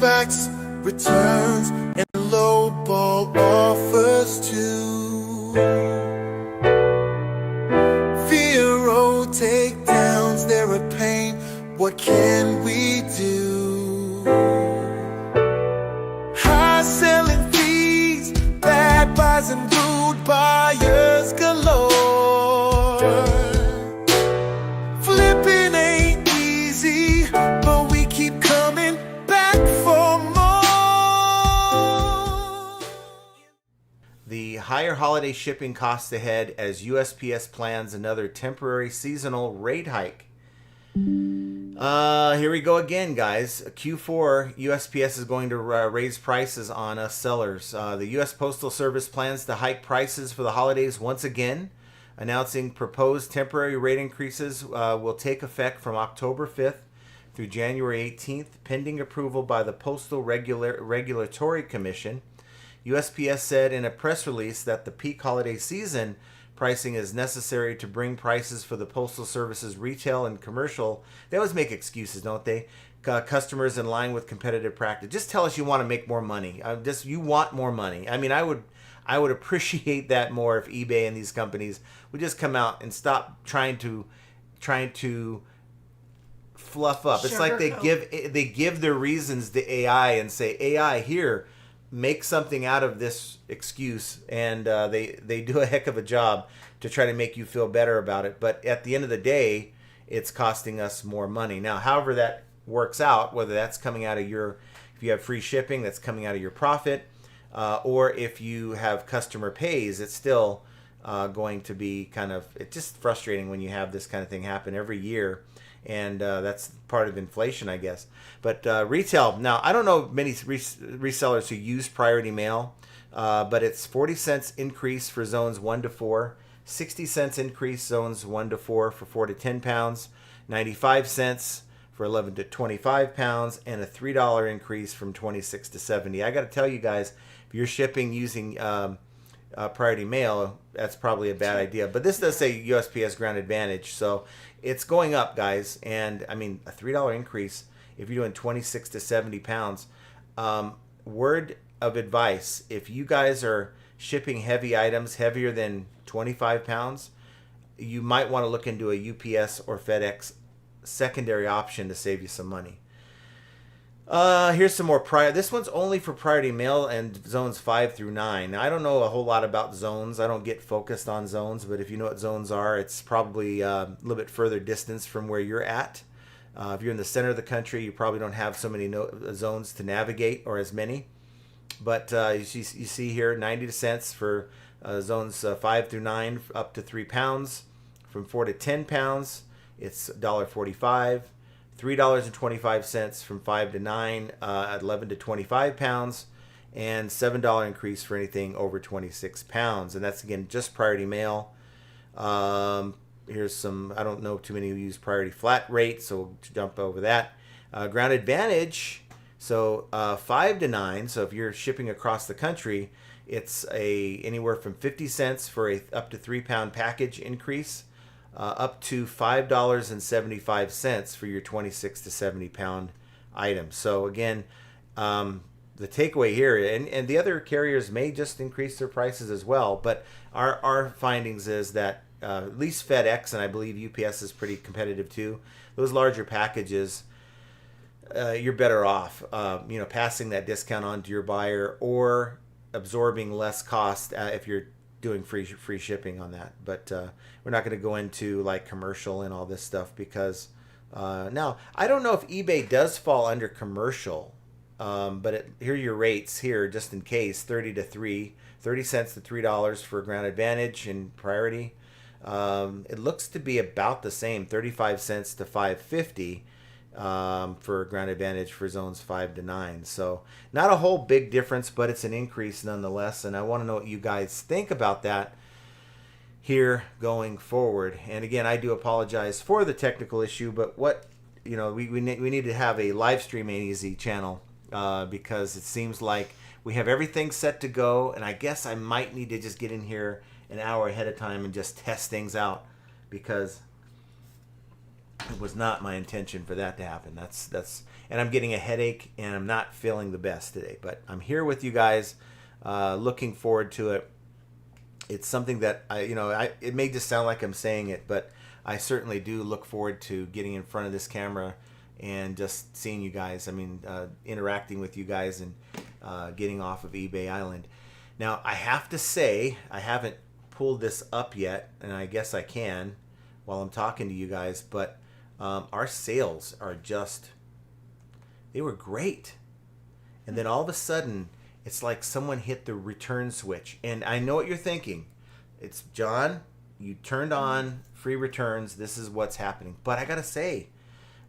Backs, returns, and lowball offers too. Zero takedowns, they're a pain. What can we do? High selling fees, bad buys and rude buyers galore. Flipping ain't easy, but we keep coming back for more. The higher holiday shipping costs ahead as USPS plans another temporary seasonal rate hike. Here we go again, guys. Q4, USPS is going to raise prices on us sellers. The U.S. Postal Service plans to hike prices for the holidays once again, announcing proposed temporary rate increases will take effect from October 5th through January 18th, pending approval by the Postal Regulatory Commission. USPS said in a press release that the peak holiday season pricing is necessary to bring prices for the Postal Service's retail and commercial. They always make excuses, don't they? Customers in line with competitive practice. Just tell us you want to make more money. You want more money. I mean, I would appreciate that more if eBay and these companies would just come out and stop trying to fluff up. It's like they give their reasons to AI and say, AI, here, make something out of this excuse, and they do a heck of a job to try to make you feel better about it. But at the end of the day, it's costing us more money. Now, however that works out, whether that's coming out of if you have free shipping, that's coming out of your profit, or if you have customer pays, it's still going to be it's just frustrating when you have this kind of thing happen every year. And that's part of inflation, I guess. But retail, now, I don't know many resellers who use priority mail, but it's 40 cents increase for zones 1 to 4, 60 cents increase zones 1 to 4 for 4 to 10 pounds, 95 cents for 11 to 25 pounds, and a $3 increase from 26 to 70. I got to tell you guys, if you're shipping using priority mail, that's probably a bad idea. But this does say USPS Ground Advantage, so it's going up, guys. And I mean, a $3 increase if you're doing 26 to 70 pounds. Word of advice: if you guys are shipping heavy items, heavier than 25 pounds, you might want to look into a UPS or FedEx secondary option to save you some money. Here's some more this one's only for priority mail and zones 5 through 9. Now, I don't know a whole lot about zones. I don't get focused on zones, but if you know what zones are, it's probably a little bit further distance from where you're at. If you're in the center of the country, you probably don't have so many zones to navigate, or as many. But you see here 90 cents for zones 5 through 9 up to 3 pounds. From 4 to 10 pounds, it's $1.45. $3.25 from 5 to 9, 11 to 25 pounds, and $7 increase for anything over 26 pounds. And that's, again, just priority mail. Here's some, I don't know too many who use priority flat rate, so we'll jump over that. Ground Advantage, so 5 to 9, so if you're shipping across the country, it's anywhere from 50 cents for a up to 3 pound package increase, up to $5.75 for your 26 to 70 pound items. So again, the takeaway here, and the other carriers may just increase their prices as well, but our findings is that at least FedEx, and I believe UPS is pretty competitive too, those larger packages, you're better off passing that discount on to your buyer or absorbing less cost if you're doing free shipping on that. But we're not going to go into like commercial and all this stuff because now I don't know if eBay does fall under commercial, but here are your rates here just in case: 30 cents to $3 for Ground Advantage and priority. It looks to be about the same, 35 cents to $5.50 for Ground Advantage for zones 5 to 9. So not a whole big difference, but it's an increase nonetheless. And I want to know what you guys think about that here going forward. And again, I do apologize for the technical issue, but we need to have a live stream AZ channel because it seems like we have everything set to go. And I guess I might need to just get in here an hour ahead of time and just test things out because It was not my intention for that to happen. And I'm getting a headache, and I'm not feeling the best today. But I'm here with you guys, looking forward to it. It's something that it may just sound like I'm saying it, but I certainly do look forward to getting in front of this camera and just seeing you guys. I mean, interacting with you guys and getting off of eBay Island. Now, I have to say, I haven't pulled this up yet, and I guess I can while I'm talking to you guys, but our sales are they were great. And then all of a sudden, it's like someone hit the return switch. And I know what you're thinking. It's, John, you turned on free returns. This is what's happening. But I got to say,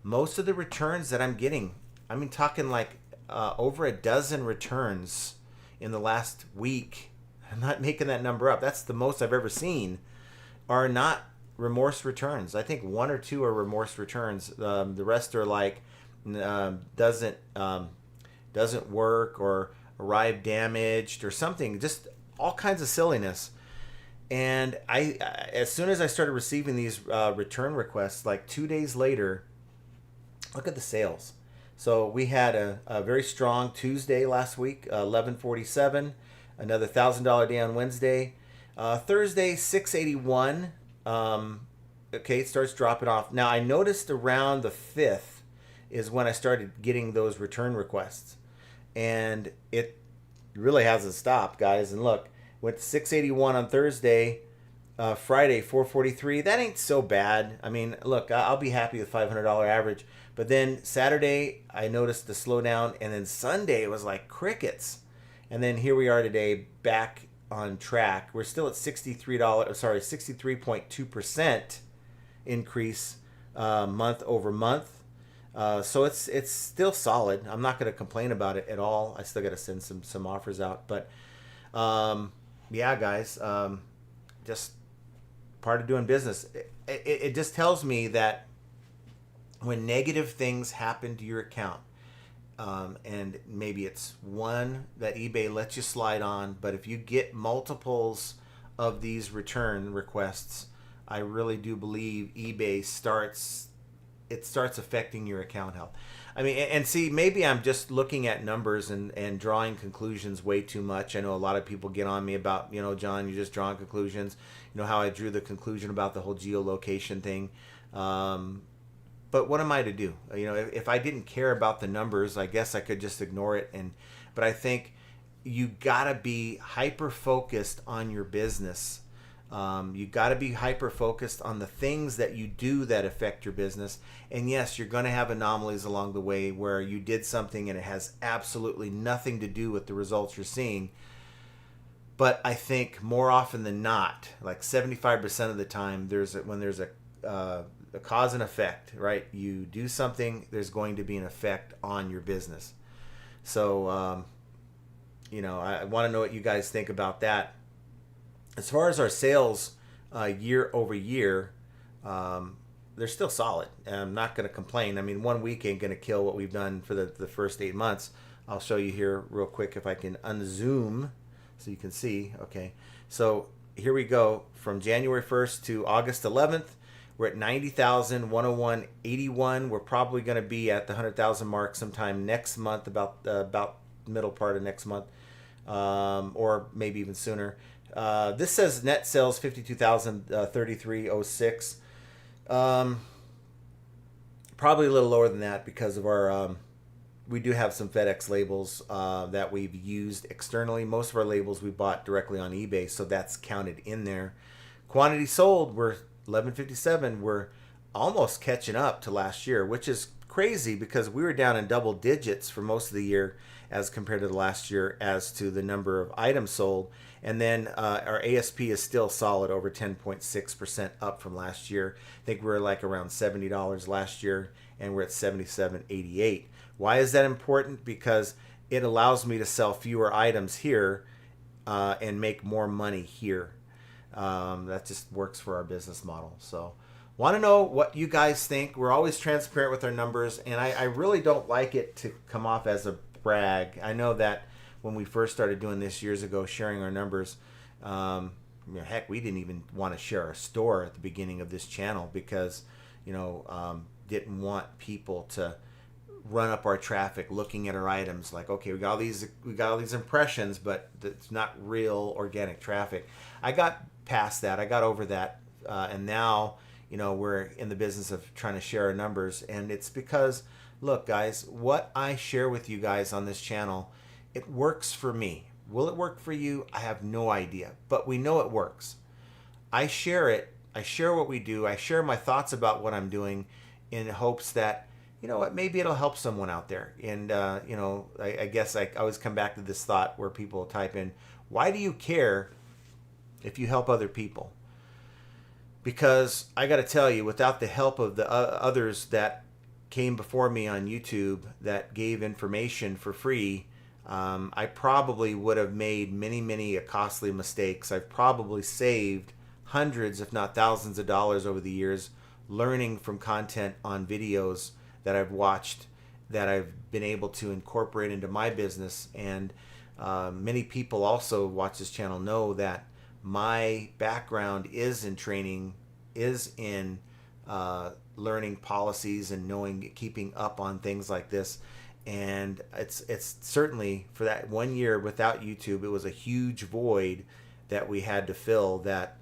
most of the returns that I'm getting, I mean, talking like over a dozen returns in the last week. I'm not making that number up. That's the most I've ever seen, are not remorse returns. I think 1 or 2 are remorse returns. The rest are like doesn't work or arrived damaged or something. Just all kinds of silliness. And as soon as I started receiving these return requests, like 2 days later, look at the sales. So we had a very strong Tuesday last week, 1147, another $1,000 day on Wednesday. Thursday, 681. Okay, it starts dropping off. Now, I noticed around the 5th is when I started getting those return requests. And it really hasn't stopped, guys. And look, went to 681 on Thursday. Friday, 443. That ain't so bad. I mean, look, I'll be happy with $500 average. But then Saturday, I noticed the slowdown. And then Sunday, it was like crickets. And then here we are today, back on track. We're still at $63.2% increase month over month. So it's still solid. I'm not going to complain about it at all. I still got to send some offers out. But yeah, guys, just part of doing business. It just tells me that when negative things happen to your account, and maybe it's one that eBay lets you slide on, but if you get multiples of these return requests, I really do believe eBay starts affecting your account health. I mean, and see, maybe I'm just looking at numbers and drawing conclusions way too much. I know a lot of people get on me about, John, you're just drawing conclusions. You know how I drew the conclusion about the whole geolocation thing. But what am I to do? If I didn't care about the numbers, I guess I could just ignore it. But I think you gotta be hyper focused on your business. You got to be hyper focused on the things that you do that affect your business. And yes, you're going to have anomalies along the way where you did something and it has absolutely nothing to do with the results you're seeing. But I think more often than not, like 75% of the time, when there's a cause and effect, right? You do something, there's going to be an effect on your business. So, I want to know what you guys think about that. As far as our sales year over year, they're still solid. I'm not going to complain. I mean, 1 week ain't going to kill what we've done for the first 8 months. I'll show you here real quick if I can unzoom so you can see. Okay, so here we go. From January 1st to August 11th, we're at 90,101.81. We're probably going to be at the 100,000 mark sometime next month, about middle part of next month, or maybe even sooner. This says net sales 52,033.06. Probably a little lower than that because of our we do have some FedEx labels that we've used externally. Most of our labels we bought directly on eBay, so that's counted in there. Quantity sold, we're 1157. We're almost catching up to last year, which is crazy because we were down in double digits for most of the year as compared to the last year as to the number of items sold. And then our ASP is still solid, over 10.6% up from last year. I think we were like around $70 last year, and we're at $77.88. Why is that important? Because it allows me to sell fewer items here and make more money here. That just works for our business model. So want to know what you guys think. We're always transparent with our numbers, and I really don't like it to come off as a brag. I know that when we first started doing this years ago, sharing our numbers, heck, we didn't even want to share our store at the beginning of this channel because, didn't want people to run up our traffic looking at our items like, okay, we got all these impressions, but it's not real organic traffic. I got past that. I got over that, and now we're in the business of trying to share our numbers. And it's because, look guys, what I share with you guys on this channel, it works for me. Will it work for you? I have no idea, but we know it works. I share it. I share what we do. I share my thoughts about what I'm doing in hopes that, maybe it'll help someone out there. And, I guess I always come back to this thought where people type in, why do you care if you help other people? Because I got to tell you, without the help of the others that came before me on YouTube that gave information for free, I probably would have made many costly mistakes. I've probably saved hundreds, if not thousands of dollars over the years learning from content on videos that I've watched that I've been able to incorporate into my business. And many people also watch this channel know that my background is in training, is in learning policies and keeping up on things like this. And it's certainly, for that 1 year without YouTube, it was a huge void that we had to fill that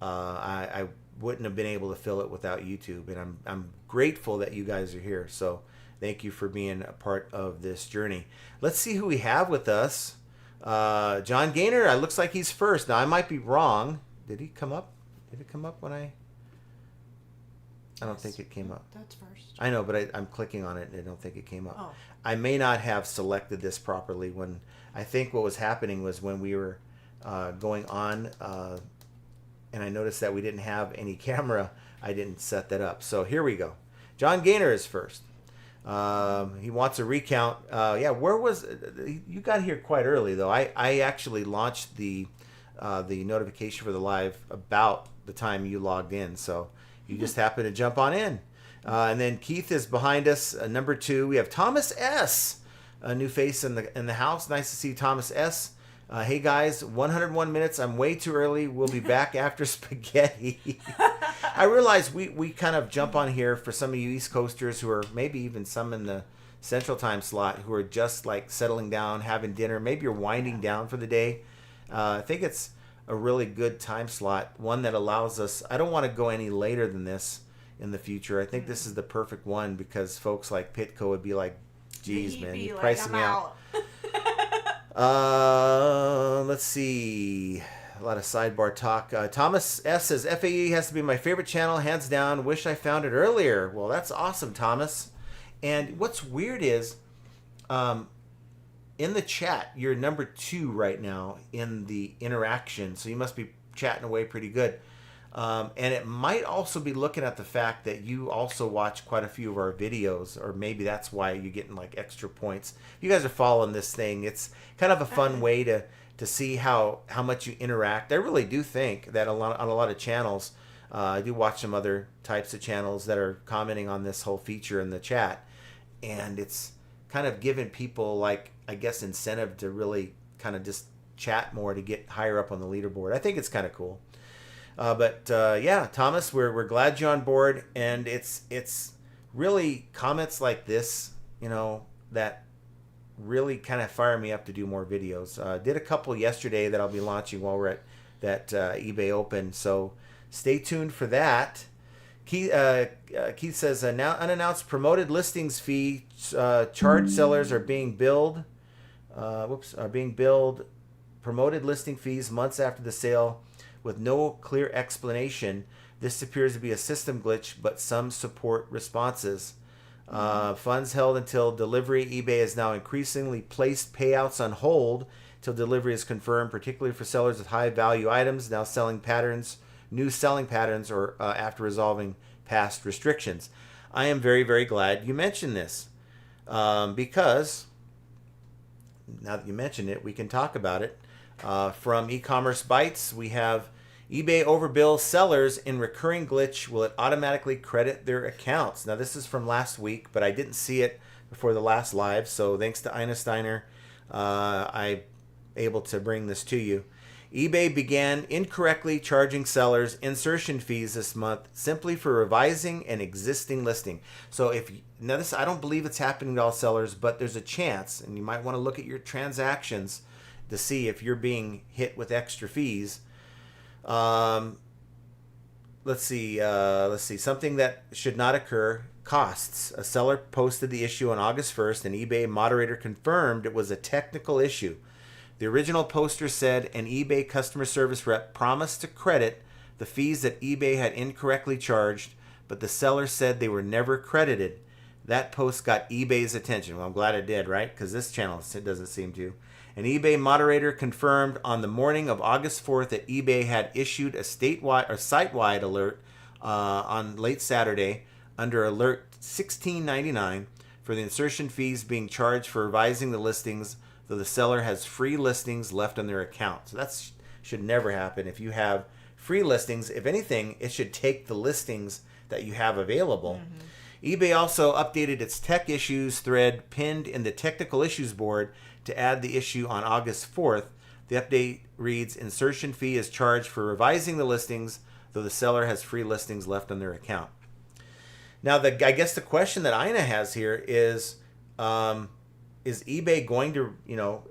I wouldn't have been able to fill it without YouTube. And I'm grateful that you guys are here. So thank you for being a part of this journey. Let's see who we have with us. John Gaynor, it looks like he's first. Now I might be wrong. Did he come up? Did it come up when I don't think it came up. That's first. I know, but I'm clicking on it and I don't think it came up. Oh. I may not have selected this properly. When I think what was happening was when we were going on, and I noticed that we didn't have any camera, I didn't set that up. So here we go. John Gaynor is first. He wants a recount. Where was you got here quite early though? I actually launched the notification for the live about the time you logged in, so you just happened to jump on in. And then Keith is behind us, number 2. We have Thomas S, a new face in the house. Nice to see Thomas S. Hey guys, 101 minutes. I'm way too early. We'll be back after spaghetti. I realize we kind of jump on here for some of you East Coasters who are maybe even some in the Central Time slot who are just like settling down, having dinner. Maybe you're winding down for the day. I think it's a really good time slot, one that allows us. I don't want to go any later than this in the future. I think this is the perfect one because folks like Pitco would be like, geez, man, you're pricing me out. Let's see. A lot of sidebar talk. Thomas S says, FAE has to be my favorite channel, hands down. Wish I found it earlier. Well, that's awesome, Thomas. And what's weird is, in the chat, you're number 2 right now in the interaction, so you must be chatting away pretty good. And it might also be looking at the fact that you also watch quite a few of our videos, or maybe that's why you're getting like extra points. If you guys are following this thing, it's kind of a fun way to see how much you interact. I really do think that on a lot of channels, I do watch some other types of channels that are commenting on this whole feature in the chat, and it's kind of giving people, like, I guess, incentive to really kind of just chat more to get higher up on the leaderboard. I think it's kind of cool. Yeah, Thomas, we're glad you're on board, and it's really comments like this, that really kind of fire me up to do more videos. Did a couple yesterday that I'll be launching while we're at that eBay Open, so stay tuned for that. Keith says, now unannounced promoted listings fee charged sellers are being billed. Promoted listing fees months after the sale with no clear explanation. This appears to be a system glitch, but some support responses. Funds held until delivery. eBay has now increasingly placed payouts on hold till delivery is confirmed, particularly for sellers with high value items, new selling patterns, or after resolving past restrictions. I am very, very glad you mentioned this, because now that you mentioned it, we can talk about it. From e-commerce bites, we have eBay overbills sellers in recurring glitch. Will it automatically credit their accounts? Now, this is from last week, but I didn't see it before the last live, so thanks to Ina Steiner, I'm able to bring this to you. eBay began incorrectly charging sellers insertion fees this month simply for revising an existing listing. So now this, I don't believe it's happening to all sellers, but there's a chance, and you might want to look at your transactions to see if you're being hit with extra fees. Let's see. Something that should not occur. Costs. A seller posted the issue on August 1st, and eBay moderator confirmed it was a technical issue. The original poster said an eBay customer service rep promised to credit the fees that eBay had incorrectly charged, but the seller said they were never credited. That post got eBay's attention. Well, I'm glad it did, right? Because this channel doesn't seem to. An eBay moderator confirmed on the morning of August 4th that eBay had issued a statewide or site-wide alert on late Saturday under Alert 1699 for the insertion fees being charged for revising the listings, though the seller has free listings left on their account. So that should never happen. If you have free listings, if anything, it should take the listings that you have available. eBay also updated its tech issues thread pinned in the technical issues board to add the issue on August 4th. The update reads, insertion fee is charged for revising the listings, though the seller has free listings left on their account. Now, I guess the question that Ina has here is eBay going to,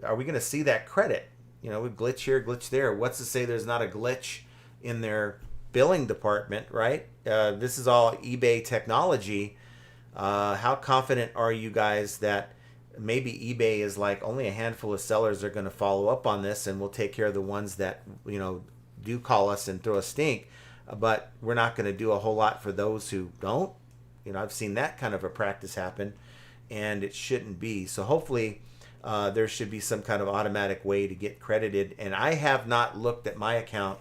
are we going to see that credit? We glitch here, glitch there. What's to say there's not a glitch in their billing department, right? This is all eBay technology. How confident are you guys that maybe eBay is like only a handful of sellers are going to follow up on this, and we'll take care of the ones that, do call us and throw a stink, but we're not going to do a whole lot for those who don't? I've seen that kind of a practice happen, and it shouldn't be. So hopefully there should be some kind of automatic way to get credited. And I have not looked at my account.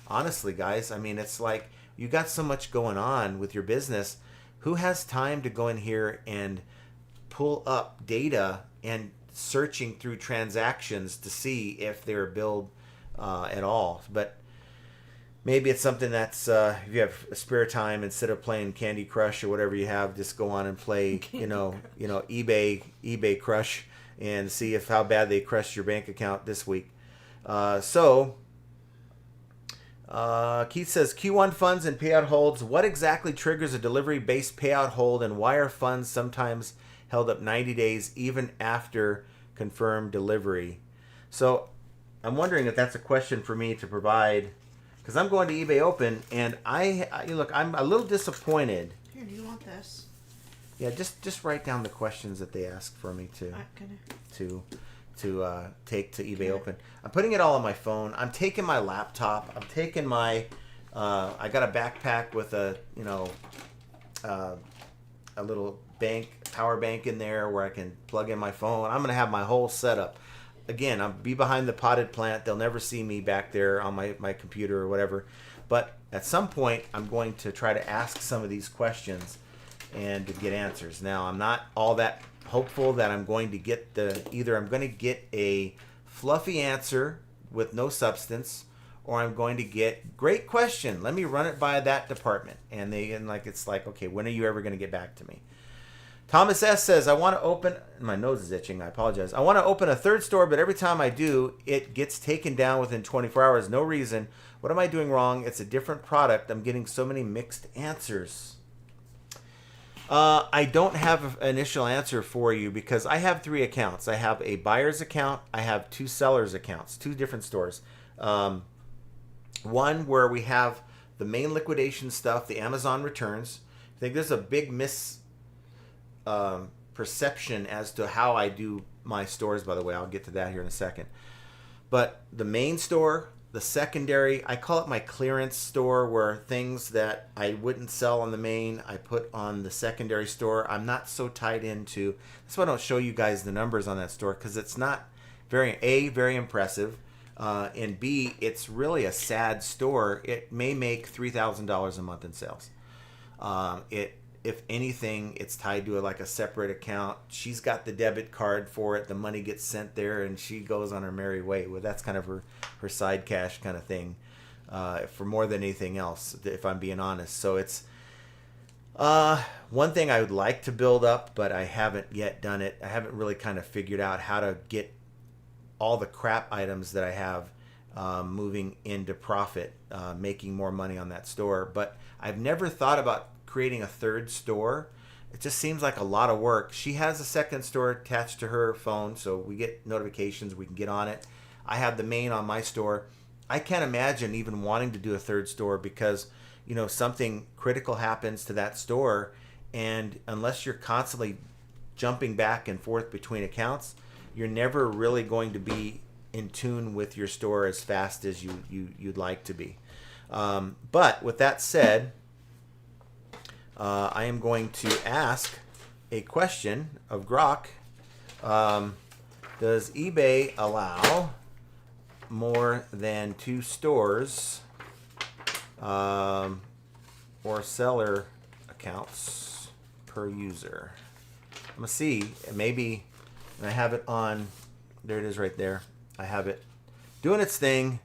Honestly, guys, I mean, it's like you got so much going on with your business. Who has time to go in here and pull up data and searching through transactions to see if they're billed at all? But maybe it's something that's if you have a spare time, instead of playing Candy Crush or whatever you have, just go on and play eBay Crush and see how bad they crushed your bank account this week. Keith says Q1 funds and payout holds. What exactly triggers a delivery-based payout hold, and why are funds sometimes held up 90 days even after confirmed delivery? So I'm wondering if that's a question for me to provide, because I'm going to eBay Open, and I'm a little disappointed. Here, do you want this? Yeah, just write down the questions that they ask for me to take to eBay Open. I'm putting it all on my phone. I'm taking my laptop. I'm taking my I got a backpack with a little power bank in there where I can plug in my phone. I'm gonna have my whole setup. Again, I'll be behind the potted plant. They'll never see me back there on my computer or whatever. But at some point, I'm going to try to ask some of these questions and to get answers. Now, I'm not all that hopeful that I'm going to get either I'm going to get a fluffy answer with no substance, or I'm going to get great question. Let me run it by that department. It's like, okay, when are you ever going to get back to me? Thomas S. says, I want to open, my nose is itching, I apologize. I want to open a third store, but every time I do, it gets taken down within 24 hours. No reason. What am I doing wrong? It's a different product. I'm getting so many mixed answers. I don't have an initial answer for you because I have 3 accounts. I have a buyer's account. I have 2 sellers' accounts, 2 different stores. One where we have the main liquidation stuff, the Amazon returns. I think there's a big perception as to how I do my stores, by the way. I'll get to that here in a second. But the main store, the secondary, I call it my clearance store, where things that I wouldn't sell on the main, I put on the secondary store. I'm not so tied into, that's why I don't show you guys the numbers on that store, because it's not very impressive, and B, it's really a sad store. It may make $3,000 a month in sales. If anything, it's tied to a separate account. She's got the debit card for it. The money gets sent there, and she goes on her merry way. Well, that's kind of her side cash kind of thing, for more than anything else, if I'm being honest. So it's one thing I would like to build up, but I haven't yet done it. I haven't really kind of figured out how to get all the crap items that I have moving into profit, making more money on that store. But I've never thought about creating a third store. It just seems like a lot of work. She has a second store attached to her phone, so we get notifications, we can get on it. I have the main on my store. I can't imagine even wanting to do a third store because, you know, something critical happens to that store, and unless you're constantly jumping back and forth between accounts, you're never really going to be in tune with your store as fast as you'd like to be. But with that said, I am going to ask a question of Grok. Does eBay allow more than 2 stores or seller accounts per user? I'm going to see. Maybe I have it on. There it is right there. I have it doing its thing,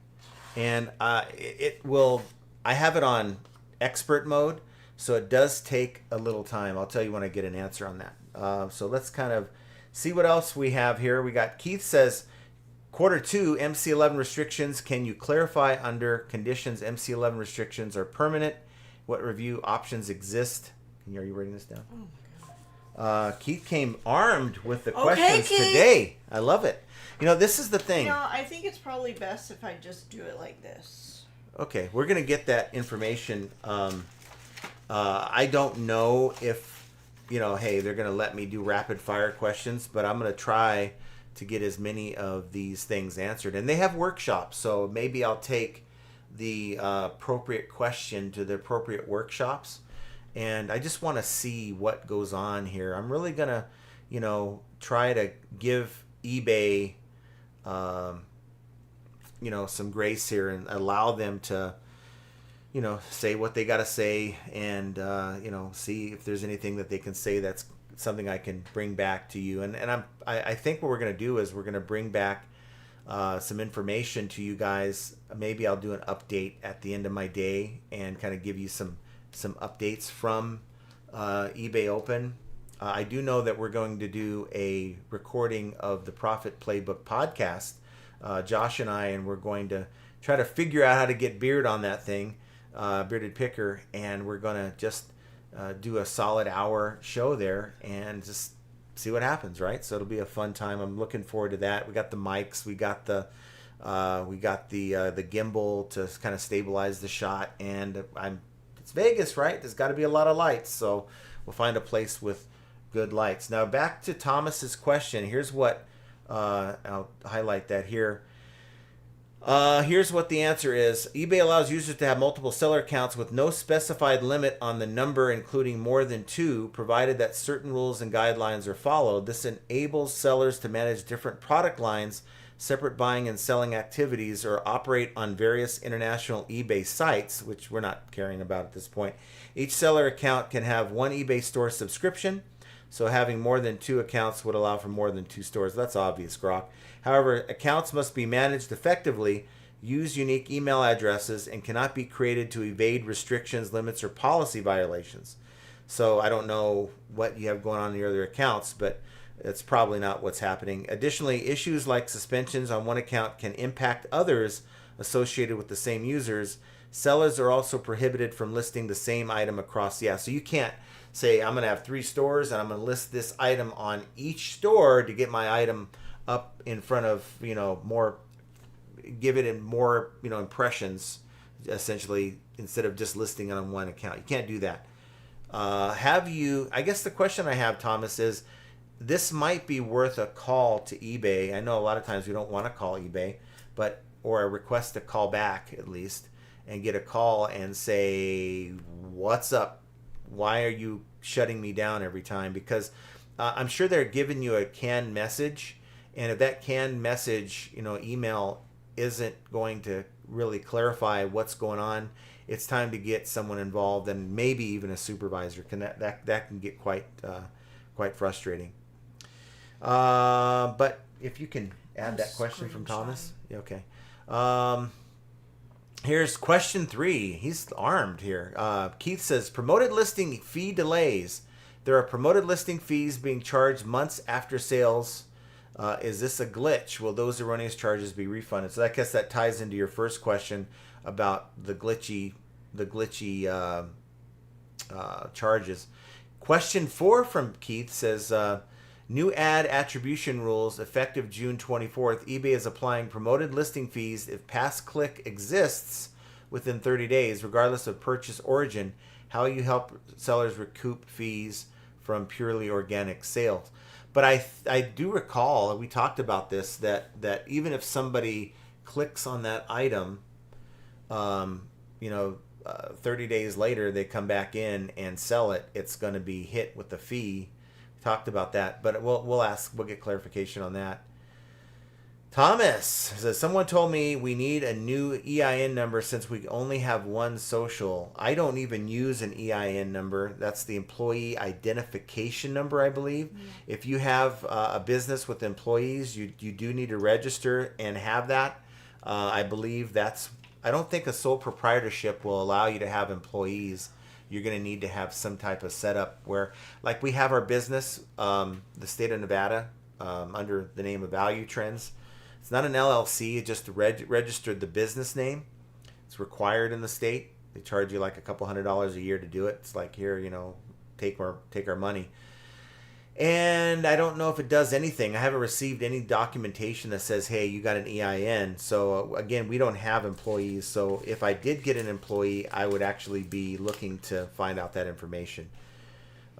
and it will. I have it on expert mode, so it does take a little time. I'll tell you when I get an answer on that. So let's kind of see what else we have here. We got Keith says, Q2 MC11 restrictions. Can you clarify under conditions MC11 restrictions are permanent? What review options exist? Are you writing this down? Keith came armed with the questions today. I love it. You know, this is the thing. You know, I think it's probably best if I just do it like this. Okay, we're going to get that information. I don't know if, you know, hey, they're going to let me do rapid fire questions, but I'm going to try to get as many of these things answered. And they have workshops, so maybe I'll take the appropriate question to the appropriate workshops. And I just want to see what goes on here. I'm really going to, you know, try to give eBay, you know, some grace here and allow them to, you know, say what they got to say and, you know, see if there's anything that they can say that's something I can bring back to you. And I think what we're going to do is we're going to bring back some information to you guys. Maybe I'll do an update at the end of my day and kind of give you some updates from eBay Open. I do know that we're going to do a recording of the Profit Playbook podcast, Josh and I, and we're going to try to figure out how to get Beard on that thing, Bearded Picker, and we're going to just do a solid hour show there and just see what happens, right? So it'll be a fun time. I'm looking forward to that. We got the mics, we got the gimbal to kind of stabilize the shot, and it's Vegas, right? There's got to be a lot of lights, so we'll find a place with good lights. Now back to Thomas's question. Here's what I'll highlight that here. Here's what the answer is. eBay allows users to have multiple seller accounts with no specified limit on the number, including more than 2, provided that certain rules and guidelines are followed. This enables sellers to manage different product lines, separate buying and selling activities, or operate on various international eBay sites, which we're not caring about at this point. Each seller account can have 1 eBay store subscription, so having more than 2 accounts would allow for more than 2 stores. That's obvious, Grok. However, accounts must be managed effectively, use unique email addresses, and cannot be created to evade restrictions, limits, or policy violations. So I don't know what you have going on in your other accounts, but it's probably not what's happening. Additionally, issues like suspensions on one account can impact others associated with the same users. Sellers are also prohibited from listing the same item across. So you can't say, I'm going to have 3 stores and I'm going to list this item on each store to get my item up in front of, you know, more, give it in more, you know, impressions, essentially, instead of just listing it on one account. You can't do that. I guess the question I have, Thomas, is this might be worth a call to eBay. I know a lot of times we don't want to call eBay, or a request to call back at least, and get a call and say, what's up? Why are you shutting me down every time? Because I'm sure they're giving you a canned message, and if that canned message, you know, email isn't going to really clarify what's going on, it's time to get someone involved, and maybe even a supervisor. That can get quite frustrating. But if you can add that question from Thomas. Yeah, okay. Here's question 3. He's armed here. Keith says, promoted listing fee delays. There are promoted listing fees being charged months after sales Is this a glitch? Will those erroneous charges be refunded? So I guess that ties into your first question about the glitchy charges. Question 4 from Keith says, new ad attribution rules effective June 24th. eBay is applying promoted listing fees if past click exists within 30 days, regardless of purchase origin. How you help sellers recoup fees from purely organic sales. But I do recall, we talked about this, that even if somebody clicks on that item, 30 days later they come back in and sell it, it's going to be hit with the fee. We talked about that, but we'll get clarification on that. Thomas says, someone told me we need a new EIN number since we only have one social. I don't even use an EIN number. That's the employee identification number, I believe. Mm-hmm. If you have a business with employees, you do need to register and have that. I believe I don't think a sole proprietorship will allow you to have employees. You're going to need to have some type of setup where, like we have our business, the state of Nevada, under the name of Value Trends. It's not an LLC. It just registered the business name. It's required in the state. They charge you like a couple $100s a year to do it. It's like, here, take our money. And I don't know if it does anything. I haven't received any documentation that says, hey, you got an EIN. So again, we don't have employees. So if I did get an employee, I would actually be looking to find out that information.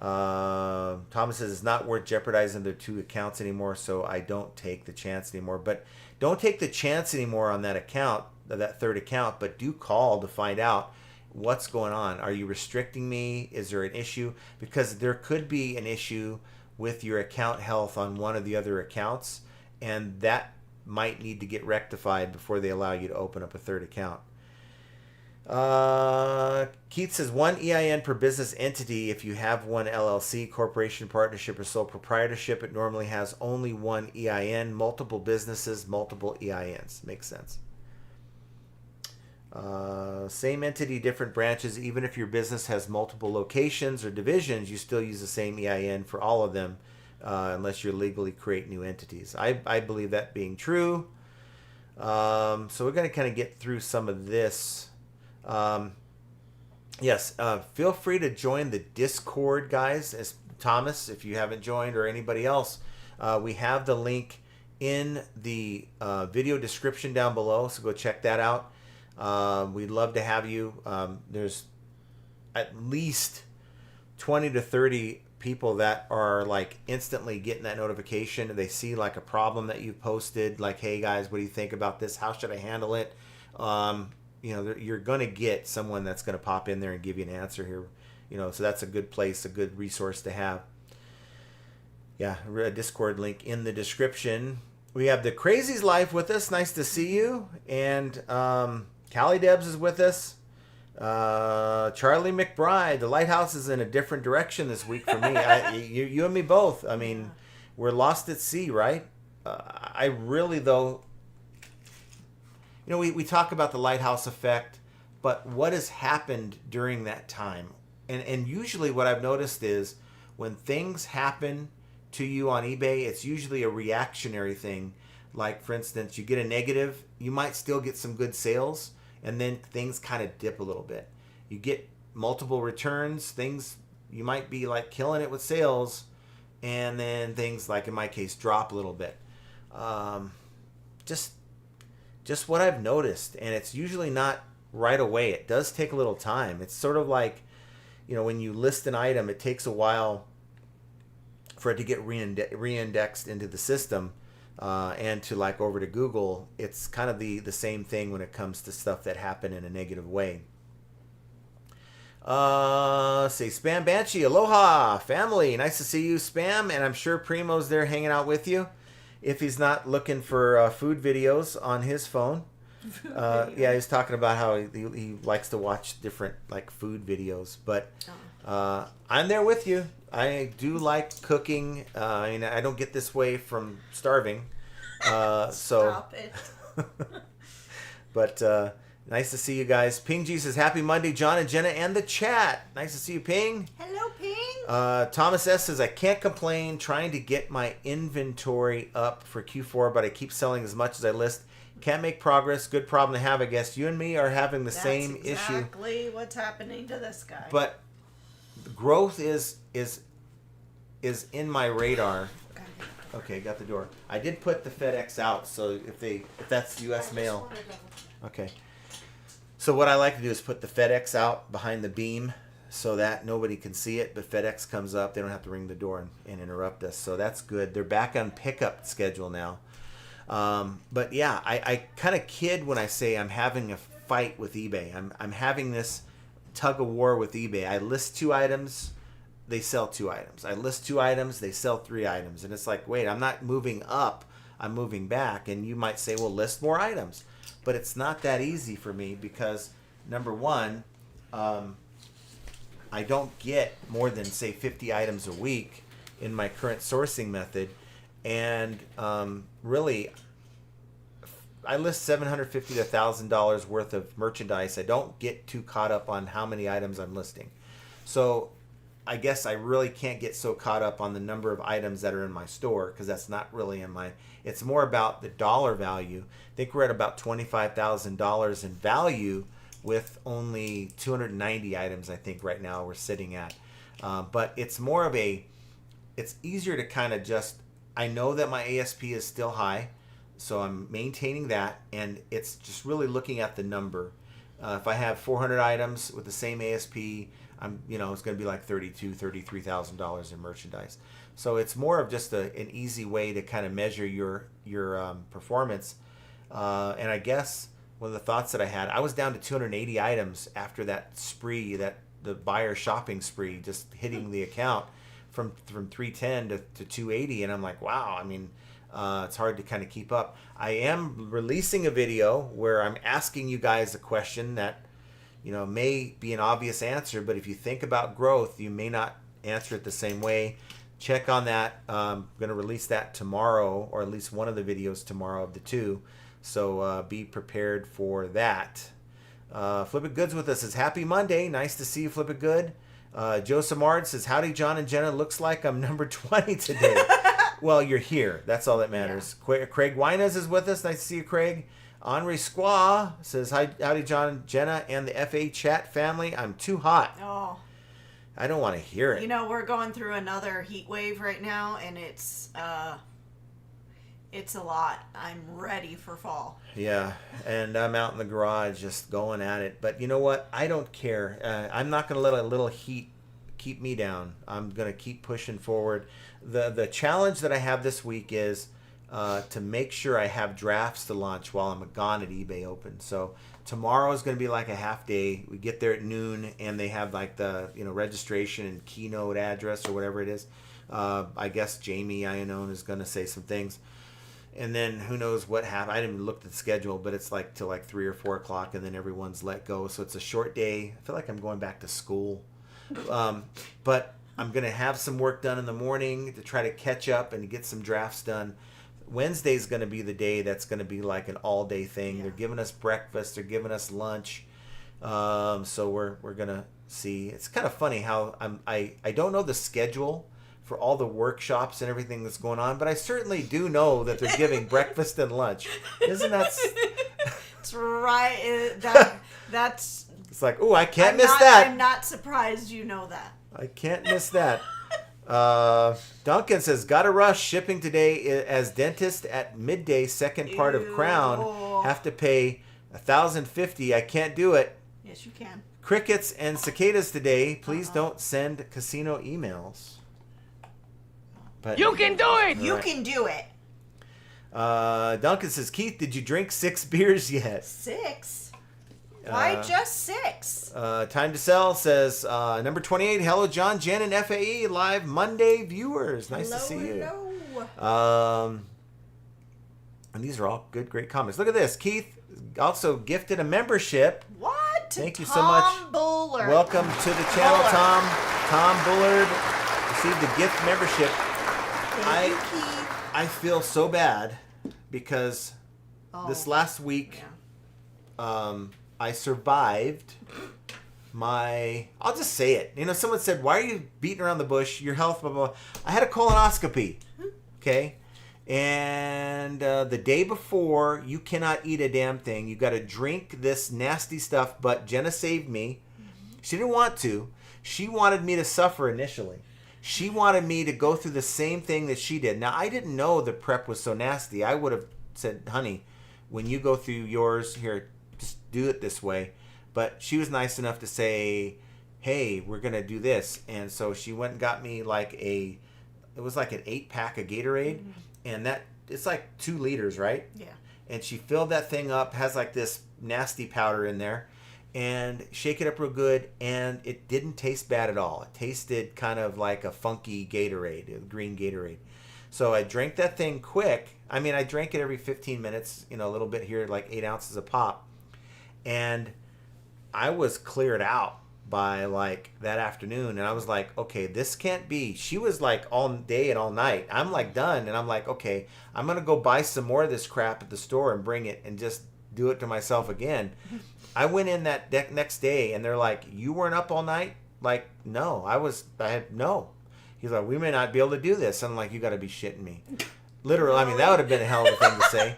Thomas says it's not worth jeopardizing their 2 accounts anymore, so I don't take the chance anymore. But don't take the chance anymore on that account, that third account, but do call to find out what's going on. Are you restricting me? Is there an issue? Because there could be an issue with your account health on one of the other accounts, and that might need to get rectified before they allow you to open up a third account. Keith says 1 EIN per business entity. If you have 1 LLC, corporation, partnership, or sole proprietorship, it normally has only 1 EIN. Multiple businesses, multiple EINs. Makes sense. Same entity, different branches. Even if your business has multiple locations or divisions, you still use the same EIN for all of them, unless you legally create new entities. I believe that being true. So we're going to kind of get through some of this. Yes, feel free to join the Discord, guys. As Thomas, if you haven't joined, or anybody else, we have the link in the video description down below, so go check that out. We'd love to have you. There's at least 20 to 30 people that are like instantly getting that notification. They see like a problem that you posted, like, hey guys, what do you think about this? How should I handle it? You're going to get someone that's going to pop in there and give you an answer here. So that's a good place, a good resource to have. Yeah, a Discord link in the description. We have the Crazies live with us. Nice to see you. And Callie Debs is with us. Charlie McBride. The Lighthouse is in a different direction this week for me. You and me both. I mean, we're lost at sea, right? I really, though... we talk about the Lighthouse Effect, but what has happened during that time? And usually what I've noticed is when things happen to you on eBay, it's usually a reactionary thing. Like, for instance, you get a negative, you might still get some good sales, and then things kind of dip a little bit. You get multiple returns, you might be like killing it with sales, and then things, like in my case, drop a little bit. Just what I've noticed, and it's usually not right away. It does take a little time. It's sort of like, when you list an item, it takes a while for it to get re-indexed into the system, and to like over to Google. It's kind of the same thing when it comes to stuff that happened in a negative way. Say Spam Banshee, aloha family. Nice to see you, Spam, and I'm sure Primo's there hanging out with you. If he's not looking for food videos on his phone. Yeah, he's talking about how he likes to watch different like food videos. But I'm there with you. I do like cooking. I don't get this way from starving. Stop it. But nice to see you guys. Ping G says, happy Monday, John and Jenna and the chat. Nice to see you, Ping. Hello, Ping. Thomas S. says, I can't complain trying to get my inventory up for Q4, but I keep selling as much as I list. Can't make progress. Good problem to have, I guess. You and me are having the same issue. That's exactly what's happening to this guy. But growth is in my radar. Okay, got the door. I did put the FedEx out, so if that's U.S. mail. Okay. So what I like to do is put the FedEx out behind the beam so that nobody can see it, but FedEx comes up. They don't have to ring the door and interrupt us. So that's good. They're back on pickup schedule now. But yeah, I kind of kid when I say I'm having a fight with eBay. I'm having this tug of war with eBay. I list 2 items, they sell 2 items. I list 2 items, they sell 3 items. And it's like, wait, I'm not moving up, I'm moving back. And you might say, well, list more items. But it's not that easy for me because, number one, I don't get more than, say, 50 items a week in my current sourcing method. And really, I list $750 to $1,000 worth of merchandise. I don't get too caught up on how many items I'm listing. So I guess I really can't get so caught up on the number of items that are in my store because that's not really in my... It's more about the dollar value. I think we're at about $25,000 in value with only 290 items, I think, right now we're sitting at. But it's more of a... It's easier to kind of just... I know that my ASP is still high, so I'm maintaining that, and it's just really looking at the number. If I have 400 items with the same ASP, it's going to be like $33,000 in merchandise. So it's more of just an easy way to kind of measure your performance. And I guess one of the thoughts that I had, I was down to 280 items after that spree, the buyer shopping spree, just hitting the account from 310 to 280, and I'm like, wow. I mean, it's hard to kind of keep up. I am releasing a video where I'm asking you guys a question that may be an obvious answer, but if you think about growth, you may not answer it the same way. Check on that. I'm going to release that tomorrow, or at least one of the videos tomorrow of the 2. So be prepared for that. Flip It Goods with us is happy Monday. Nice to see you, Flip It Good. Joe Samard says, howdy, John and Jenna. Looks like I'm number 20 today. Well, you're here. That's all that matters. Yeah. Craig Winez is with us. Nice to see you, Craig. Henri Squaw says, howdy, John and Jenna and the FA chat family. I'm too hot. Oh. I don't want to hear it. We're going through another heat wave right now, and it's a lot. I'm ready for fall. Yeah, and I'm out in the garage just going at it. But you know what? I don't care. I'm not going to let a little heat keep me down. I'm going to keep pushing forward. The challenge that I have this week is to make sure I have drafts to launch while I'm gone at eBay Open. So tomorrow is going to be like a half day. We get there at noon, and they have like the registration and keynote address or whatever it is. I guess Jamie Iannone is going to say some things. And then who knows what happens. I didn't even look at the schedule, but it's like till like 3 or 4 o'clock, and then everyone's let go. So it's a short day. I feel like I'm going back to school. But I'm going to have some work done in the morning to try to catch up and get some drafts done. Wednesday's going to be the day that's going to be like an all-day thing. Yeah. They're giving us breakfast. They're giving us lunch. So we're going to see. It's kind of funny how I don't know the schedule for all the workshops and everything that's going on, but I certainly do know that they're giving breakfast and lunch. Isn't that... It's right. That's... It's like, oh, I can't miss that. I'm not surprised you know that. I can't miss that. Duncan says, gotta rush. Shipping today as dentist at midday, second part of Crown. Have to pay $1,050. I can't do it. Yes, you can. Crickets and cicadas today. Please don't send casino emails. But, you can do it! You can do it. Duncan says, Keith, did you drink 6 beers yet? 6? Why just 6? Time to Sell says, number 28, hello, John, Jen, and FAE live Monday viewers. Nice to see you. Hello. And these are all good, great comments. Look at this. Keith also gifted a membership. What? Thank you so much. Tom Bullard. Welcome to the channel, Tom. Tom Bullard received a gift membership. Thank you, Keith. I feel so bad because this last week I survived I'll just say it. You know, someone said, why are you beating around the bush? Your health, blah, blah, blah. I had a colonoscopy. Okay. And the day before, you cannot eat a damn thing. You got to drink this nasty stuff. But Jenna saved me. She didn't want to. She wanted me to suffer initially. She wanted me to go through the same thing that she did. Now, I didn't know the prep was so nasty. I would have said, honey, when you go through yours, here, just do it this way. But she was nice enough to say, hey, we're going to do this. And so she went and got me like it was like an 8-pack of Gatorade. And that, it's like 2 liters, right? Yeah. And she filled that thing up, has like this nasty powder in there. And shake it up real good, and it didn't taste bad at all. It tasted kind of like a funky Gatorade, a green Gatorade. So I drank that thing quick. I mean, I drank it every 15 minutes, you know, a little bit here, like 8 ounces a pop. And I was cleared out by like that afternoon, and I was like, okay, this can't be. She was like all day and all night. I'm like done, and I'm like, okay, I'm going to go buy some more of this crap at the store and bring it and just do it to myself again. I went in that next day, and they're like, you weren't up all night? Like, no, no. He's like, we may not be able to do this. I'm like, you got to be shitting me. Literally, I mean, that would have been a hell of a thing to say.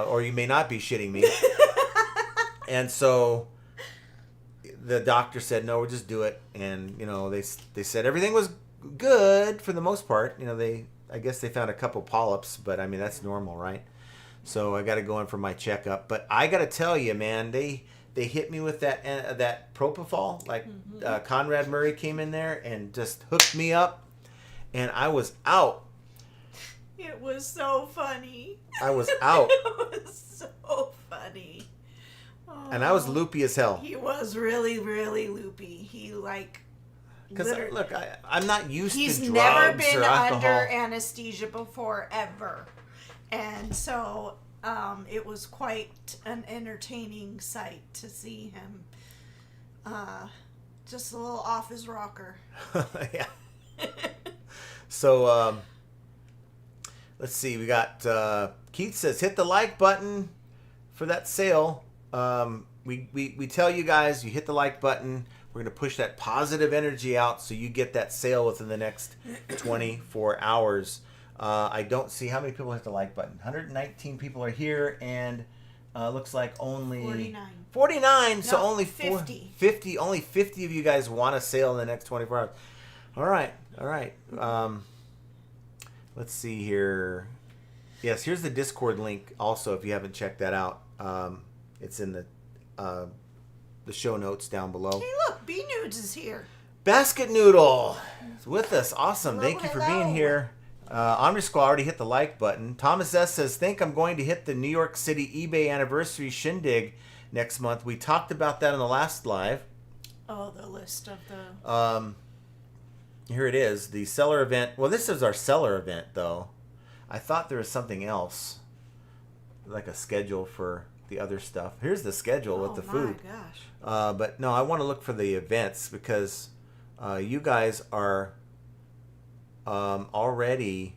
Or you may not be shitting me. And so the doctor said, no, we'll just do it. And, you know, they said everything was good for the most part. You know, I guess they found a couple polyps, but I mean, that's normal, right? So I got to go in for my checkup. But I got to tell you, man, they hit me with that propofol. Like Conrad Murray came in there and just hooked me up, and I was out. It was so funny. I was out. It was so funny. Oh, And I was loopy as hell. he was really, really loopy. He like... Because literally- look, I'm not used to He's drugs never been or alcohol. under anesthesia before, ever. And so it was quite an entertaining sight to see him just a little off his rocker. Yeah. So, let's see. We got Keith says, hit the like button for that sale. We tell you guys, you hit the like button. We're going to push that positive energy out so you get that sale within the next 24 hours. I don't see how many people hit the like button. 119 people are here, and looks like only 49. No, So only 50. 50. Only 50 of you guys want a sale in the next 24 hours. All right. Let's see here. Yes, here's the Discord link. Also, if you haven't checked that out, it's in the show notes down below. Hey, look, B Nudes is here. Basket Noodle is with us. Awesome. Hello, Thank you for hello. being here. Omri Squall already hit the like button. Thomas S. says, think I'm going to hit the New York City eBay anniversary shindig next month. We talked about that in the last live. Oh, the list of the... Here it is. The seller event. Well, this is our seller event, though. I thought there was something else. Like a schedule for the other stuff. Here's the schedule with the food. Oh, my gosh. But no, I want to look for the events because you guys are already...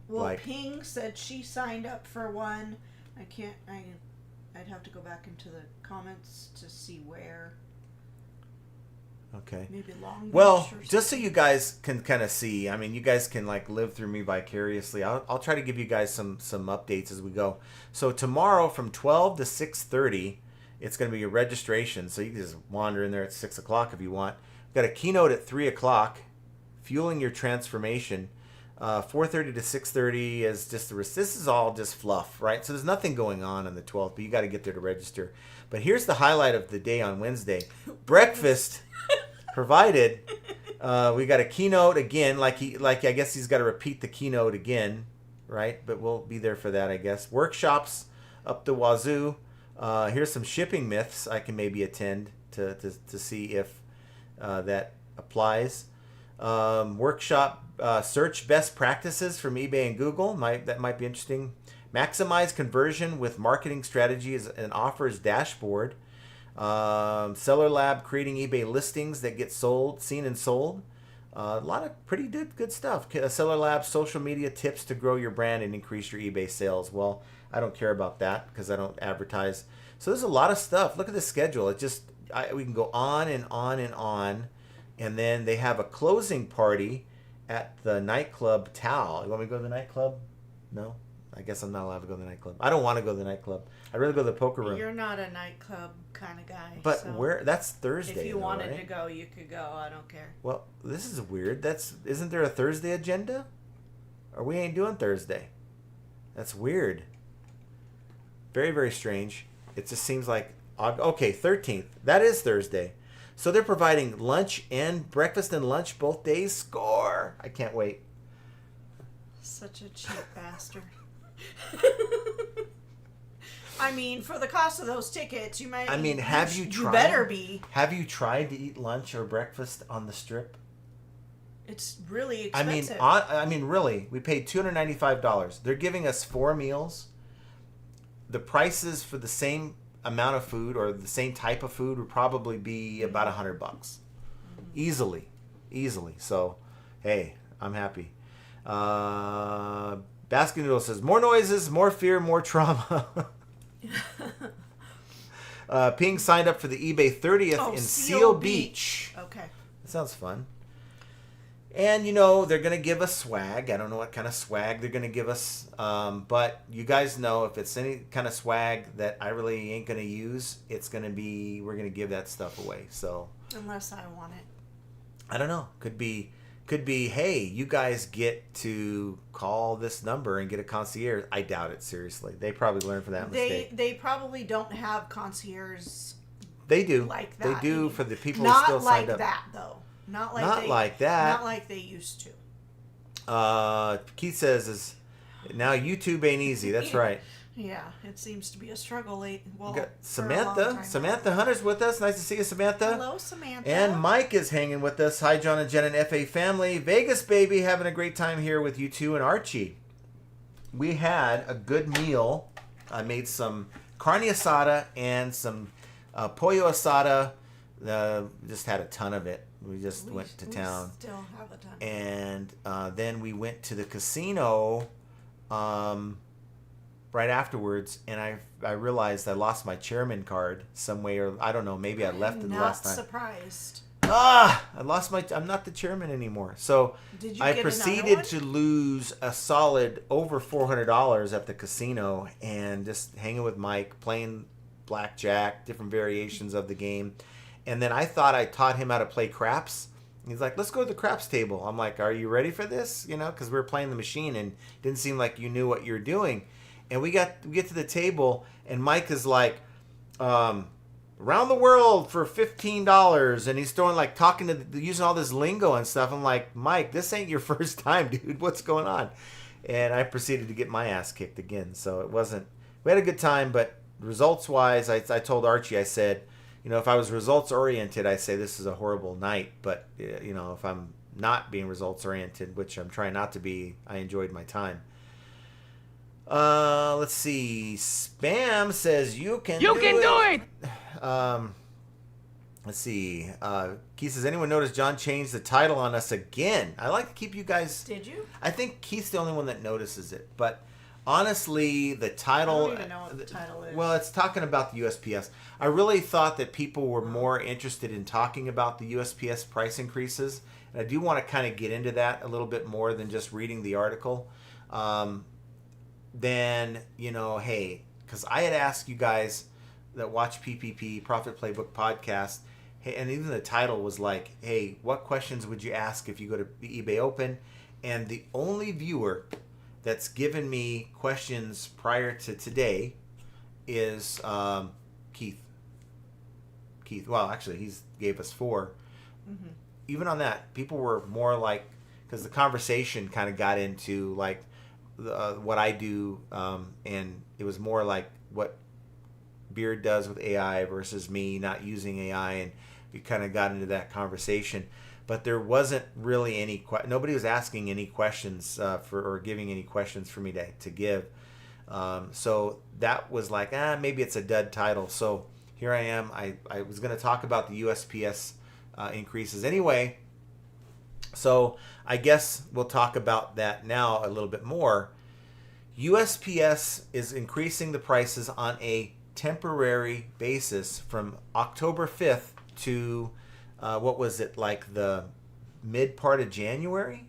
Well, like- Ping said she signed up for one. I'd have to go back into the comments to see where. Okay. Maybe Long Beach Well, or something. just so you guys can kind of see, I mean, you guys can like live through me vicariously. I'll try to give you guys some updates as we go. So tomorrow from 12 to 6:30, it's going to be a registration. So you can just wander in there at 6 o'clock if you want. We've got a keynote at 3 o'clock, fueling your transformation. 4:30 to 6:30 is just this is all just fluff, right? So there's nothing going on the 12th, but you got to get there to register. But here's the highlight of the day on Wednesday: breakfast provided. We got a keynote again, like I guess he's got to repeat the keynote again, right? But we'll be there for that, I guess. Workshops up the wazoo. Here's some shipping myths I can maybe attend to see if that applies. Workshop search best practices from eBay and Google. That might be interesting. Maximize conversion with marketing strategies and offers dashboard. Seller Lab creating eBay listings that get seen and sold. A lot of pretty good stuff. Seller Lab social media tips to grow your brand and increase your eBay sales. Well, I don't care about that because I don't advertise. So there's a lot of stuff. Look at the schedule. It just we can go on and on and on. And then they have a closing party at the nightclub Tao. You want me to go to the nightclub? No? I guess I'm not allowed to go to the nightclub. I don't want to go to the nightclub. I'd rather go to the poker room. You're not a nightclub kind of guy. But so where? That's Thursday. if you though, wanted right? to go, you could go. I don't care. Well, this is weird. Isn't there a Thursday agenda? Or we ain't doing Thursday. That's weird. Very, very strange. It just seems like... Okay, 13th. That is Thursday. So they're providing lunch and breakfast and lunch both days. Score! I can't wait. Such a cheap bastard. I mean, for the cost of those tickets, you might... have you tried... You better be. Have you tried to eat lunch or breakfast on the Strip? It's really expensive. Really. We paid $295. They're giving us 4 meals. The prices for the same amount of food or the same type of food would probably be about $100. Easily. So, hey, I'm happy. Baskin Noodle says, more noises, more fear, more trauma. Ping signed up for the eBay 30th in Seal Beach. Okay. That sounds fun. And, they're going to give us swag. I don't know what kind of swag they're going to give us. But you guys know if it's any kind of swag that I really ain't going to use, we're going to give that stuff away. So Unless I want it. I don't know. Could be, hey, you guys get to call this number and get a concierge. I doubt it, seriously. They probably learned from that mistake. They probably don't have concierges. They do. Like that. They do for the people who still signed up. Not like that, though. Not like they used to. Keith says, now YouTube ain't easy. That's right. Yeah, it seems to be a struggle late. Well, We got for a long time Samantha now. Hunter's with us. Nice to see you, Samantha. Hello, Samantha. And Mike is hanging with us. Hi, John and Jen and FA family. Vegas, baby, having a great time here with you two and Archie. We had a good meal. I made some carne asada and some pollo asada. Just had a ton of it. We went to town. Still have a ton. And then we went to the casino right afterwards, and I realized I lost my chairman card some way, or I don't know, maybe I left it the last time. Not surprised. I'm not the chairman anymore. So Did you I get proceeded another to lose a solid over $400 at the casino and just hanging with Mike, playing blackjack, different variations of the game. And then I thought I taught him how to play craps. He's like, let's go to the craps table. I'm like, are you ready for this? Because we were playing the machine and it didn't seem like you knew what you were doing. And we get to the table and Mike is like, around the world for $15. And he's throwing using all this lingo and stuff. I'm like, Mike, this ain't your first time, dude. What's going on? And I proceeded to get my ass kicked again. So we had a good time, but results wise, I told Archie, I said, if I was results oriented, I say this is a horrible night. But, if I'm not being results oriented, which I'm trying not to be, I enjoyed my time. Let's see. Spam says you can do it. Let's see. Keith says, anyone notice John changed the title on us again? I like to keep you guys. Did you? I think Keith's the only one that notices it. But honestly, the title. I don't even know what the title is. Well, it's talking about the USPS. I really thought that people were more interested in talking about the USPS price increases. And I do want to kind of get into that a little bit more than just reading the article. Then, hey, because I had asked you guys that watch PPP, Profit Playbook Podcast, hey, and even the title was like, hey, what questions would you ask if you go to eBay Open? And the only viewer that's given me questions prior to today is Keith. Well, actually, he's gave us 4. Mm-hmm. Even on that, people were more like, because the conversation kind of got into like what I do, and it was more like what Beard does with AI versus me not using AI, and we kind of got into that conversation. But there wasn't really any nobody was asking any questions or giving any questions for me to give. So that was like, maybe it's a dud title. So here I am. I was going to talk about the USPS increases anyway. So I guess we'll talk about that now a little bit more. USPS is increasing the prices on a temporary basis from October 5th to what was it, like the mid part of January?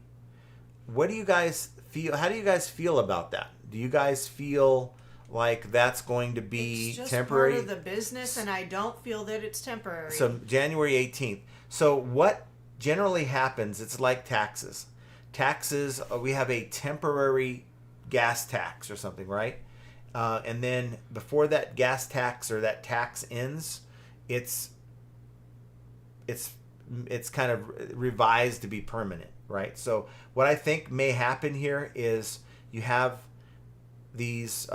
What do you guys feel? How do you guys feel about that? Do you guys feel like that's going to be It's just temporary? part of the business, and I don't feel that it's temporary. So January 18th. So what generally happens, it's like taxes. Taxes, we have a temporary gas tax or something, right? And then before that gas tax or that tax ends, it's kind of revised to be permanent, right? So what I think may happen here is you have these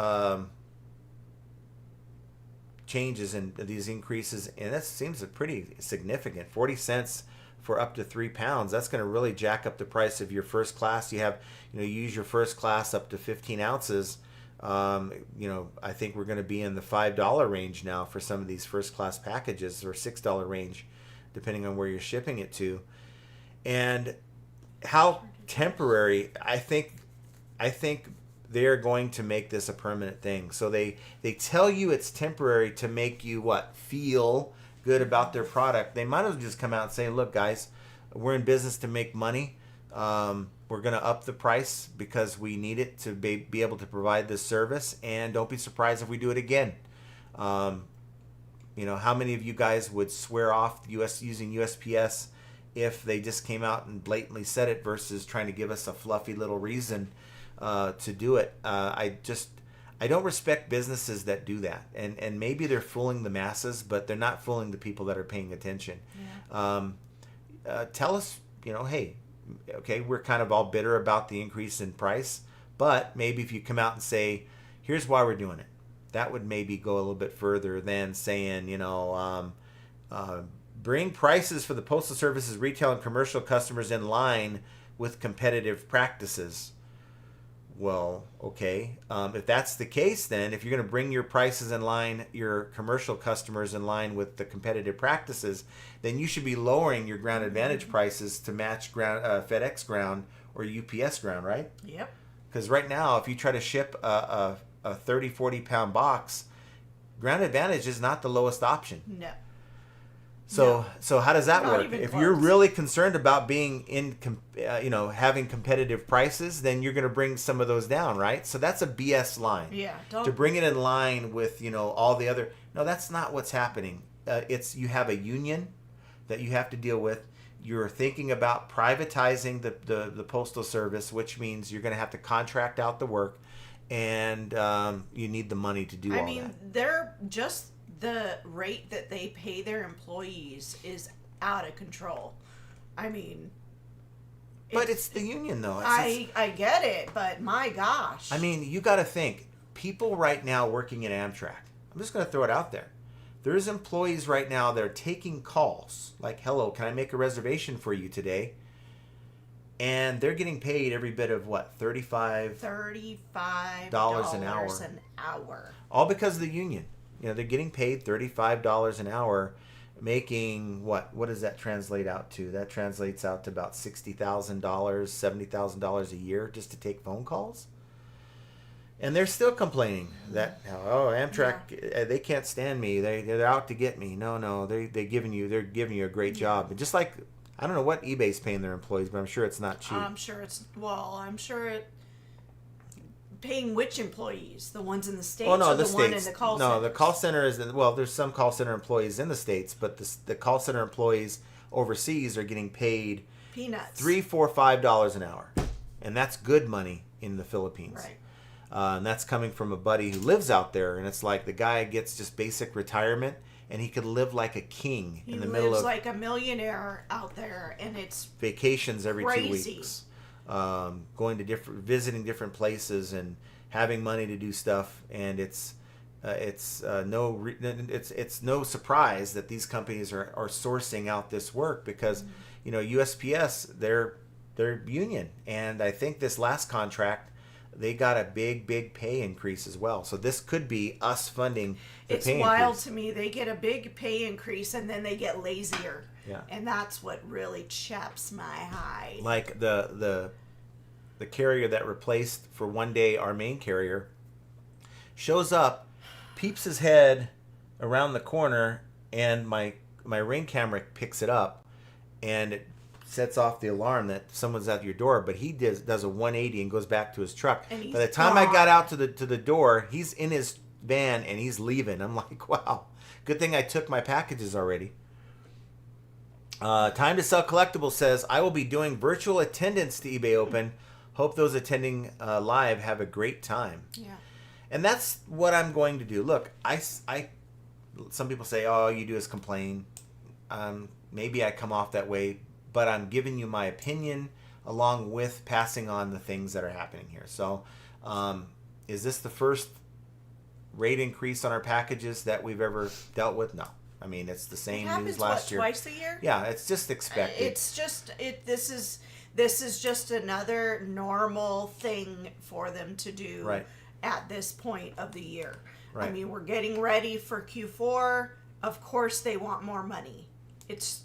changes and these increases, and that seems pretty significant. 40 cents for up to 3 pounds. That's going to really jack up the price of your first class. You have, you use your first class up to 15 ounces. I think we're going to be in the $5 range now for some of these first class packages, or $6 range, depending on where you're shipping it to. And how temporary, I think they're going to make this a permanent thing. So they tell you it's temporary to make you feel good about their product. They might as well just come out and say, look guys, we're in business to make money. We're going to up the price because we need it to be able to provide this service, and don't be surprised if we do it again. How many of you guys would swear off using USPS if they just came out and blatantly said it versus trying to give us a fluffy little reason to do it? I don't respect businesses that do that, and maybe they're fooling the masses, but they're not fooling the people that are paying attention. Yeah. Tell us, hey, okay, we're kind of all bitter about the increase in price, but maybe if you come out and say, here's why we're doing it, that would maybe go a little bit further than saying, bring prices for the Postal Service's retail and commercial customers in line with competitive practices. Well, okay. If that's the case, then if you're going to bring your prices in line, your commercial customers in line with the competitive practices, then you should be lowering your Ground Advantage prices to match FedEx Ground or UPS Ground, right? Yep. Because right now, if you try to ship a 30, 40 pound box, Ground Advantage is not the lowest option. No. So how does that Not work? even If close. you're really concerned about being having competitive prices, then you're going to bring some of those down, right? So that's a BS line. Yeah. To bring it in line with all the other. No, that's not what's happening. You have a union that you have to deal with. You're thinking about privatizing the postal service, which means you're going to have to contract out the work, and you need the money to do all that. They're just. The rate that they pay their employees is out of control. But it's the union, though. I get it, but my gosh. You got to think. People right now working at Amtrak, I'm just going to throw it out there. There's employees right now that are taking calls like, hello, can I make a reservation for you today? And they're getting paid every bit of $35 an hour. All because of the union. They're getting paid $35 an hour, making what does that translate out to? That translates out to about $60,000, $70,000 a year just to take phone calls. And they're still complaining that, Amtrak, they can't stand me. They're out to get me. No, they're giving you a great job. And just like, I don't know what eBay's paying their employees, but I'm sure it's not cheap. I'm sure paying which employees? The ones in the States or the one in the call center? No, the call center is, there's some call center employees in the States, but the call center employees overseas are getting paid peanuts. $3, $4, $5 an hour. And that's good money in the Philippines. Right. And that's coming from a buddy who lives out there, and it's like the guy gets just basic retirement, and he could live like a king in the middle of... He lives like a millionaire out there, and it's vacations every crazy. 2 weeks. Going to visiting different places and having money to do stuff, and it's no surprise that these companies are sourcing out this work because USPS they're union, and I think this last contract they got a big pay increase as well. So this could be us funding the it's pay wild increase. to me. They get a big pay increase and then they get lazier. Yeah. And that's what really chaps my hide. Like the carrier that replaced for one day our main carrier shows up peeps his head around the corner, and my Ring camera picks it up, and it sets off the alarm that someone's at your door. But he does a 180 and goes back to his truck. By the time I got out to the door, he's in his van and he's leaving. I'm like, wow, good thing I took my packages already. Time to Sell Collectibles says, I will be doing virtual attendance to eBay Open. Hope those attending live have a great time. Yeah. And that's what I'm going to do. Look, some people say, all you do is complain. Maybe I come off that way, but I'm giving you my opinion along with passing on the things that are happening here. So, is this the first rate increase on our packages that we've ever dealt with? No. I mean, it's the same news last year. Twice a year? Yeah, it's just expected. It's just this is just another normal thing for them to do Right. at this point of the year. Right. I mean, we're getting ready for Q4. Of course, they want more money. It's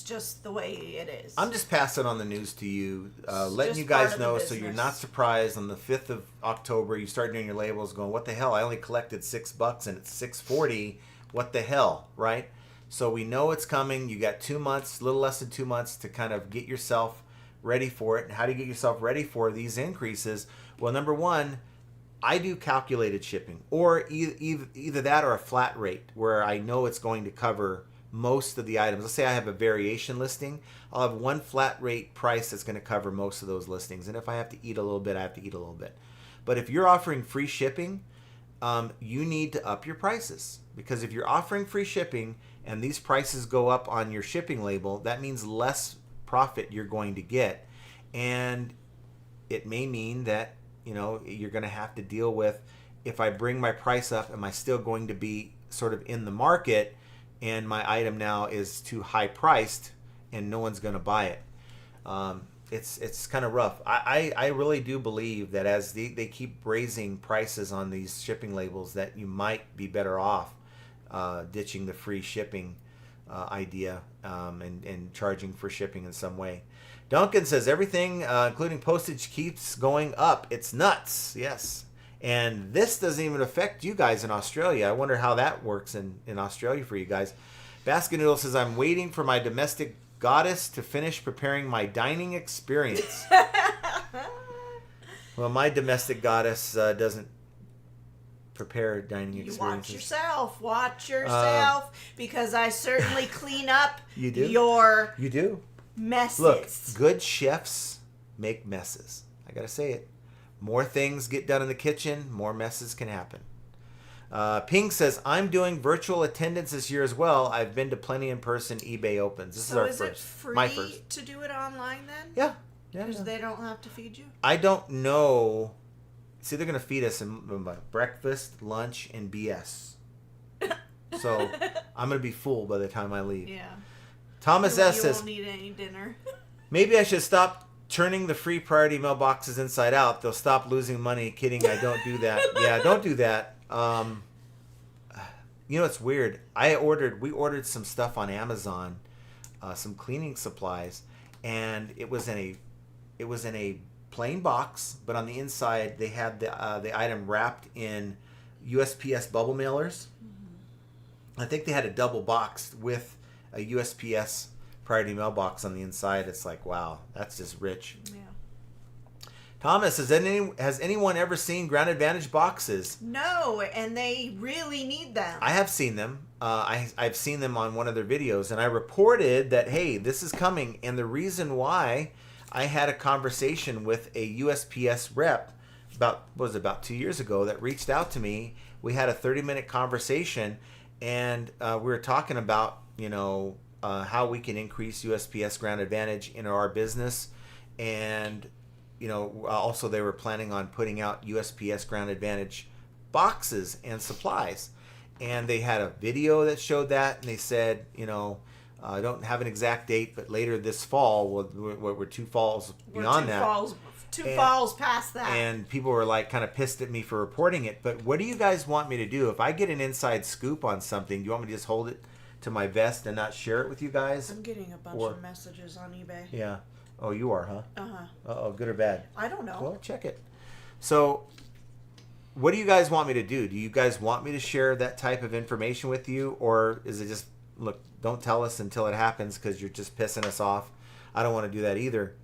just the way it is. I'm just passing on the news to you, letting just you guys part of the know so you're business. not surprised on the 5th of October you start doing your labels going, what the hell? I only collected $6 and it's $6.40. What the hell, right? So we know it's coming. You got 2 months, a little less than 2 months to kind of get yourself ready for it. And how do you get yourself ready for these increases? Well, number one, I do calculated shipping, or either that or a flat rate where I know it's going to cover most of the items. Let's say I have a variation listing. I'll have one flat rate price that's going to cover most of those listings. And if I have to eat a little bit, I have to eat a little bit. But if you're offering free shipping, you need to up your prices, because if you're offering free shipping and these prices go up on your shipping label, that means less profit you're going to get. And it may mean that, you're going to have to deal with, if I bring my price up, am I still going to be sort of in the market and my item now is too high priced and no one's going to buy it? It's kind of rough. I really do believe that as they keep raising prices on these shipping labels, that you might be better off ditching the free shipping idea and charging for shipping in some way. Duncan says everything, including postage, keeps going up. It's nuts. Yes. And this doesn't even affect you guys in Australia. I wonder how that works in Australia for you guys. Basket Noodle says, I'm waiting for my domestic goddess to finish preparing my dining experience. Well, my domestic goddess doesn't prepare dining experiences. Watch yourself, because I certainly clean up You do? your You do. messes. Look, good chefs make messes. I gotta say it. More things get done in the kitchen, more messes can happen. Ping says, I'm doing virtual attendance this year as well. I've been to plenty in person eBay Opens. This is our is first. it free My first. to do it online then? Yeah. Because they don't have to feed you? I don't know. See, they're going to feed us in breakfast, lunch, and BS. So I'm going to be full by the time I leave. Yeah. Thomas S. You says, won't need any dinner. maybe I should stop turning the free priority mailboxes inside out. They'll stop losing money. Kidding, I don't do that. Yeah, don't do that. It's weird. We ordered some stuff on Amazon, some cleaning supplies, and it was in a plain box, but on the inside they had the item wrapped in USPS bubble mailers. Mm-hmm. I think they had a double box with a USPS priority mailbox on the inside. It's like, wow, that's just rich. Yeah. Thomas, has anyone ever seen Ground Advantage boxes? No, and they really need them. I have seen them. I've seen them on one of their videos, and I reported that, hey, this is coming. And the reason why, I had a conversation with a USPS rep about 2 years ago that reached out to me. We had a 30-minute conversation, and we were talking about, how we can increase USPS Ground Advantage in our business. And also they were planning on putting out USPS Ground Advantage boxes and supplies. And they had a video that showed that, and they said, I don't have an exact date, but later this fall, we're 2 falls beyond that. Two falls past that. And people were like kind of pissed at me for reporting it. But what do you guys want me to do? If I get an inside scoop on something, do you want me to just hold it to my vest and not share it with you guys? I'm getting a bunch of messages on eBay. Yeah. Oh, you are, huh? Uh-huh. Uh-oh, good or bad? I don't know. Well, check it. So, what do you guys want me to do? Do you guys want me to share that type of information with you, or is it just, look, don't tell us until it happens because you're just pissing us off? I don't want to do that either.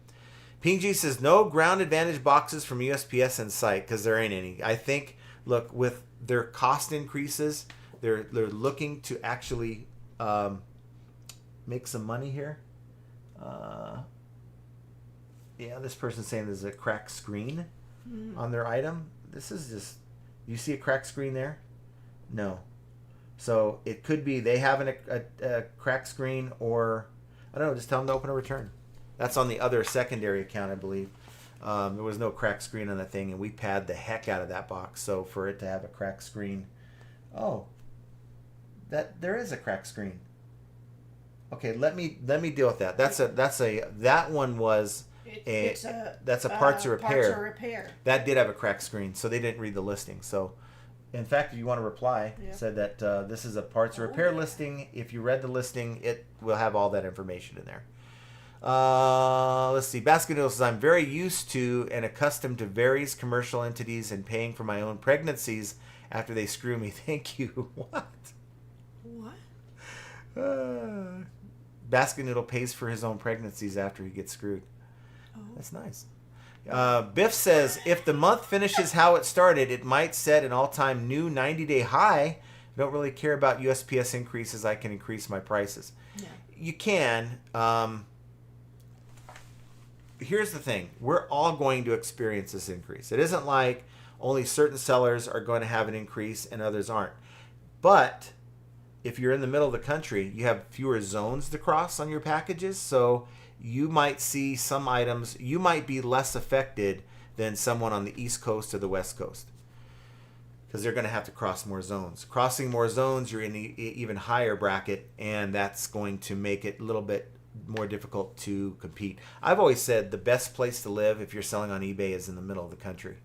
PG says no ground advantage boxes from USPS in sight because there ain't any. I think, look, with their cost increases, they're looking to actually make some money here. Yeah, this person's saying there's a cracked screen on their item. This is just, you see a cracked screen there? No. So it could be they have a cracked screen, or I don't know, just tell them to open a return. That's on the other secondary account, I believe. There was no cracked screen on that thing, and we pad the heck out of that box. So for it to have a cracked screen, oh, there is a cracked screen. Okay, let me deal with that. That one was that's a parts of repair. Parts of repair. That did have a cracked screen, so they didn't read the listing. So, in fact, if you want to reply, said that this is a parts of repair listing. If you read the listing, it will have all that information in there. Let's see. Basket Noodle says, I'm very used to and accustomed to various commercial entities and paying for my own pregnancies after they screw me. Thank you. What? Basket Noodle pays for his own pregnancies after he gets screwed. Oh. That's nice. Biff says, if the month finishes how it started, it might set an all-time new 90-day high. I don't really care about USPS increases. I can increase my prices. Yeah. You can. Here's the thing. We're all going to experience this increase. It isn't like only certain sellers are going to have an increase and others aren't. But if you're in the middle of the country, you have fewer zones to cross on your packages. So you might see some items, you might be less affected than someone on the East Coast or the West Coast, because they're going to have to cross more zones. Crossing more zones, you're in an even higher bracket, and that's going to make it a little bit more difficult to compete. I've always said the best place to live if you're selling on eBay is in the middle of the country.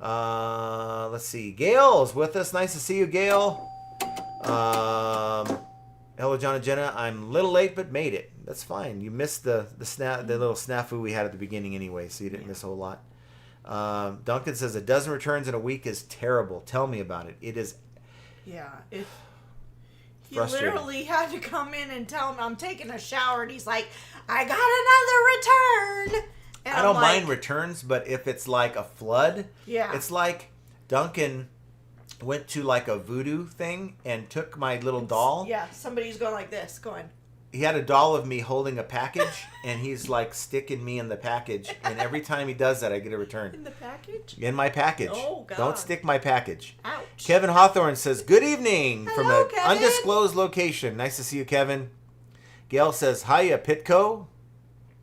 Let's see. Gail's with us. Nice to see you, Gail. Hello, John and Jenna. I'm a little late, but made it. That's fine. You missed the little snafu we had at the beginning anyway, so you didn't miss a whole lot. Duncan says a dozen returns in a week is terrible. Tell me about it. It is. Yeah. He literally had to come in and tell him I'm taking a shower, and he's like, I got another return. And I don't mind returns, but if it's like a flood, it's like Duncan went to like a voodoo thing and took my little doll. Yeah, somebody's going like this, going. He had a doll of me holding a package, and he's like sticking me in the package. And every time he does that, I get a return. In the package? In my package. Oh, God. Don't stick my package. Ouch. Kevin Hawthorne says, good evening from an Kevin. undisclosed location. Nice to see you, Kevin. Gail says, hiya, Pitco.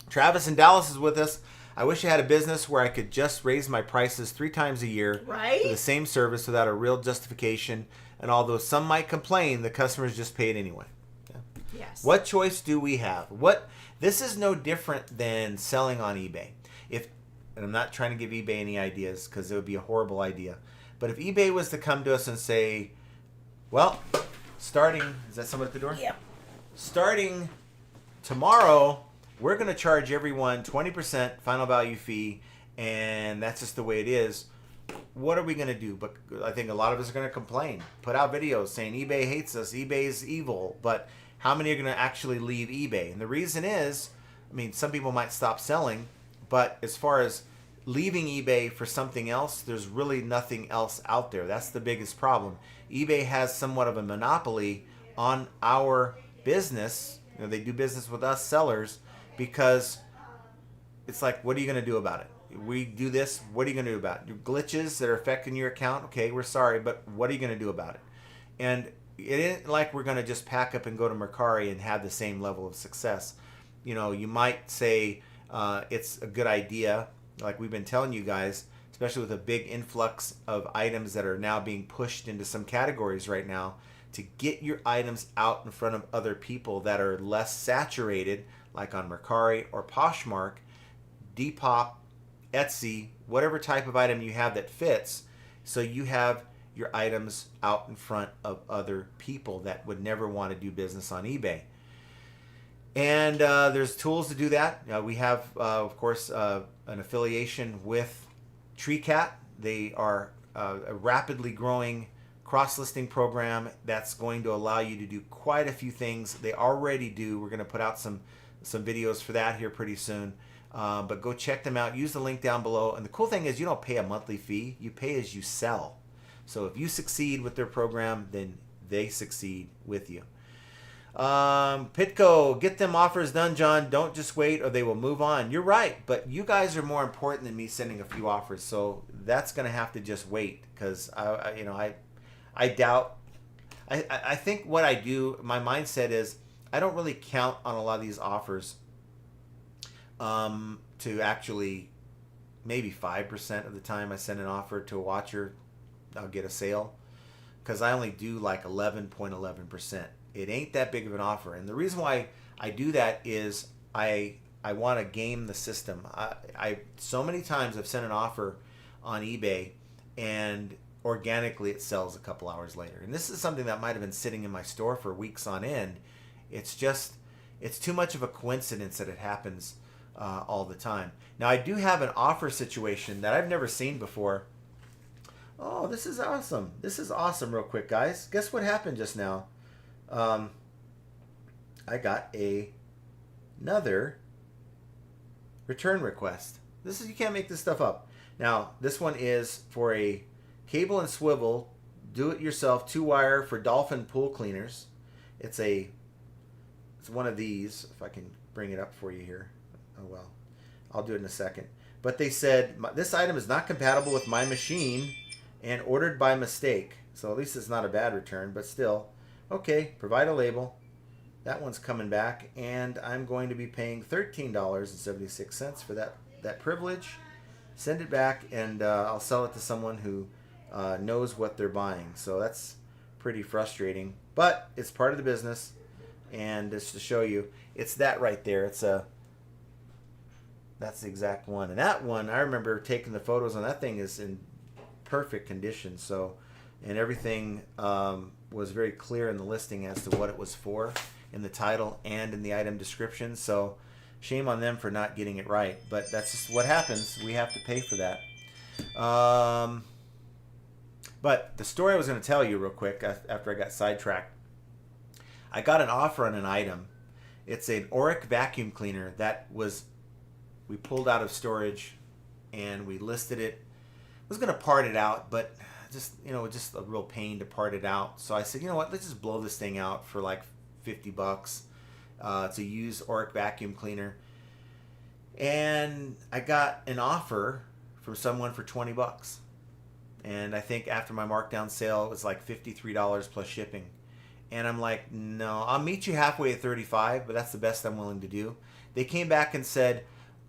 Travis in Dallas is with us. I wish I had a business where I could just raise my prices 3 times a year for the same service without a real justification. And although some might complain, the customers just pay it anyway. Yeah. Yes. What choice do we have? This is no different than selling on eBay. And I'm not trying to give eBay any ideas because it would be a horrible idea. But if eBay was to come to us and say, well, starting, is that someone at the door? Yeah. Starting tomorrow, we're going to charge everyone 20% final value fee, and that's just the way it is. What are we going to do? But I think a lot of us are going to complain. Put out videos saying eBay hates us, eBay is evil. But how many are going to actually leave eBay? And the reason is, I mean, some people might stop selling, but as far as leaving eBay for something else, there's really nothing else out there. That's the biggest problem. eBay has somewhat of a monopoly on our business. You know, they do business with us sellers, because it's like, what are you going to do about it? We do this, what are you going to do about it? Your glitches that are affecting your account, okay, we're sorry, but what are you going to do about it? And it isn't like we're going to just pack up and go to Mercari and have the same level of success. You know, you might say it's a good idea, like we've been telling you guys, especially with a big influx of items that are now being pushed into some categories right now, to get your items out in front of other people that are less saturated, like on Mercari or Poshmark, Depop, Etsy, whatever type of item you have that fits, so you have your items out in front of other people that would never want to do business on eBay. And there's tools to do that. We have, of course, an affiliation with TreeCat. They are a rapidly growing cross-listing program that's going to allow you to do quite a few things. They already do. We're going to put out some videos for that here pretty soon. But go check them out. Use the link down below. And the cool thing is you don't pay a monthly fee. You pay as you sell. So if you succeed with their program, then they succeed with you. Pitco, get them offers done, John. Don't just wait or they will move on. You're right, but you guys are more important than me sending a few offers. So that's going to have to just wait because I doubt. I think what I do, my mindset is I don't really count on a lot of these offers to actually, maybe 5% of the time I send an offer to a watcher, I'll get a sale because I only do like 11.11%. It ain't that big of an offer. And the reason why I do that is I want to game the system. I so many times I've sent an offer on eBay and organically it sells a couple hours later. And this is something that might have been sitting in my store for weeks on end. It's too much of a coincidence that it happens all the time. Now I do have an offer situation that I've never seen before. Oh, this is awesome. This is awesome real quick, guys. Guess what happened just now? I got another return request. You can't make this stuff up. Now, this one is for a cable and swivel, do-it-yourself 2-wire for dolphin pool cleaners. It's one of these. If I can bring it up for you here. Oh well, I'll do it in a second. But they said this item is not compatible with my machine and ordered by mistake. So at least it's not a bad return, but still. Okay, provide a label. That one's coming back, and I'm going to be paying $13.76 for that privilege. Send it back, and I'll sell it to someone who knows what they're buying. So that's pretty frustrating, but it's part of the business. And just to show you, it's that right there. That's the exact one. And that one, I remember taking the photos on that thing is in perfect condition. So, and everything was very clear in the listing as to what it was for in the title and in the item description. So shame on them for not getting it right, but that's just what happens. We have to pay for that. But the story I was going to tell you real quick after I got sidetracked, I got an offer on an item. It's an Oric vacuum cleaner that we pulled out of storage and we listed it. I was going to part it out, but just a real pain to part it out. So I said, you know what, let's just blow this thing out for like $50. It's a used Oric vacuum cleaner. And I got an offer from someone for $20. And I think after my markdown sale, it was like $53 plus shipping. And I'm like, no, I'll meet you halfway at $35, but that's the best I'm willing to do. They came back and said,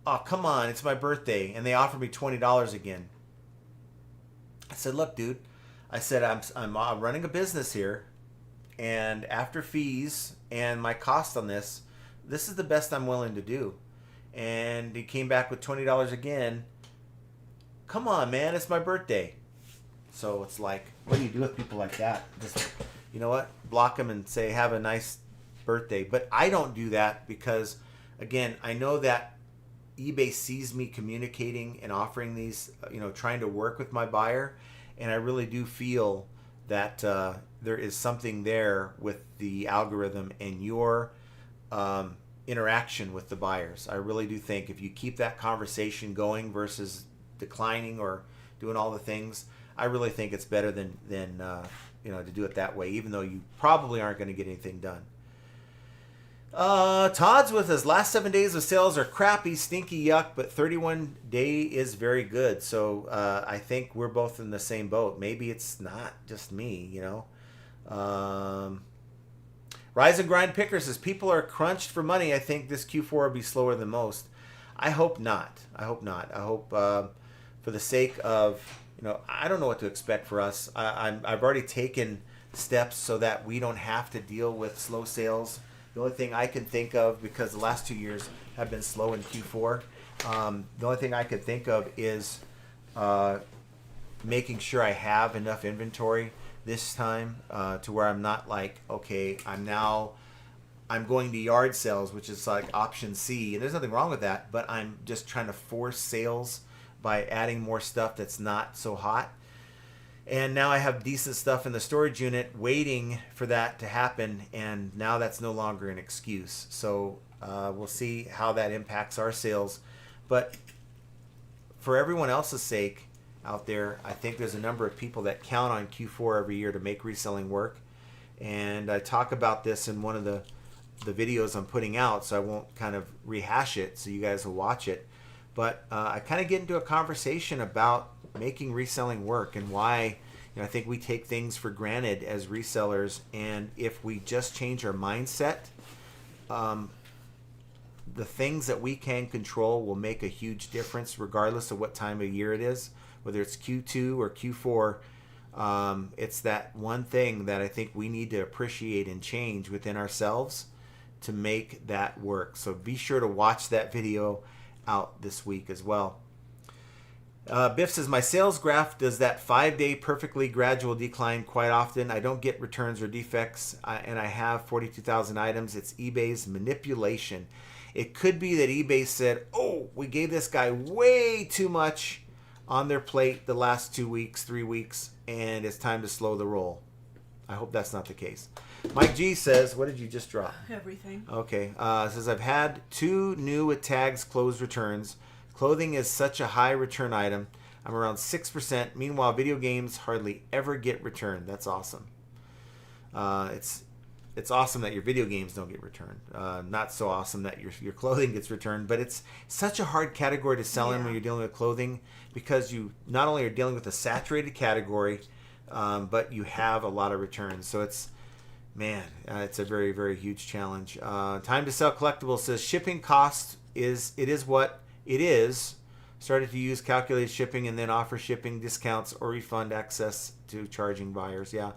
oh, come on, it's my birthday. And they offered me $20 again. I said, look, dude, I said, I'm running a business here. And after fees and my cost on this is the best I'm willing to do. And he came back with $20 again. Come on, man, it's my birthday. So it's like, what do you do with people like that? Just, you know what? Block them and say, have a nice birthday. But I don't do that because, again, I know that eBay sees me communicating and offering these, trying to work with my buyer. And I really do feel that there is something there with the algorithm and your interaction with the buyers. I really do think if you keep that conversation going versus declining or doing all the things, I really think it's better than to do it that way, even though you probably aren't going to get anything done. Todd's with us. Last 7 days of sales are crappy, stinky, yuck, but 31 day is very good. So I think we're both in the same boat. Maybe it's not just me, Rise and Grind Picker says, people are crunched for money. I think this Q4 will be slower than most. I hope not. I hope for the sake of, I don't know what to expect for us. I've already taken steps so that we don't have to deal with slow sales. The only thing I can think of, because the last 2 years have been slow in Q4, the only thing I could think of is making sure I have enough inventory this time to where I'm not like, okay, I'm going to yard sales, which is like option C, and there's nothing wrong with that, but I'm just trying to force sales by adding more stuff that's not so hot. And now I have decent stuff in the storage unit waiting for that to happen, and now that's no longer an excuse. So we'll see how that impacts our sales. But for everyone else's sake out there, I think there's a number of people that count on Q4 every year to make reselling work. And I talk about this in one of the videos I'm putting out, so I won't kind of rehash it so you guys will watch it. But I kind of get into a conversation about making reselling work and why I think we take things for granted as resellers. And if we just change our mindset, the things that we can control will make a huge difference regardless of what time of year it is, whether it's Q2 or Q4. It's that one thing that I think we need to appreciate and change within ourselves to make that work. So be sure to watch that video out this week as well. Biff says, my sales graph does that 5-day perfectly gradual decline quite often. I don't get returns or defects, and I have 42,000 items. It's eBay's manipulation. It could be that eBay said, oh, we gave this guy way too much on their plate the last 2 weeks, 3 weeks, and it's time to slow the roll. I hope that's not the case. Mike G says, what did you just drop? Everything. Okay. Says, I've had 2 new with tags closed returns. Clothing is such a high return item. I'm around 6%. Meanwhile, video games hardly ever get returned. That's awesome. It's awesome that your video games don't get returned. Not so awesome that your clothing gets returned. But it's such a hard category to sell in when you're dealing with clothing, because you not only are dealing with a saturated category, but you have a lot of returns. So it's a very, very huge challenge. Time to Sell Collectibles says, shipping cost is what it is. Started to use calculated shipping and then offer shipping discounts or refund access to charging buyers. Yeah.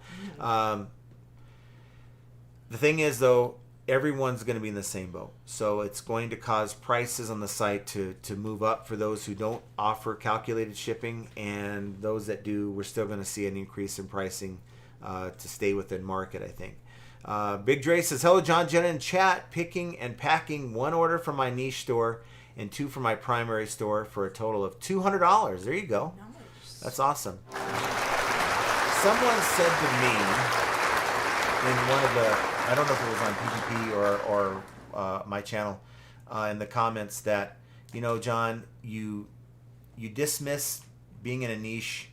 The thing is, though, everyone's going to be in the same boat. So it's going to cause prices on the site to move up for those who don't offer calculated shipping, and those that do, we're still going to see an increase in pricing to stay within market, I think. Big Dre says, hello, John, Jenna, and chat. Picking and packing 1 order from my niche store and 2 from my primary store for a total of $200. There you go. Nice. That's awesome. Someone said to me in one of the, I don't know if it was on PGP or my channel, in the comments that, John, you dismiss being in a niche,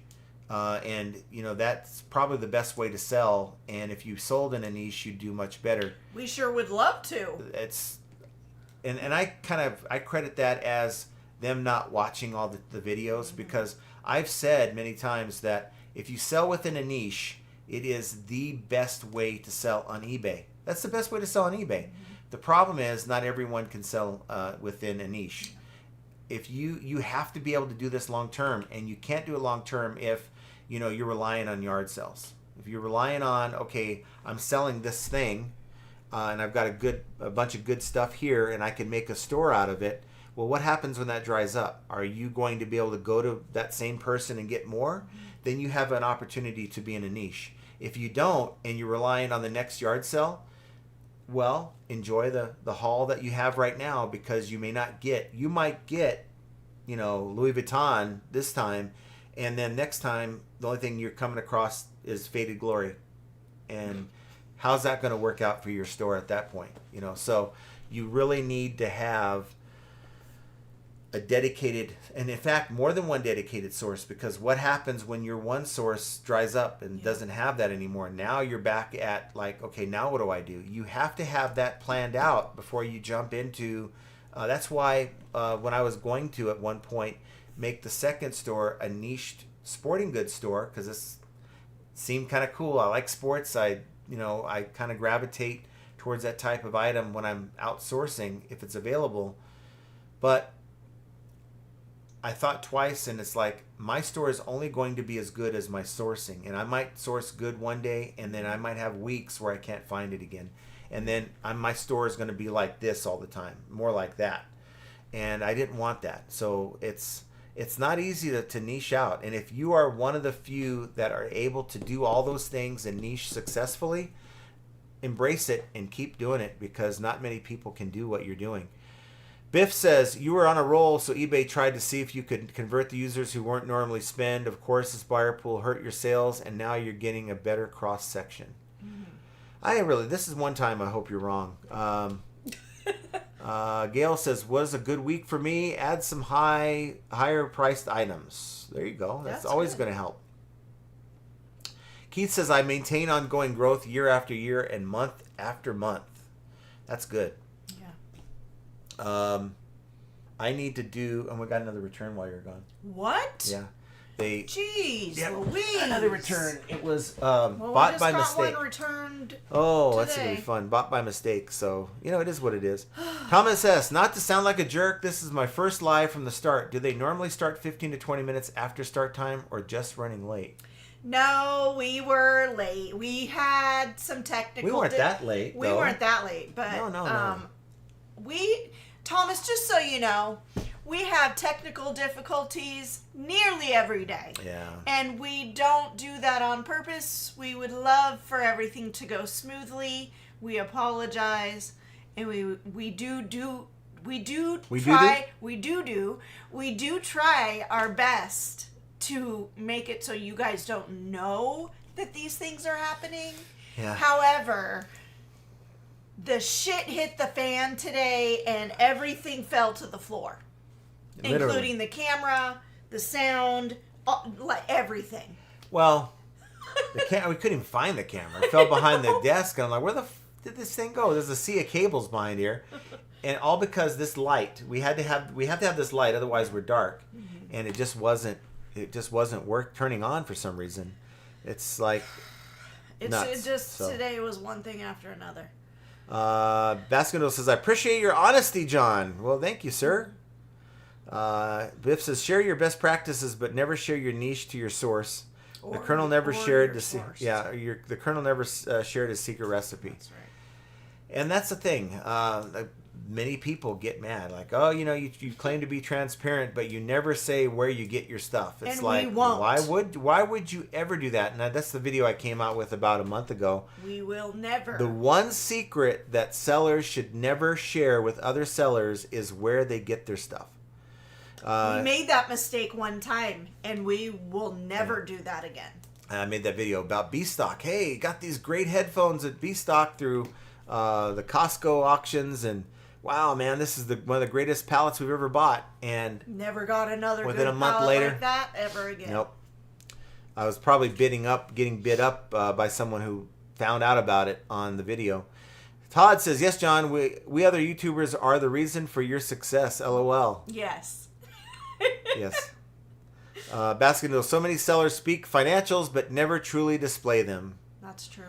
and that's probably the best way to sell. And if you sold in a niche, you'd do much better. We sure would love to. And I credit that as them not watching all the videos, because I've said many times that if you sell within a niche, it is the best way to sell on eBay. That's the best way to sell on eBay. The problem is not everyone can sell within a niche. If you have to be able to do this long term, and you can't do it long term if you're relying on yard sales. If you're relying on, okay, I'm selling this thing, and I've got a bunch of good stuff here, and I can make a store out of it. Well, what happens when that dries up? Are you going to be able to go to that same person and get more? Then you have an opportunity to be in a niche. If you don't, and you're relying on the next yard sale, well, enjoy the haul that you have right now, because you might get, Louis Vuitton this time, and then next time, the only thing you're coming across is Faded Glory. And how's that going to work out for your store at that point? So you really need to have a dedicated, and in fact, more than one dedicated source, because what happens when your one source dries up and doesn't have that anymore? Now you're back at okay, now what do I do? You have to have that planned out before you jump into, that's why when I was going to at one point make the second store a niched sporting goods store, because this seemed kind of cool. I like sports. I kind of gravitate towards that type of item when I'm outsourcing if it's available. But I thought twice, and it's like, my store is only going to be as good as my sourcing. And I might source good one day, and then I might have weeks where I can't find it again. And then my store is going to be like this all the time, more like that. And I didn't want that. So it's not easy to niche out. And if you are one of the few that are able to do all those things and niche successfully, embrace it and keep doing it, because not many people can do what you're doing. Biff says, you were on a roll, so eBay tried to see if you could convert the users who weren't normally spend. Of course, this buyer pool hurt your sales, and now you're getting a better cross-section. This is one time I hope you're wrong. Gail says, was a good week for me. Add some higher priced items. There you go. That's always going to help. Keith says, I maintain ongoing growth year after year and month after month. That's good. Yeah. I need to do, and we got another return while you're gone. What? Yeah. Jeez, Louise. Another return. It was bought by mistake. One returned That's gonna be fun. Bought by mistake. So it is what it is. Thomas S. Not to sound like a jerk, this is my first live from the start. Do they normally start 15 to 20 minutes after start time, or just running late? No, we were late. We had some technical. We weren't that late. We weren't that late, but no. Thomas, just so you know, we have technical difficulties nearly every day. Yeah. And we don't do that on purpose. We would love for everything to go smoothly. We apologize, and we do try our best to make it so you guys don't know that these things are happening. Yeah. However, the shit hit the fan today and everything fell to the floor. Literally. Including the camera, the sound, like everything. Well, we couldn't even find the camera. It fell behind the desk, and I'm like, where the did this thing go? There's a sea of cables behind here. And all because this light, we have to have this light, otherwise we're dark. Mm-hmm. And it just wasn't turning on for some reason. It's like nuts. Today was one thing after another. Baskin says, I appreciate your honesty, John. Well, thank you, sir. Biff says, share your best practices, but never share your niche to your source. The Colonel never shared the Colonel never shared his secret recipe. That's right. And that's the thing. Many people get mad, like, oh, you claim to be transparent, but you never say where you get your stuff. It's and like, we won't. why would you ever do that? And that's the video I came out with about a month ago. We will never. The one secret that sellers should never share with other sellers is where they get their stuff. We made that mistake one time, and we will never do that again. I made that video about B-Stock. Hey, got these great headphones at B-Stock through the Costco auctions, and wow, man, this is one of the greatest pallets we've ever bought. And never got another within good a month pallet later, like that ever again. Nope. I was probably getting bid up by someone who found out about it on the video. Todd says, yes, John, we other YouTubers are the reason for your success. LOL. Yes. Yes. Baskin, so many sellers speak financials but never truly display them. That's true.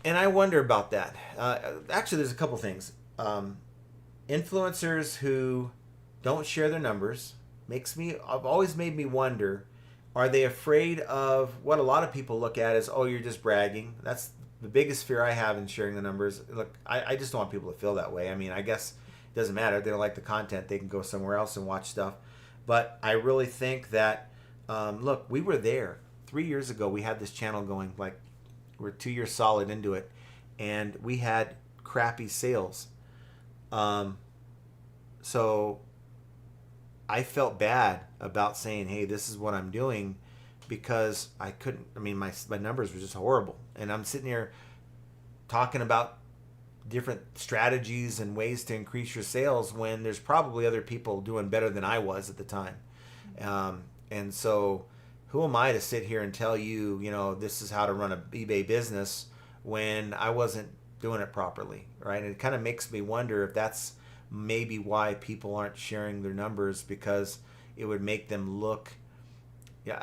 And I wonder about that. Actually, there's a couple things. Influencers who don't share their numbers have always made me wonder, are they afraid of what a lot of people look at as, oh, you're just bragging? That's the biggest fear I have in sharing the numbers. Look, I just don't want people to feel that way. I mean, I guess it doesn't matter. If they don't like the content, they can go somewhere else and watch stuff. But I really think that, look, we were there. 3 years ago, we had this channel going, like, we're 2 years solid into it, and we had crappy sales. So I felt bad about saying, hey, this is what I'm doing, because I couldn't, my numbers were just horrible. And I'm sitting here talking about different strategies and ways to increase your sales when there's probably other people doing better than I was at the time. And so who am I to sit here and tell you, this is how to run an eBay business when I wasn't doing it properly, right? And it kind of makes me wonder if that's maybe why people aren't sharing their numbers, because it would make them look,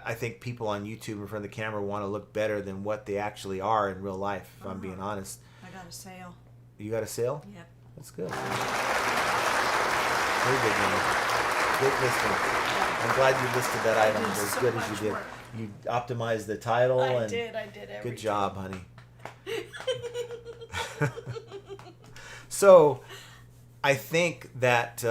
I think people on YouTube in front of the camera want to look better than what they actually are in real life, if I'm being honest. I got a sale. You got a sale? Yep. That's good. Very good, man. Great listing. I'm glad you listed that item as good as you did. Work. You optimized the title. I did everything. Good job, honey. So, I think that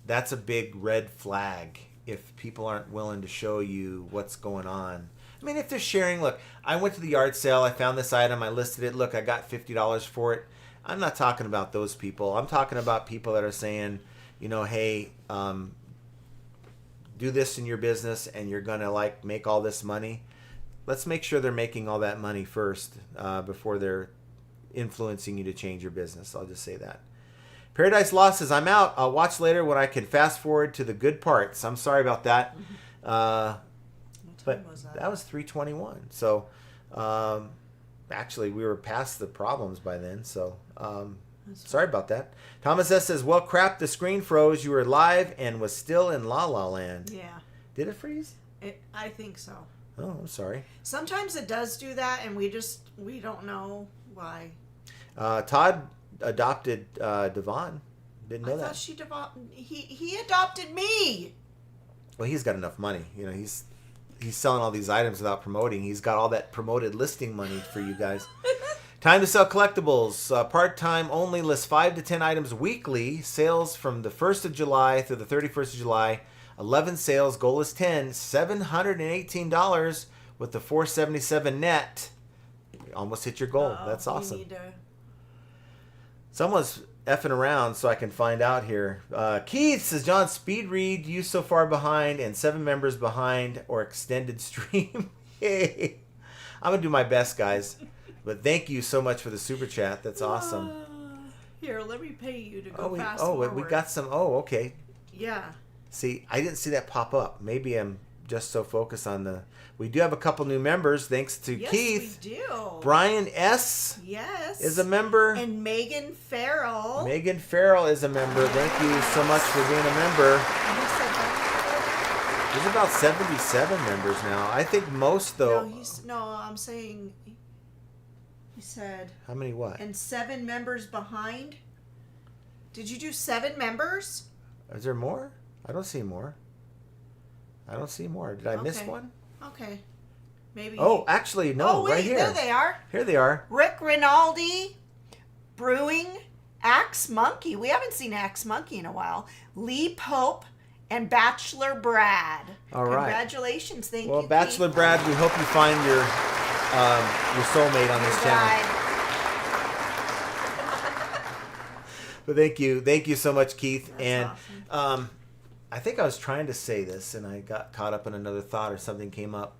that's a big red flag if people aren't willing to show you what's going on. If they're sharing, look, I went to the yard sale, I found this item, I listed it, look, I got $50 for it. I'm not talking about those people. I'm talking about people that are saying, hey, do this in your business and you're going to like make all this money. Let's make sure they're making all that money first before they're influencing you to change your business. I'll just say that. Paradise Lost says, I'm out. I'll watch later when I can fast forward to the good parts. I'm sorry about that. But that was 3:21. So actually we were past the problems by then. So sorry about that. Thomas S says, well, crap, the screen froze. You were live and was still in La La Land. Yeah. Did it freeze? I think so. Oh, I'm sorry. Sometimes it does do that, and we don't know why. Todd adopted Devon. Didn't know that. He adopted me. Well, he's got enough money. He's selling all these items without promoting. He's got all that promoted listing money for you guys. Time to sell collectibles. Part-time only lists 5 to 10 items weekly. Sales from the 1st of July through the 31st of July. 11 sales. Goal is 10. $718 with the $477 net. You almost hit your goal. That's awesome. Someone's effing around so I can find out here. Keith says, John, speed read, you so far behind and 7 members behind or extended stream. Hey, I'm going to do my best, guys. But thank you so much for the super chat. That's awesome. Here, let me pay you to go fast forward. We got some. Oh, okay. Yeah. See, I didn't see that pop up. Maybe I'm just so focused on the... We do have a couple new members, thanks to Keith. Yes, we do. Brian S. Yes. Is a member. And Megan Farrell. Megan Farrell is a member. Thank you so much for being a member. There's about 77 members now. I think most, though... I'm saying... He said... How many what? And 7 members behind? Did you do 7 members? Is there more? I don't see more. Did I miss one? Okay. Maybe. Oh, actually, no. Wait, right here. There they are. Here they are. Rick Rinaldi, Brewing, Axe Monkey. We haven't seen Axe Monkey in a while. Lee Pope, and Bachelor Brad. All right. Congratulations. Thank you. Well, Bachelor Brad, we hope you find your soulmate on this channel. But thank you so much, Keith. That's awesome. I think I was trying to say this and I got caught up in another thought or something came up.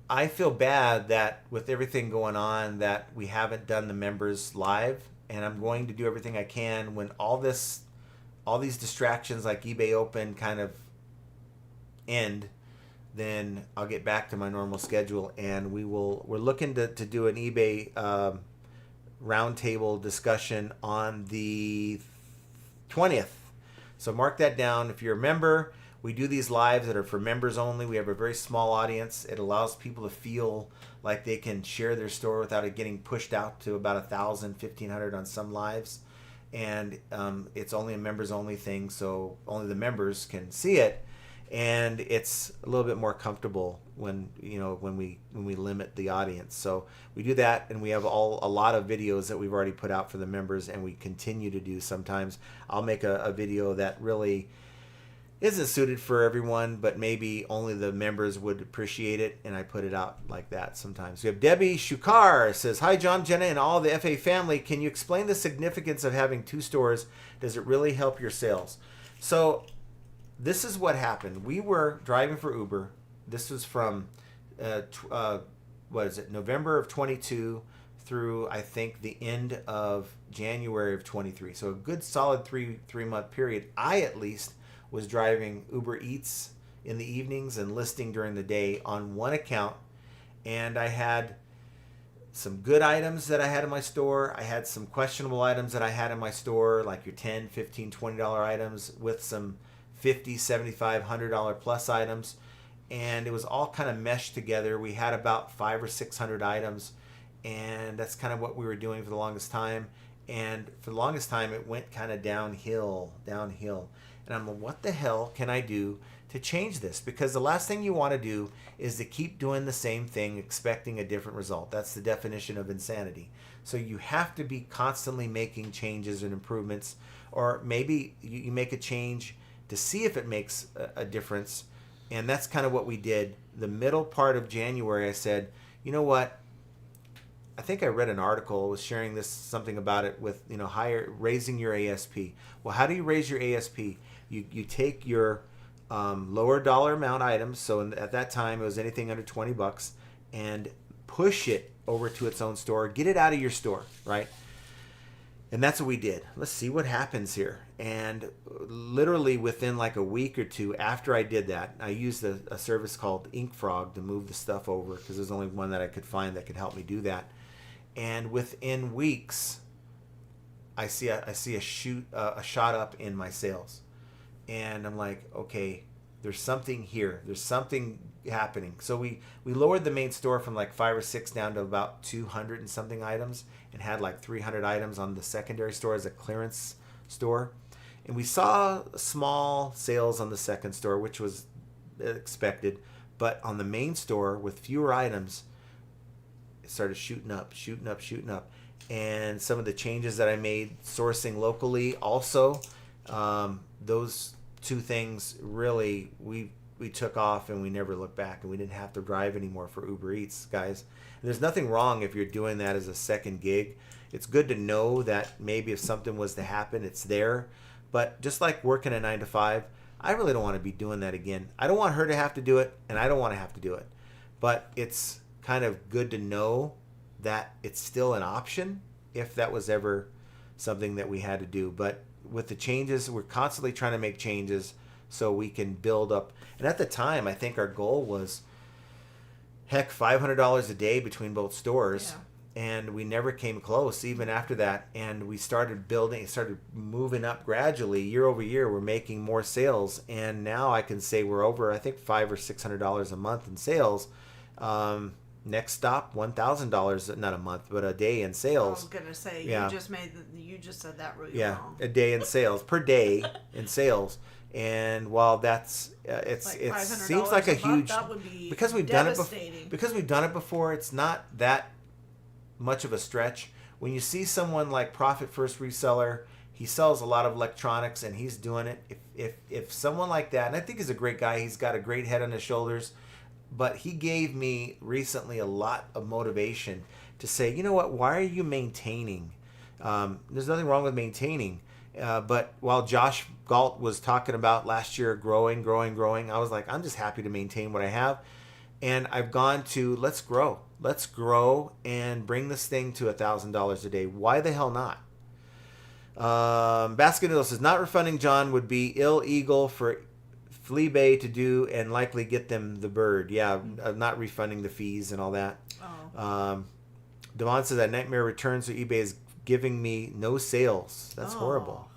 I feel bad that with everything going on that we haven't done the members live, and I'm going to do everything I can when all these distractions like eBay Open kind of end. Then I'll get back to my normal schedule, and we're looking to do an eBay roundtable discussion on the 20th. So mark that down. If you're a member, we do these lives that are for members only. We have a very small audience. It allows people to feel like they can share their store without it getting pushed out to about 1,000, 1,500 on some lives. And it's only a members only thing, so only the members can see it. And it's a little bit more comfortable when we limit the audience. So we do that, and we have a lot of videos that we've already put out for the members, and we continue to do. Sometimes I'll make a video that really isn't suited for everyone, but maybe only the members would appreciate it, and I put it out like that sometimes. We have Debbie Shukar says, hi John, Jenna, and all the FA family. Can you explain the significance of having 2 stores? Does it really help your sales? So this is what happened. We were driving for Uber. This was from, November of 22 through, I think, the end of January of 23. So a good solid three-month period. I, at least, was driving Uber Eats in the evenings and listing during the day on one account. And I had some good items that I had in my store. I had some questionable items that I had in my store, like your $10, $15, $20 items with some $50, $75, $100 plus items, and it was all kind of meshed together. We had about 500 or 600 items, and that's kind of what we were doing for the longest time. And for the longest time, it went kind of downhill. And I'm like, what the hell can I do to change this? Because the last thing you want to do is to keep doing the same thing, expecting a different result. That's the definition of insanity. So you have to be constantly making changes and improvements, or maybe you make a change to see if it makes a difference. And that's kind of what we did. The middle part of January, I said, you know what? I think I read an article was sharing this something about it with raising your ASP. Well, how do you raise your ASP? You take your lower dollar amount items. So at that time it was anything under $20, and push it over to its own store. Get it out of your store, right? And that's what we did. Let's see what happens here. And literally within like a week or two after I did that, I used a service called InkFrog to move the stuff over, because there's only one that I could find that could help me do that. And within weeks, I see a shot up in my sales. And I'm like, okay, there's something here. There's something happening. So we lowered the main store from like 5 or 6 down to about 200 and something items, and had like 300 items on the secondary store as a clearance store. And we saw small sales on the second store, which was expected. But on the main store with fewer items, it started shooting up. And some of the changes that I made sourcing locally also, those two things really, we took off and we never looked back, and we didn't have to drive anymore for Uber Eats, guys. And there's nothing wrong if you're doing that as a second gig. It's good to know that maybe if something was to happen, it's there. But just like working a 9 to 5, I really don't want to be doing that again. I don't want her to have to do it, and I don't want to have to do it. But it's kind of good to know that it's still an option if that was ever something that we had to do. But with the changes, we're constantly trying to make changes so we can build up. And at the time, I think our goal was, heck, $500 a day between both stores. Yeah. And we never came close even after that. And we started moving up gradually year over year. We're making more sales. And now I can say we're over, I think, $500 or $600 a month in sales. Next stop, $1,000, not a month, but a day in sales. I was gonna say, yeah. you just said that really wrong. Yeah, a day in sales, per day in sales. And while that's it seems like a huge, that would be because we've done it before, it's not that much of a stretch. When you see someone like Profit First Reseller, he sells a lot of electronics and he's doing it. If someone like that, and I think he's a great guy, he's got a great head on his shoulders, but he gave me recently a lot of motivation to say, you know what, why are you maintaining? There's nothing wrong with maintaining. But while Josh Galt was talking about last year growing, I was like, I'm just happy to maintain what I have. And I've gone to, let's grow and bring this thing to $1,000 a day. Why the hell not? Basket Noodle says, not refunding John would be illegal for Fleabay to do and likely get them the bird. Yeah, not refunding the fees and all that. Devon says that Nightmare returns, so eBay is giving me no sales. That's horrible.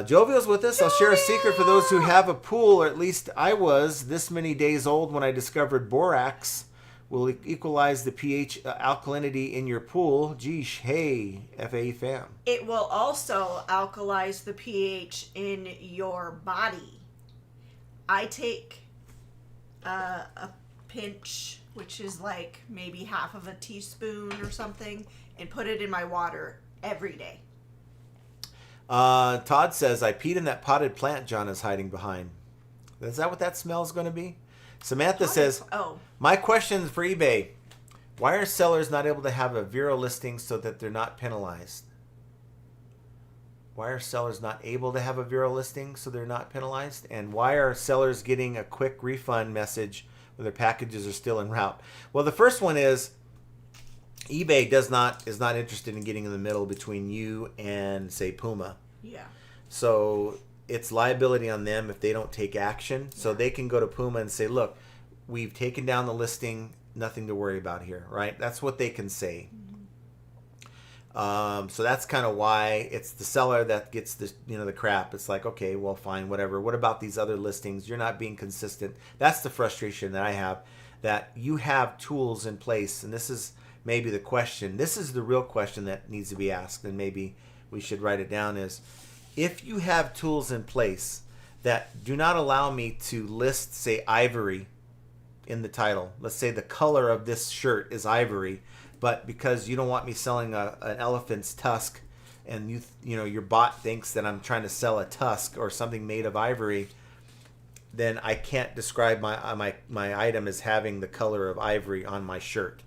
Jovial's with us. I'll share a secret for those who have a pool, or at least I was this many days old when I discovered borax will equalize the pH alkalinity in your pool. Geesh, hey, FAE fam. It will also alkalize the pH in your body. I take a pinch, which is like maybe half of a teaspoon or something, and put it in my water every day. Todd says, I peed in that potted plant John is hiding behind. Is that what that smell is going to be? Samantha says, my question for eBay, why are sellers not able to have a Vero listing so that they're not penalized? Why are sellers not able to have a Vero listing so they're not penalized? And why are sellers getting a quick refund message when their packages are still en route? Well, the first one is eBay is not interested in getting in the middle between you and, say, Puma. Yeah. So it's liability on them if they don't take action. So they can go to Puma and say, look, we've taken down the listing, nothing to worry about here, right? That's what they can say. So that's kind of why it's the seller that gets the crap. It's like, okay, well, fine, whatever. What about these other listings? You're not being consistent. That's the frustration that I have, that you have tools in place. And this is maybe the question. This is the real question that needs to be asked, and maybe we should write it down, is if you have tools in place that do not allow me to list, say, ivory in the title. Let's say the color of this shirt is ivory, but because you don't want me selling an elephant's tusk, and you know your bot thinks that I'm trying to sell a tusk or something made of ivory, then I can't describe my item as having the color of ivory on my shirt.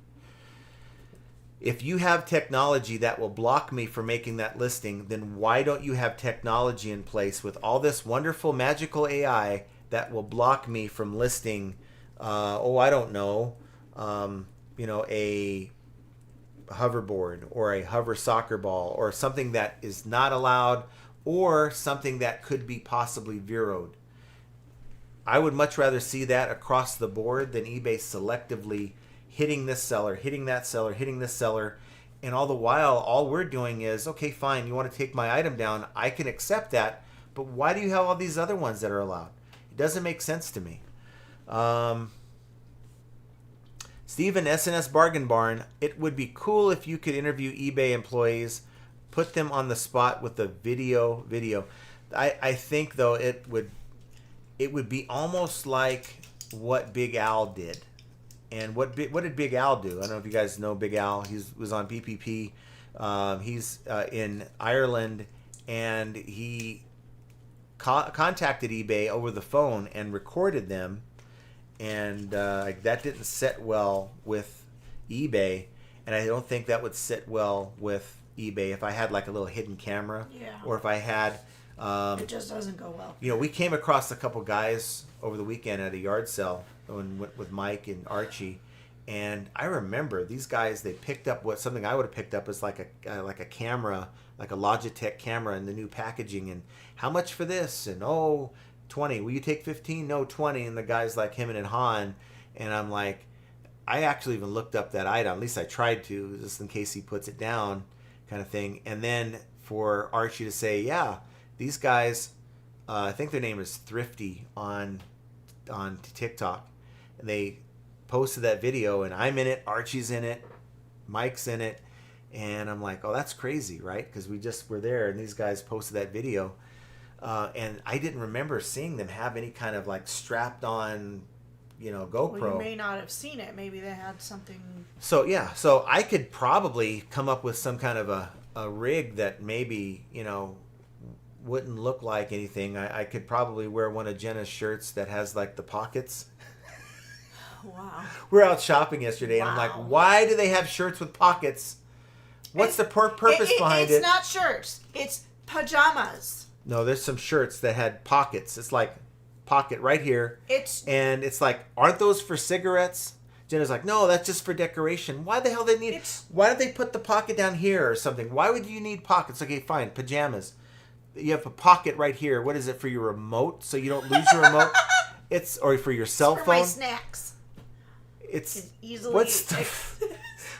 If you have technology that will block me from making that listing, then why don't you have technology in place with all this wonderful magical AI that will block me from listing, I don't know, a hoverboard or a hover soccer ball or something that is not allowed or something that could be possibly zeroed. I would much rather see that across the board than eBay selectively hitting this seller, hitting that seller, hitting this seller. And all the while, all we're doing is, okay, fine, you want to take my item down, I can accept that, but why do you have all these other ones that are allowed? It doesn't make sense to me. Steven, SNS Bargain Barn, it would be cool if you could interview eBay employees, put them on the spot with a video. I think, though, it would be almost like what Big Al did. And what did Big Al do? I don't know if you guys know Big Al. He was on PPP. He's in Ireland, and he contacted eBay over the phone and recorded them. And that didn't sit well with eBay. And I don't think that would sit well with eBay if I had like a little hidden camera. Yeah. Or if I had... it just doesn't go well. We came across a couple guys over the weekend at a yard sale with Mike and Archie, and I remember these guys. They picked up something I would have picked up as like a camera, like a Logitech camera in the new packaging. And how much for this? And 20. Will you take 15? No, 20. And the guy's like him and Han, and I'm like, I actually even looked up that item. At least I tried to, just in case he puts it down, kind of thing. And then for Archie to say, yeah. These guys, I think their name is Thrifty on TikTok. And they posted that video, and I'm in it, Archie's in it, Mike's in it. And I'm like, oh, that's crazy, right? Because we just were there, and these guys posted that video. And I didn't remember seeing them have any kind of like strapped on, GoPro. Well, you may not have seen it. Maybe they had something. So, yeah. So I could probably come up with some kind of a rig that maybe, wouldn't look like anything. I could probably wear one of Jenna's shirts that has like the pockets. Wow. We're out shopping yesterday, and I'm like, why do they have shirts with pockets? What's the purpose behind it? It's not shirts. It's pajamas. No, there's some shirts that had pockets. It's like pocket right here. And it's like, aren't those for cigarettes? Jenna's like, no, that's just for decoration. Why the hell they need? Why don't they put the pocket down here or something? Why would you need pockets? Okay, fine, pajamas. You have a pocket right here. What is it, for your remote, so you don't lose your remote? Or for your cell phone. For my snacks. It's easily. What's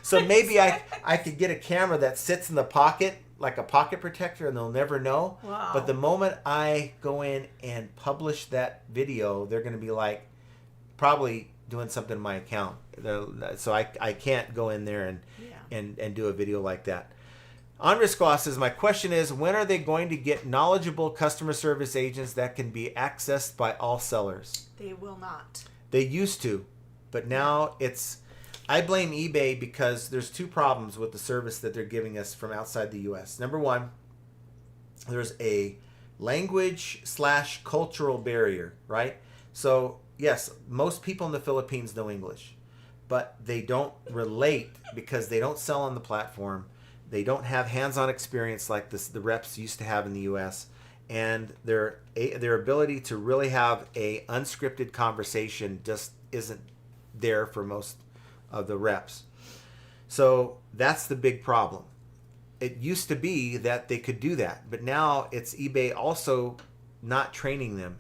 so maybe I could get a camera that sits in the pocket like a pocket protector, and they'll never know. Wow. But the moment I go in and publish that video, they're going to be like probably doing something in my account. So I can't go in there and do a video like that. Andres says, my question is, when are they going to get knowledgeable customer service agents that can be accessed by all sellers? They will not. They used to, but now I blame eBay because there's two problems with the service that they're giving us from outside the U.S. Number one, there's a language/cultural barrier, right? So, yes, most people in the Philippines know English, but they don't relate because they don't sell on the platform. They don't have hands-on experience like the reps used to have in the U.S., and their ability to really have a unscripted conversation just isn't there for most of the reps. So that's the big problem. It used to be that they could do that, but now it's eBay also not training them,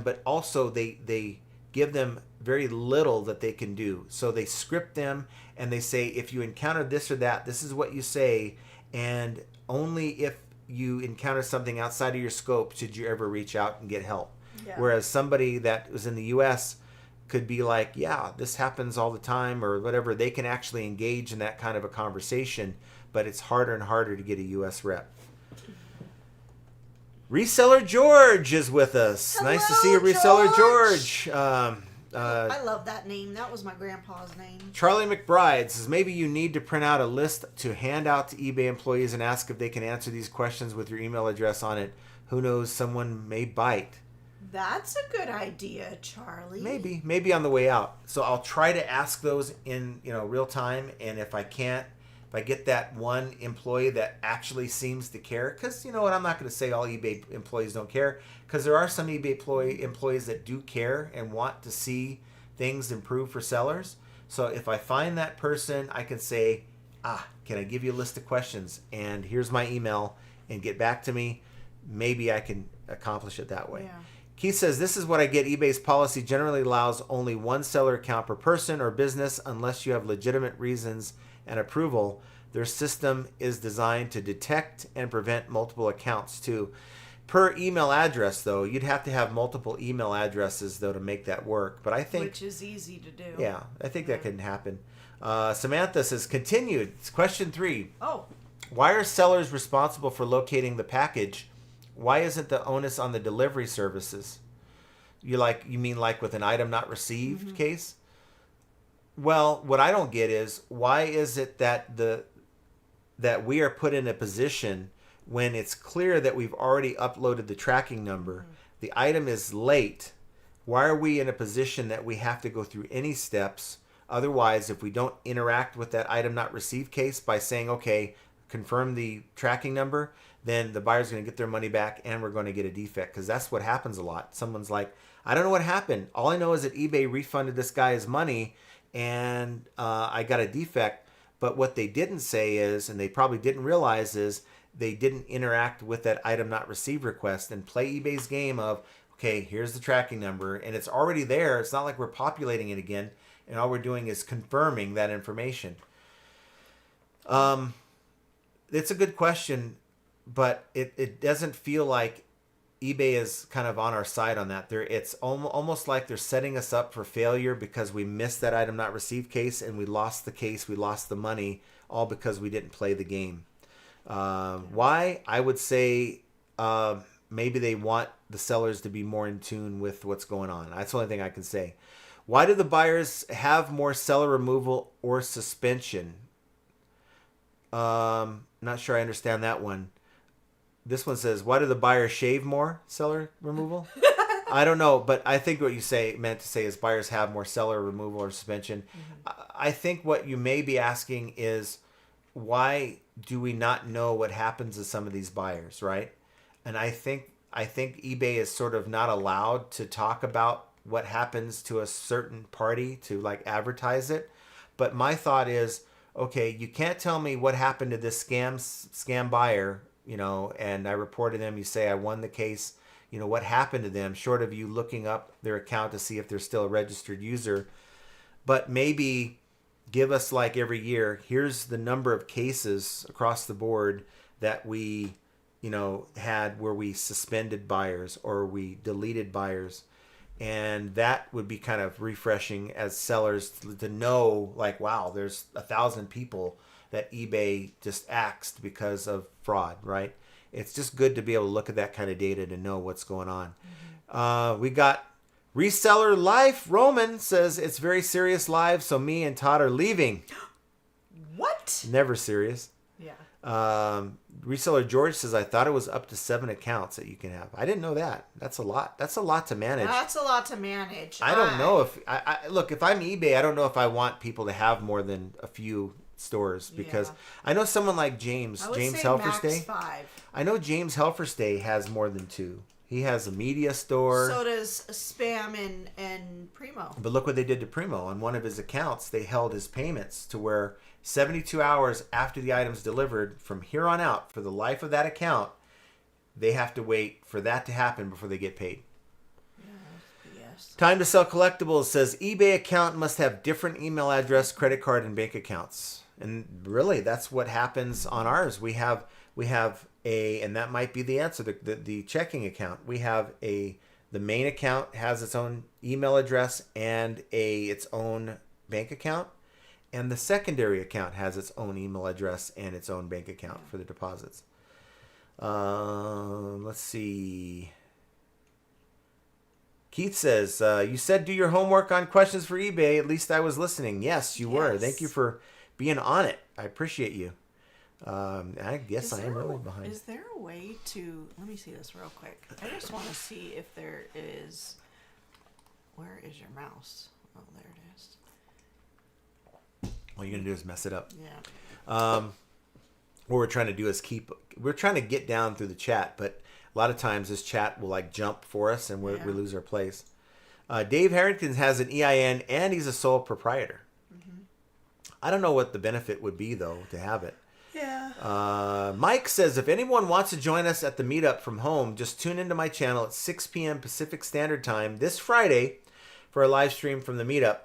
but also they give them very little that they can do. So they script them and they say, if you encounter this or that, this is what you say, and only if you encounter something outside of your scope should you ever reach out and get help. Yeah. Whereas somebody that was in the U.S. could be like, yeah, this happens all the time or whatever. They can actually engage in that kind of a conversation, but it's harder and harder to get a U.S. rep. Reseller George is with us. Hello, nice to see you, Reseller George. I love that name. That was my grandpa's name. Charlie McBride says, maybe you need to print out a list to hand out to eBay employees and ask if they can answer these questions with your email address on it. Who knows, someone may bite. That's a good idea, Charlie. Maybe on the way out. So I'll try to ask those in real time, and if I can't, if I get that one employee that actually seems to care, because you know what, I'm not going to say all eBay employees don't care, because there are some eBay employees that do care and want to see things improve for sellers. So if I find that person, I can say, can I give you a list of questions, and here's my email, and get back to me. Maybe I can accomplish it that way. Yeah. Keith says, this is what I get. eBay's policy generally allows only one seller account per person or business unless you have legitimate reasons and approval. Their system is designed to detect and prevent multiple accounts too. Per email address, though, you'd have to have multiple email addresses, though, to make that work. But I think... Which is easy to do. Yeah, I think that can happen. Samantha says, continued. It's question 3. Oh. Why are sellers responsible for locating the package? Why isn't the onus on the delivery services? You mean like with an item not received case? Well, what I don't get is, why is it that that we are put in a position when it's clear that we've already uploaded the tracking number, the item is late? Why are we in a position that we have to go through any steps? Otherwise, if we don't interact with that item not received case by saying, okay, confirm the tracking number, then the buyer's going to get their money back and we're going to get a defect, because that's what happens a lot. Someone's like, I don't know what happened. All I know is that eBay refunded this guy his money and I got a defect. But what they didn't say is, and they probably didn't realize is, they didn't interact with that item not received request and play eBay's game of, okay, here's the tracking number and it's already there. It's not like we're populating it again. And all we're doing is confirming that information. It's a good question, but it doesn't feel like eBay is kind of on our side on that. It's almost like they're setting us up for failure because we missed that item not received case and we lost the case, we lost the money, all because we didn't play the game. Why? I would say maybe they want the sellers to be more in tune with what's going on. That's the only thing I can say. Why do the buyers have more seller removal or suspension? Not sure I understand that one. This one says, why do the buyers shave more seller removal? I don't know, but I think what you meant to say is buyers have more seller removal or suspension. I think what you may be asking is, why do we not know what happens to some of these buyers, right? And I think eBay is sort of not allowed to talk about what happens to a certain party to like advertise it. But my thought is, okay, you can't tell me what happened to this scam buyer, and I reported them. You say I won the case. What happened to them, short of you looking up their account to see if they're still a registered user. But maybe give us, like every year, here's the number of cases across the board that we, had where we suspended buyers or we deleted buyers. And that would be kind of refreshing as sellers to know, like, wow, there's 1,000 people that eBay just axed because of fraud, right? It's just good to be able to look at that kind of data to know what's going on. We got Reseller Life. Roman says it's very serious live, so me and Todd are leaving. What? Never serious. Yeah. Reseller George says, I thought it was up to 7 accounts that you can have. I didn't know that. That's a lot. That's a lot to manage. That's a lot to manage. I don't know if look, if I'm eBay, I don't know if I want people to have more than a few stores, because I know someone like James Helferstay. 5. I know James Helferstay has more than 2. He has a media store. So does Spam and Primo. But look what they did to Primo. On one of his accounts, they held his payments to where 72 hours after the item's delivered, from here on out, for the life of that account, they have to wait for that to happen before they get paid. Yes. Time to Sell Collectibles says eBay account must have different email address, credit card, and bank accounts. And really, that's what happens on ours. We have and that might be the answer, the checking account. We have the main account has its own email address and its own bank account. And the secondary account has its own email address and its own bank account for the deposits. Let's see. Keith says, you said do your homework on questions for eBay. At least I was listening. Yes, you were. Thank you for being on it. I appreciate you. I guess I am really behind. Is there a way to... Let me see this real quick. I just want to see if there is... Where is your mouse? Oh, there it is. All you're going to do is mess it up. Yeah. What we're trying to do is we're trying to get down through the chat, but a lot of times this chat will like jump for us and we lose our place. Dave Harrington has an EIN and he's a sole proprietor. Mm-hmm. I don't know what the benefit would be though to have it. Yeah. Mike says, if anyone wants to join us at the meetup from home, just tune into my channel at 6 p.m. Pacific Standard Time this Friday for a live stream from the meetup.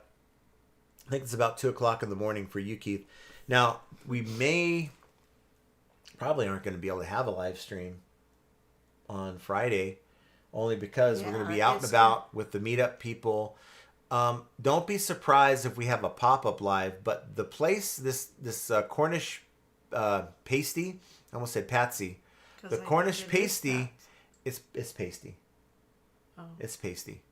I think it's about 2 o'clock in the morning for you, Keith. Now, we probably aren't going to be able to have a live stream on Friday, only because we're going to be out and about with the meetup people. Don't be surprised if we have a pop-up live, but the place, this Cornish pasty, I almost said Patsy. The Cornish pasty, it's pasty. Oh. It's pasty.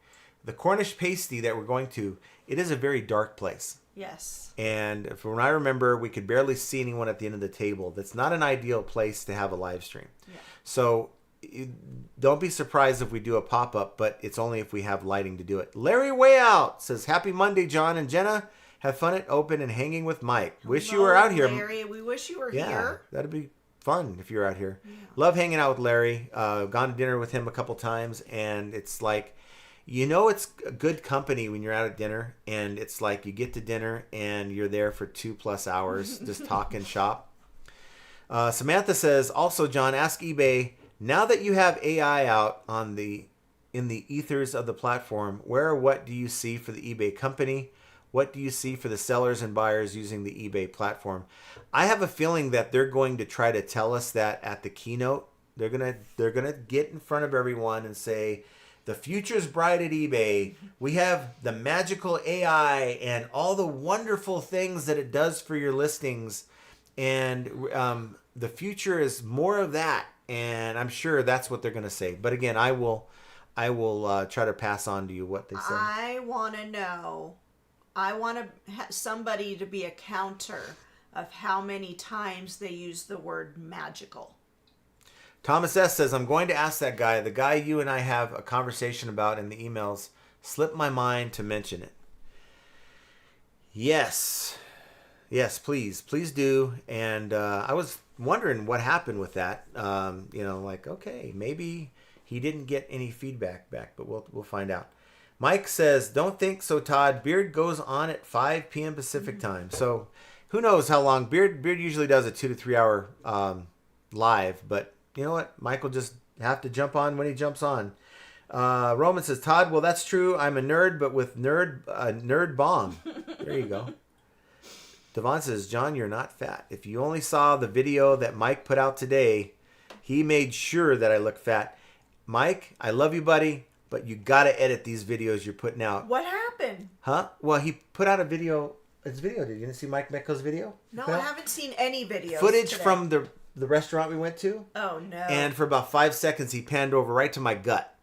The Cornish pasty that we're going to, it is a very dark place. Yes. And from what I remember, we could barely see anyone at the end of the table. That's not an ideal place to have a live stream. Yeah. So don't be surprised if we do a pop-up, but it's only if we have lighting to do it. Larry Way Out says, happy Monday, John and Jenna. Have fun at Open and hanging with Mike. Wish you were out here. Larry, we wish you were here. Yeah, that'd be fun if you're out here. Yeah. Love hanging out with Larry. Gone to dinner with him a couple times, and it's like, it's a good company when you're out at dinner, and it's like you get to dinner and you're there for 2+ hours just talking shop. Samantha says, also, John, ask eBay, now that you have AI out in the ethers of the platform, what do you see for the eBay company? What do you see for the sellers and buyers using the eBay platform? I have a feeling that they're going to try to tell us that at the keynote. They're gonna get in front of everyone and say, the future's bright at eBay. We have the magical AI and all the wonderful things that it does for your listings. And the future is more of that. And I'm sure that's what they're going to say. But again, I will try to pass on to you what they say. I want to know. I want somebody to be a counter of how many times they use the word magical. Thomas S. says, I'm going to ask that guy, the guy you and I have a conversation about in the emails, slipped my mind to mention it. Yes, please do. And I was wondering what happened with that. Okay, maybe he didn't get any feedback back, but we'll find out. Mike says, don't think so, Todd. Beard goes on at 5 p.m. Pacific time. So who knows how long. Beard usually does a 2 to 3 hour live, but you know what? Mike will just have to jump on when he jumps on. Roman says, Todd, well, that's true. I'm a nerd, but with nerd bomb. There you go. Devon says, John, you're not fat. If you only saw the video that Mike put out today, he made sure that I look fat. Mike, I love you, buddy, but you got to edit these videos you're putting out. What happened? Huh? Well, he put out a video. Did you didn't see Mike Mecco's video? No, I haven't seen any videos. Footage today. from the restaurant we went to. Oh, no. And for about 5 seconds, he panned over right to my gut.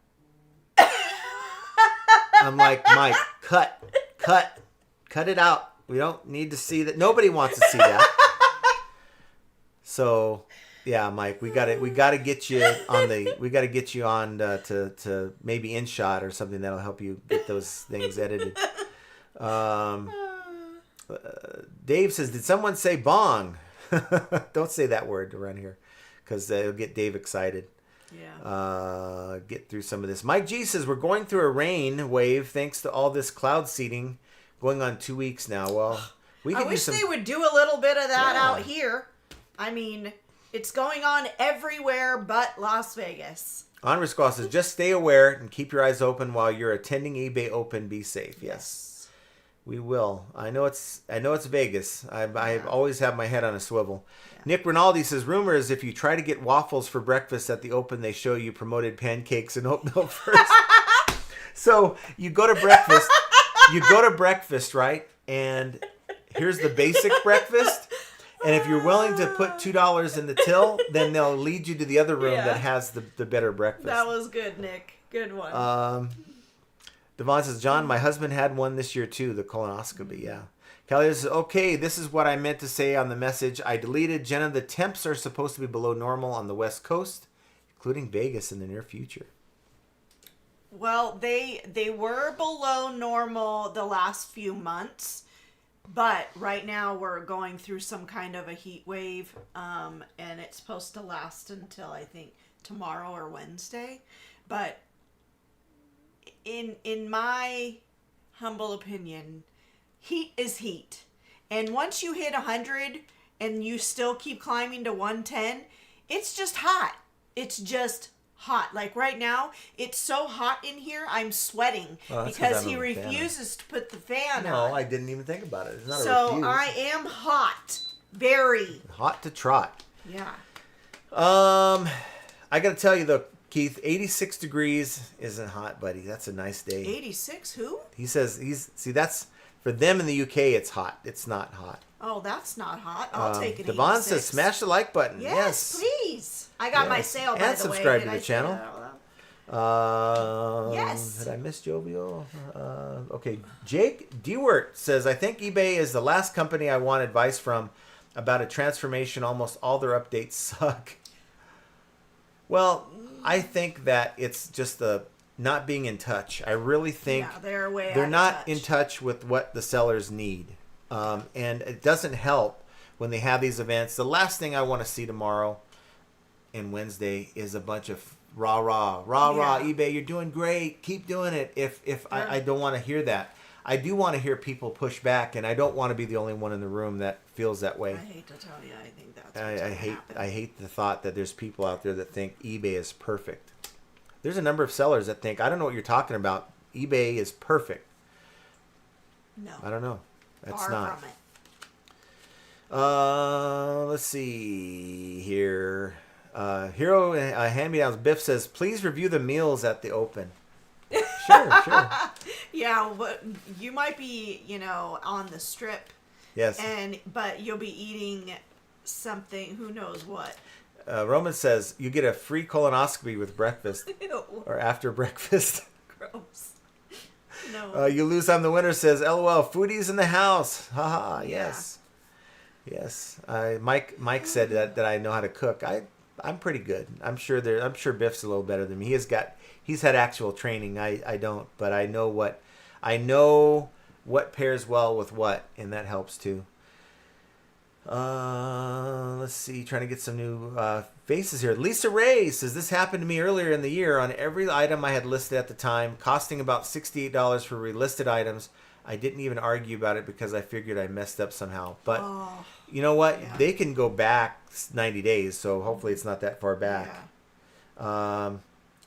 I'm like, Mike, cut it out. We don't need to see that. Nobody wants to see that. So, yeah, Mike, we got to get you on to maybe InShot or something that'll help you get those things edited. Dave says, did someone say bong? Don't say that word around here because it'll get Dave excited. Yeah. Get through some of this. Mike G says, we're going through a rain wave thanks to all this cloud seeding going on 2 weeks now. Well, I wish they would do a little bit of that out here. I mean, it's going on everywhere but Las Vegas. Onrisquaw says, just stay aware and keep your eyes open while you're attending eBay Open. Be safe. Yes. We will. I know it's Vegas. I always have my head on a swivel. Yeah. Nick Rinaldi says, rumors, if you try to get waffles for breakfast at the Open, they show you promoted pancakes and oatmeal first. So you go to breakfast. Right? And here's the basic breakfast. And if you're willing to put $2 in the till, then they'll lead you to the other room that has the better breakfast. That was good, Nick. Good one. Devon says, John, my husband had one this year too, the colonoscopy. Yeah. Kelly says, okay, this is what I meant to say on the message. I deleted. Jenna, the temps are supposed to be below normal on the West Coast, including Vegas in the near future. Well, they were below normal the last few months, but right now we're going through some kind of a heat wave, and it's supposed to last until I think tomorrow or Wednesday. But in my humble opinion, heat is heat, and once you hit 100 and you still keep climbing to 110, it's just hot. It's just hot. Like right now, it's so hot in here, I'm sweating because he refuses to put the fan on. No, I didn't even think about it. It's not a So refuse. I am hot. Very. Hot to trot. Yeah. I got to tell you though, Keith, 86 degrees isn't hot, buddy. That's a nice day. 86? Who? He says that's for them in the UK. It's hot. It's not hot. Oh, that's not hot. I'll take it. Devon 86. says, smash the like button. Yes, please. I got my sale, by the way. And subscribe to Did the I say channel. that out loud? Yes. Did I miss Jovial? Okay. Jake Dewart says, I think eBay is the last company I want advice from about a transformation. Almost all their updates suck. Well, I think that it's just the not being in touch. I really think they're not in touch with what the sellers need. And it doesn't help when they have these events. The last thing I want to see tomorrow and Wednesday is a bunch of rah, eBay, you're doing great. Keep doing it. I don't want to hear that. I do want to hear people push back, and I don't want to be the only one in the room that feels that way. I hate to tell you, I think that's what's happen. I hate the thought that there's people out there that think eBay is perfect. There's a number of sellers that think, I don't know what you're talking about. eBay is perfect. No. I don't know. That's Far not. from it. Let's see here. Hero Hand-Me-Downs Biff says, please review the meals at the open. Sure. Yeah, you might be, on the strip. Yes. But you'll be eating something, who knows what. Roman says, you get a free colonoscopy with breakfast. Ew. Or after breakfast. Gross. No. You lose on the winner says, LOL, foodies in the house. Haha, yes. Yeah. Yes. Mike said that I know how to cook. I'm pretty good. I'm sure Biff's a little better than me. He's had actual training. I don't, but I know what pairs well with what, and that helps too. Let's see, trying to get some new faces here. Lisa Ray says, this happened to me earlier in the year on every item I had listed at the time, costing about $68 for relisted items. I didn't even argue about it because I figured I messed up somehow. But you know what? Yeah. They can go back 90 days, so hopefully it's not that far back. Yeah.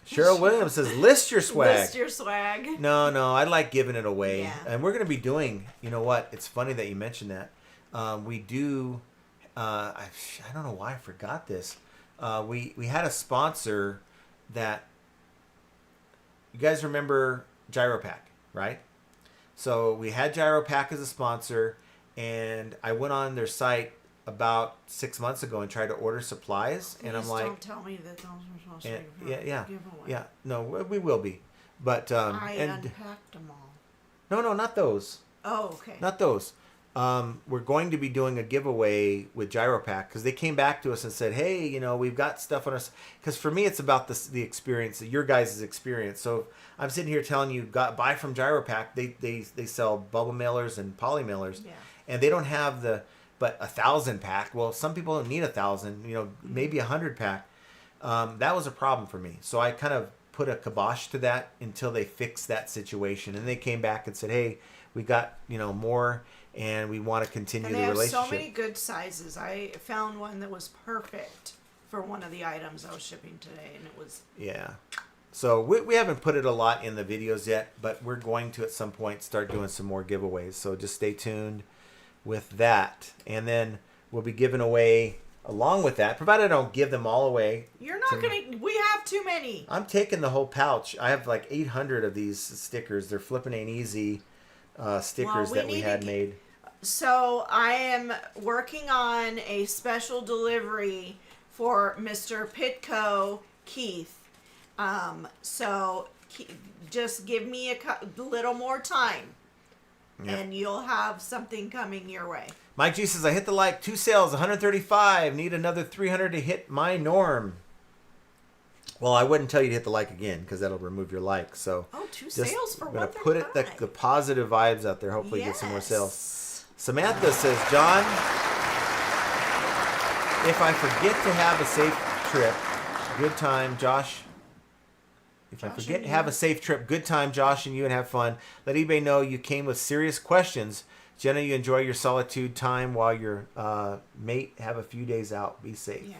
Cheryl Williams says, list your swag. List your swag. No, I like giving it away. Yeah. And we're going to be doing, you know what? It's funny that you mentioned that. We do, I don't know why I forgot this. We had a sponsor that, you guys remember GyroPack, right? So we had GyroPack as a sponsor, and I went on their site about 6 months ago and tried to order supplies. Please and I'm like, don't tell me that those are supposed to be giveaway. Yeah. No, we will be. But, I unpacked them all. No, not those. Oh, okay. Not those. We're going to be doing a giveaway with GyroPack because they came back to us and said, hey, we've got stuff on us. Because for me, it's about the experience, your guys' experience. So I'm sitting here telling you, buy from GyroPack. They sell bubble mailers and poly mailers. Yeah. And they don't have but 1,000 pack. Well, some people don't need 1,000, maybe 100 pack. That was a problem for me. So I kind of put a kibosh to that until they fixed that situation. And they came back and said, hey, we got, more, and we want to continue the relationship. And they have so many good sizes. I found one that was perfect for one of the items I was shipping today, and it was... Yeah. So we haven't put it a lot in the videos yet, but we're going to at some point start doing some more giveaways. So just stay tuned with that. And then we'll be giving away along with that, provided I don't give them all away. You're not going to... We have too many. I'm taking the whole pouch. I have like 800 of these stickers. They're Flippin' Ain't Easy stickers that we had made. So I am working on a special delivery for Mr. Pitco Keith. So just give me a little more time. and you'll have something coming your way. Mike G says, I hit the like, 2 sales, 135. Need another 300 to hit my norm. Well, I wouldn't tell you to hit the like again because that'll remove your like. So, 2 sales for I'm gonna put it the positive vibes out there. Hopefully, get some more sales. Yes. Samantha says, John, if I forget to have a safe trip, good time, Josh. If I forget to have a safe trip, good time, Josh and you, and have fun. Let eBay know you came with serious questions. Jenna, you enjoy your solitude time while your mate have a few days out. Be safe. Yeah.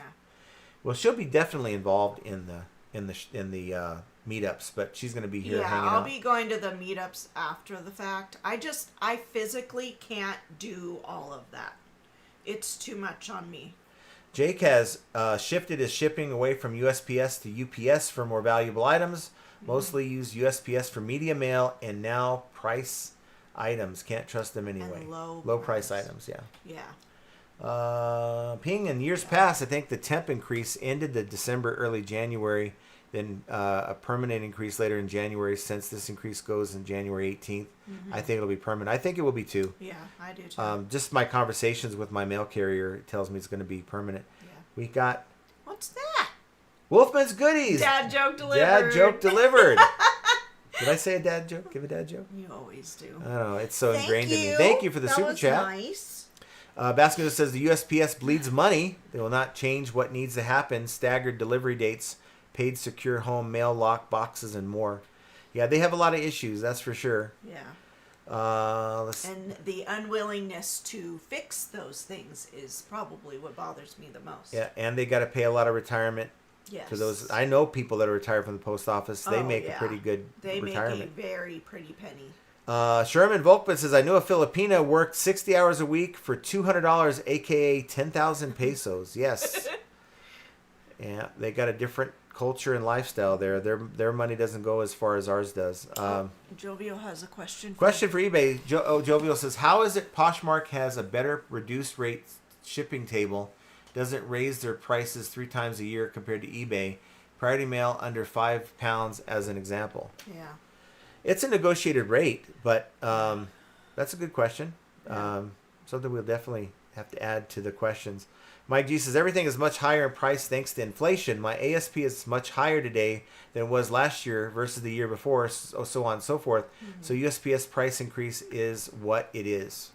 Well, she'll be definitely involved in the meetups, but she's going to be here hanging out. Yeah, I'll be going to the meetups after the fact. I physically can't do all of that. It's too much on me. Jake has shifted his shipping away from USPS to UPS for more valuable items. Mostly use USPS for media mail and now price items. Can't trust them anyway. And low price items, yeah. Yeah. Ping, in years past, I think the temp increase ended the December, early January, then a permanent increase later in January. Since this increase goes in January 18th, I think it'll be permanent. I think it will be too. Yeah, I do too. Just my conversations with my mail carrier tells me it's going to be permanent. Yeah. We got What's that? Wolfman's Goodies. Dad joke delivered. Dad joke delivered. Did I say a dad joke? Give a dad joke? You always do. I don't know. It's so ingrained in me. you. Thank you for the That super was chat. Nice. Basket says the USPS bleeds money. They will not change what needs to happen. Staggered delivery dates, paid secure home mail lock boxes, and more. Yeah, they have a lot of issues. That's for sure. Yeah. And the unwillingness to fix those things is probably what bothers me the most. Yeah, and they got to pay a lot of retirement. Yes. To those, I know people that are retired from the post office. They make a pretty good retirement. They make a very pretty penny. Sherman Volkman says, I knew a Filipina worked 60 hours a week for $200, aka 10,000 pesos. Yes. Yeah, they got a different culture and lifestyle there. Their money doesn't go as far as ours does. Jovial has a question. Question for eBay. Jovial says, how is it Poshmark has a better reduced rate shipping table? Doesn't raise their prices 3 times a year compared to eBay? Priority mail under £5 as an example. Yeah. It's a negotiated rate, but that's a good question. Something we'll definitely have to add to the questions. Mike G says, everything is much higher in price thanks to inflation. My ASP is much higher today than it was last year versus the year before, so on and so forth. So USPS price increase is what it is.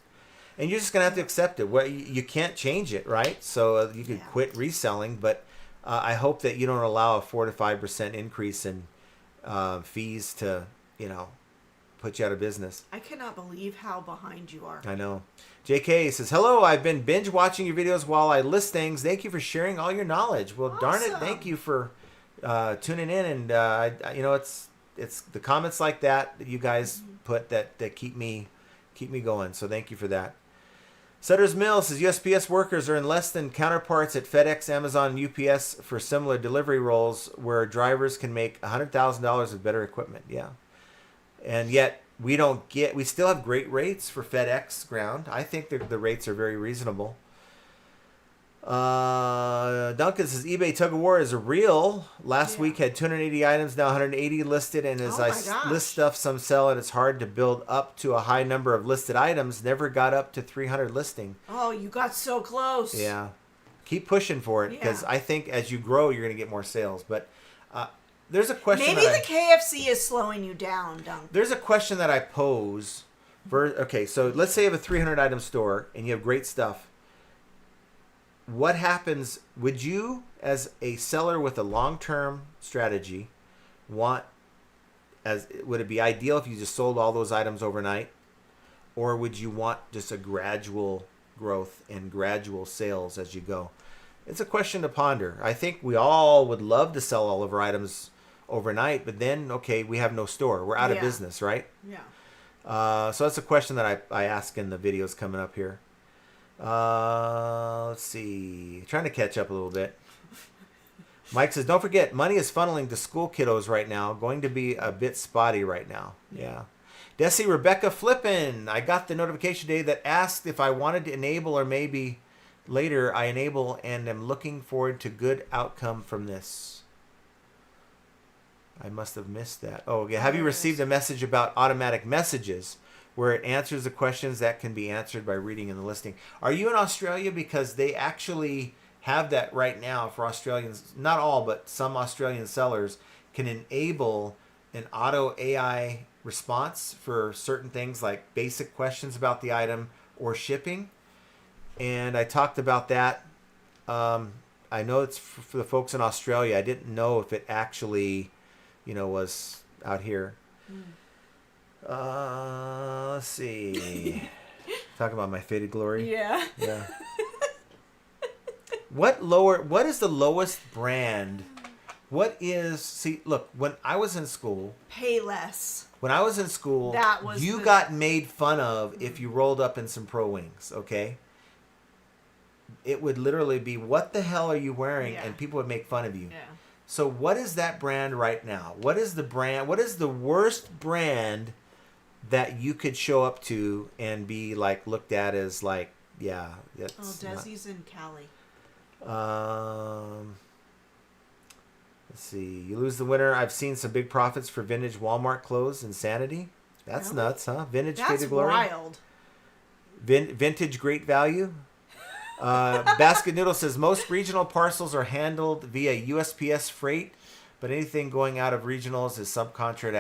And you're just going to have to accept it. Well, you can't change it, right? So you could quit reselling, but I hope that you don't allow a 4 to 5% increase in fees to, put you out of business. I cannot believe how behind you are. I know. JK says, hello, I've been binge watching your videos while I list things. Thank you for sharing all your knowledge. Well, darn it, thank you for tuning in. And, it's the comments like that you guys put that keep me going. So thank you for that. Sutter's Mill says, USPS workers are in less than counterparts at FedEx, Amazon, and UPS for similar delivery roles where drivers can make $100,000 with better equipment. Yeah. And yet we still have great rates for FedEx ground. I think the rates are very reasonable. Duncan says, eBay tug of war is real. Last week had 280 items, now 180 listed. And as I list stuff, some sell it. It's hard to build up to a high number of listed items. Never got up to 300 listing. Oh, you got so close. Yeah. Keep pushing for it because I think as you grow, you're going to get more sales. But there's a question. Maybe the KFC is slowing you down, Duncan. There's a question that I pose. So let's say you have a 300 item store and you have great stuff. What happens? Would you, as a seller with a long-term strategy, would it be ideal if you just sold all those items overnight, or would you want just a gradual growth and gradual sales as you go? It's a question to ponder. I think we all would love to sell all of our items overnight, but then we have no store. We're out of business, right? Yeah. So that's a question that I ask in the videos coming up here. Let's see. Trying to catch up a little bit. Mike says, don't forget, money is funneling to school kiddos right now. Going to be a bit spotty right now. Yeah. Desi Rebecca Flippin. I got the notification today that asked if I wanted to enable, or maybe later I enable, and am looking forward to good outcome from this. I must have missed that. Oh, yeah. Have you received a message about automatic messages? where it answers the questions that can be answered by reading in the listing. Are you in Australia? Because they actually have that right now for Australians. Not all, but some Australian sellers can enable an auto AI response for certain things like basic questions about the item or shipping. And I talked about that. I know it's for the folks in Australia. I didn't know if it actually, was out here. Let's see. Talking about my faded glory. Yeah. Yeah. What is the lowest brand? Look, when I was in school. Payless. When I was in school, you got made fun of if you rolled up in some Pro Wings, okay? It would literally be, what the hell are you wearing? Yeah. And people would make fun of you. Yeah. So what is that brand right now? What is the worst brand that you could show up to and be like looked at as like, yeah, that's Desi's in Cali. Let's see. You lose the winner. I've seen some big profits for vintage Walmart clothes. Insanity. That's Really? nuts, huh? Vintage That's faded glory. wild. Vintage great value. Basket Noodle says most regional parcels are handled via USPS freight, but anything going out of regionals is subcontracted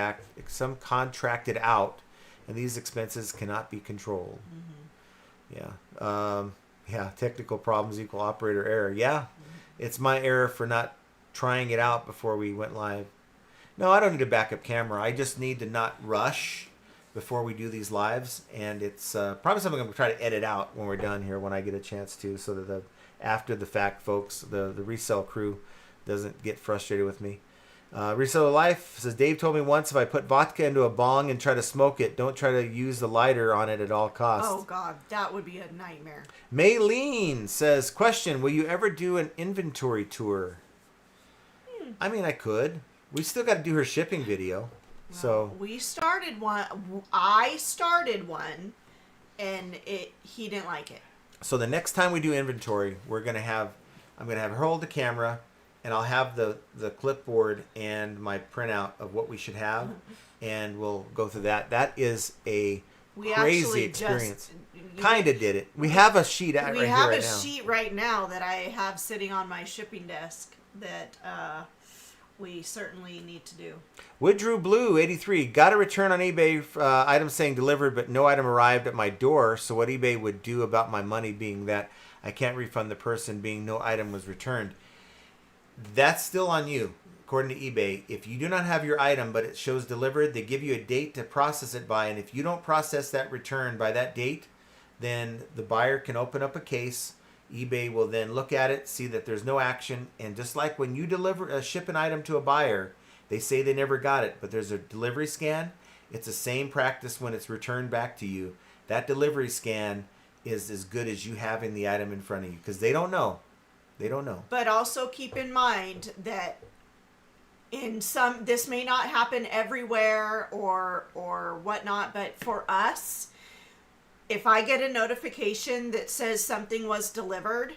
out, and these expenses cannot be controlled. Yeah. Technical problems equal operator error. Yeah. It's my error for not trying it out before we went live. No, I don't need a backup camera. I just need to not rush before we do these lives, and it's probably something I'm going to try to edit out when we're done here, when I get a chance to, so that the after the fact folks, the resale crew, doesn't get frustrated with me. Reseller Life says, Dave told me once, if I put vodka into a bong and try to smoke it, don't try to use the lighter on it at all costs. Oh God, that would be a nightmare. Maylene says, question, will you ever do an inventory tour? I mean, I could. We still got to do her shipping video. So we started one. I started one, and he didn't like it. So the next time we do inventory, I'm gonna have her hold the camera, and I'll have the clipboard and my printout of what we should have, and we'll go through that. That is a crazy experience. Kind of did it. We have a sheet right here right now. We have a sheet right now that I have sitting on my shipping desk that we certainly need to do. Woodrew Blue 83 got a return on eBay item saying delivered, but no item arrived at my door. So what eBay would do about my money being that I can't refund the person, being no item was returned. That's still on you, according to eBay. If you do not have your item, but it shows delivered, they give you a date to process it by, and if you don't process that return by that date, then the buyer can open up a case. eBay will then look at it, see that there's no action, and just like when you ship an item to a buyer, they say they never got it, but there's a delivery scan. It's the same practice when it's returned back to you. That delivery scan is as good as you having the item in front of you, because they don't know. They don't know. But also keep in mind that this may not happen everywhere or whatnot, but for us, if I get a notification that says something was delivered,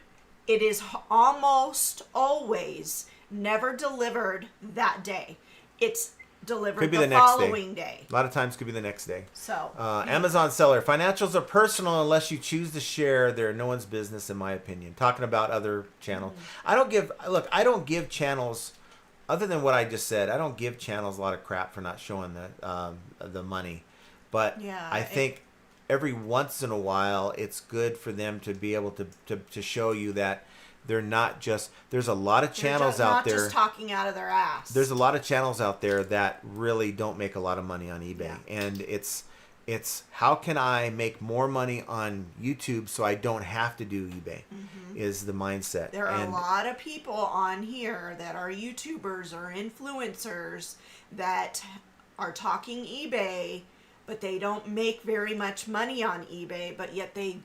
it is almost always never delivered that day. It's delivered the following day. A lot of times could be the next day. So Amazon seller, financials are personal unless you choose to share. They're no one's business, in my opinion. Talking about other channels. I don't give channels, other than what I just said, I don't give channels a lot of crap for not showing the money. But yeah, I think every once in a while, it's good for them to be able to show you that they're not just. There's a lot of channels out there. Not just talking out of their ass. There's a lot of channels out there that really don't make a lot of money on eBay, Yeah. and it's how can I make more money on YouTube so I don't have to do eBay? Is the mindset. There are a lot of people on here that are YouTubers or influencers that are talking eBay, but they don't make very much money on eBay, but yet they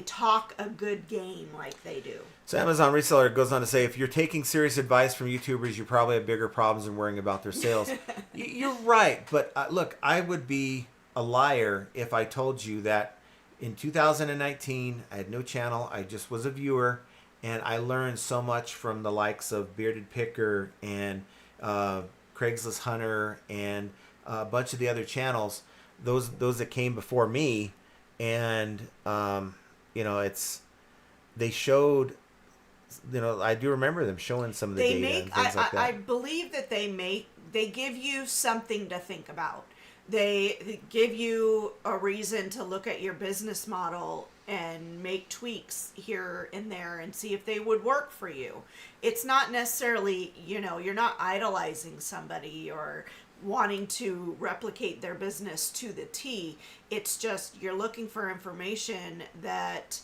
talk a good game like they do. So Amazon reseller goes on to say, if you're taking serious advice from YouTubers, you probably have bigger problems than worrying about their sales. You're right, but look, I would be a liar if I told you that in 2019, I had no channel, I just was a viewer, and I learned so much from the likes of Bearded Picker and Craigslist Hunter and a bunch of the other channels those that came before me, and they showed. I do remember them showing some of the data and things like that. I believe that they give you something to think about. They give you a reason to look at your business model and make tweaks here and there and see if they would work for you. It's not necessarily, you're not idolizing somebody or wanting to replicate their business to the T. It's just you're looking for information that,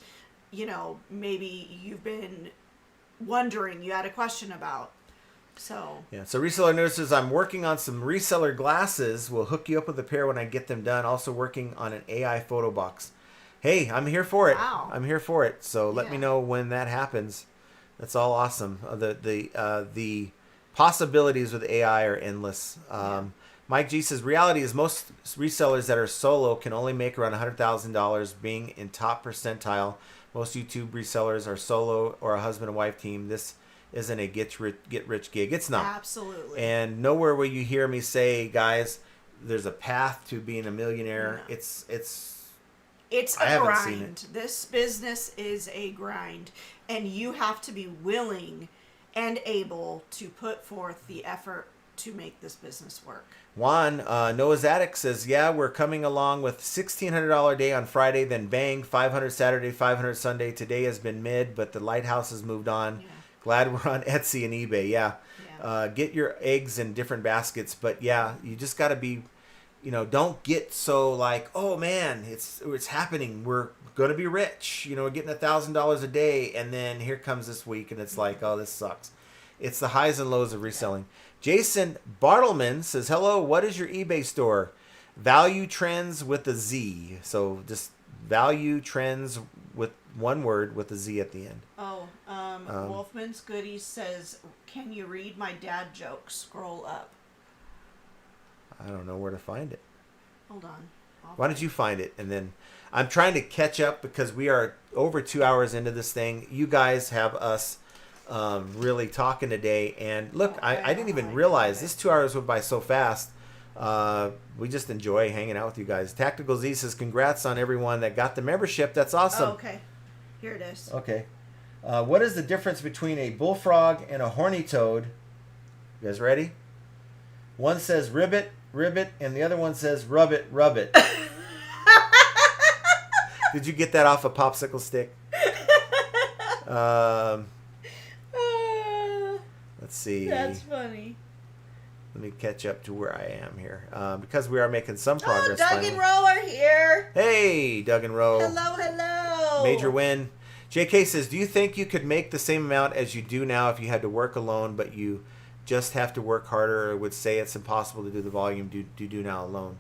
maybe you've been wondering, you had a question about. So Reseller notices I'm working on some reseller glasses. We'll hook you up with a pair when I get them done. Also working on an AI photo box. Hey, I'm here for it. Wow. I'm here for it. So let me know when that happens. That's all awesome. The possibilities with AI are endless. Mike G says reality is most resellers that are solo can only make around $100,000 being in top percentile. Most YouTube resellers are solo or a husband and wife team. This isn't a get rich gig. It's not. Absolutely. And nowhere will you hear me say, guys, there's a path to being a millionaire. No. It's a grind. This business is a grind, and you have to be willing and able to put forth the effort to make this business work. Juan, Noah's Attic says, yeah, we're coming along with $1,600 a day on Friday, then bang, $500 Saturday, $500 Sunday. Today has been mid, but the Lighthouse has moved on. Yeah. Glad we're on Etsy and eBay. Yeah. Get your eggs in different baskets, but you just got to be, don't get so like, oh man, it's happening. We're going to be rich. We're getting $1,000 a day. And then here comes this week and it's like, oh, this sucks. It's the highs and lows of reselling. Jason Bartleman says, hello, what is your eBay store? Value Trends with a Z. So just Value Trends with one word with a Z at the end. Wolfman's Goodies says, can you read my dad jokes? Scroll up. I don't know where to find it. Hold on. Why don't you find it? And then I'm trying to catch up because we are over 2 hours into this thing. You guys have us really talking today. And look, I didn't even realize this 2 hours went by so fast. We just enjoy hanging out with you guys. Tactical Z says, congrats on everyone that got the membership. That's awesome. Oh, okay. Here it is. Okay. What is the difference between a bullfrog and a horny toad? You guys ready? One says ribbit, and the other one says rub it, rub it. Did you get that off a popsicle stick? Let's see. That's funny. Let me catch up to where I am here. Because we are making some progress. Doug and Roe are here. Hey, Doug and Roe. Hello. Major win. JK says, do you think you could make the same amount as you do now if you had to work alone, but you just have to work harder, or would say it's impossible to do the volume you do now alone?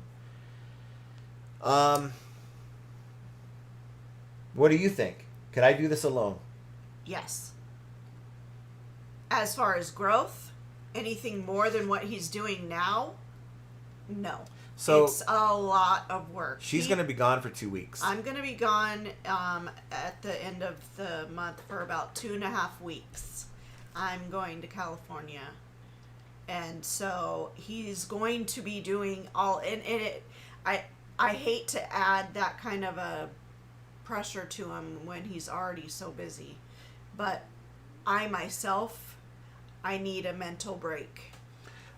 What do you think? Could I do this alone? Yes. As far as growth, anything more than what he's doing now, no. So it's a lot of work. She's going to be gone for 2 weeks. I'm going to be gone at the end of the month for about 2.5 weeks. I'm going to California. And so he's going to be doing all, and I hate to add that kind of a pressure to him when he's already so busy. But I myself, I need a mental break.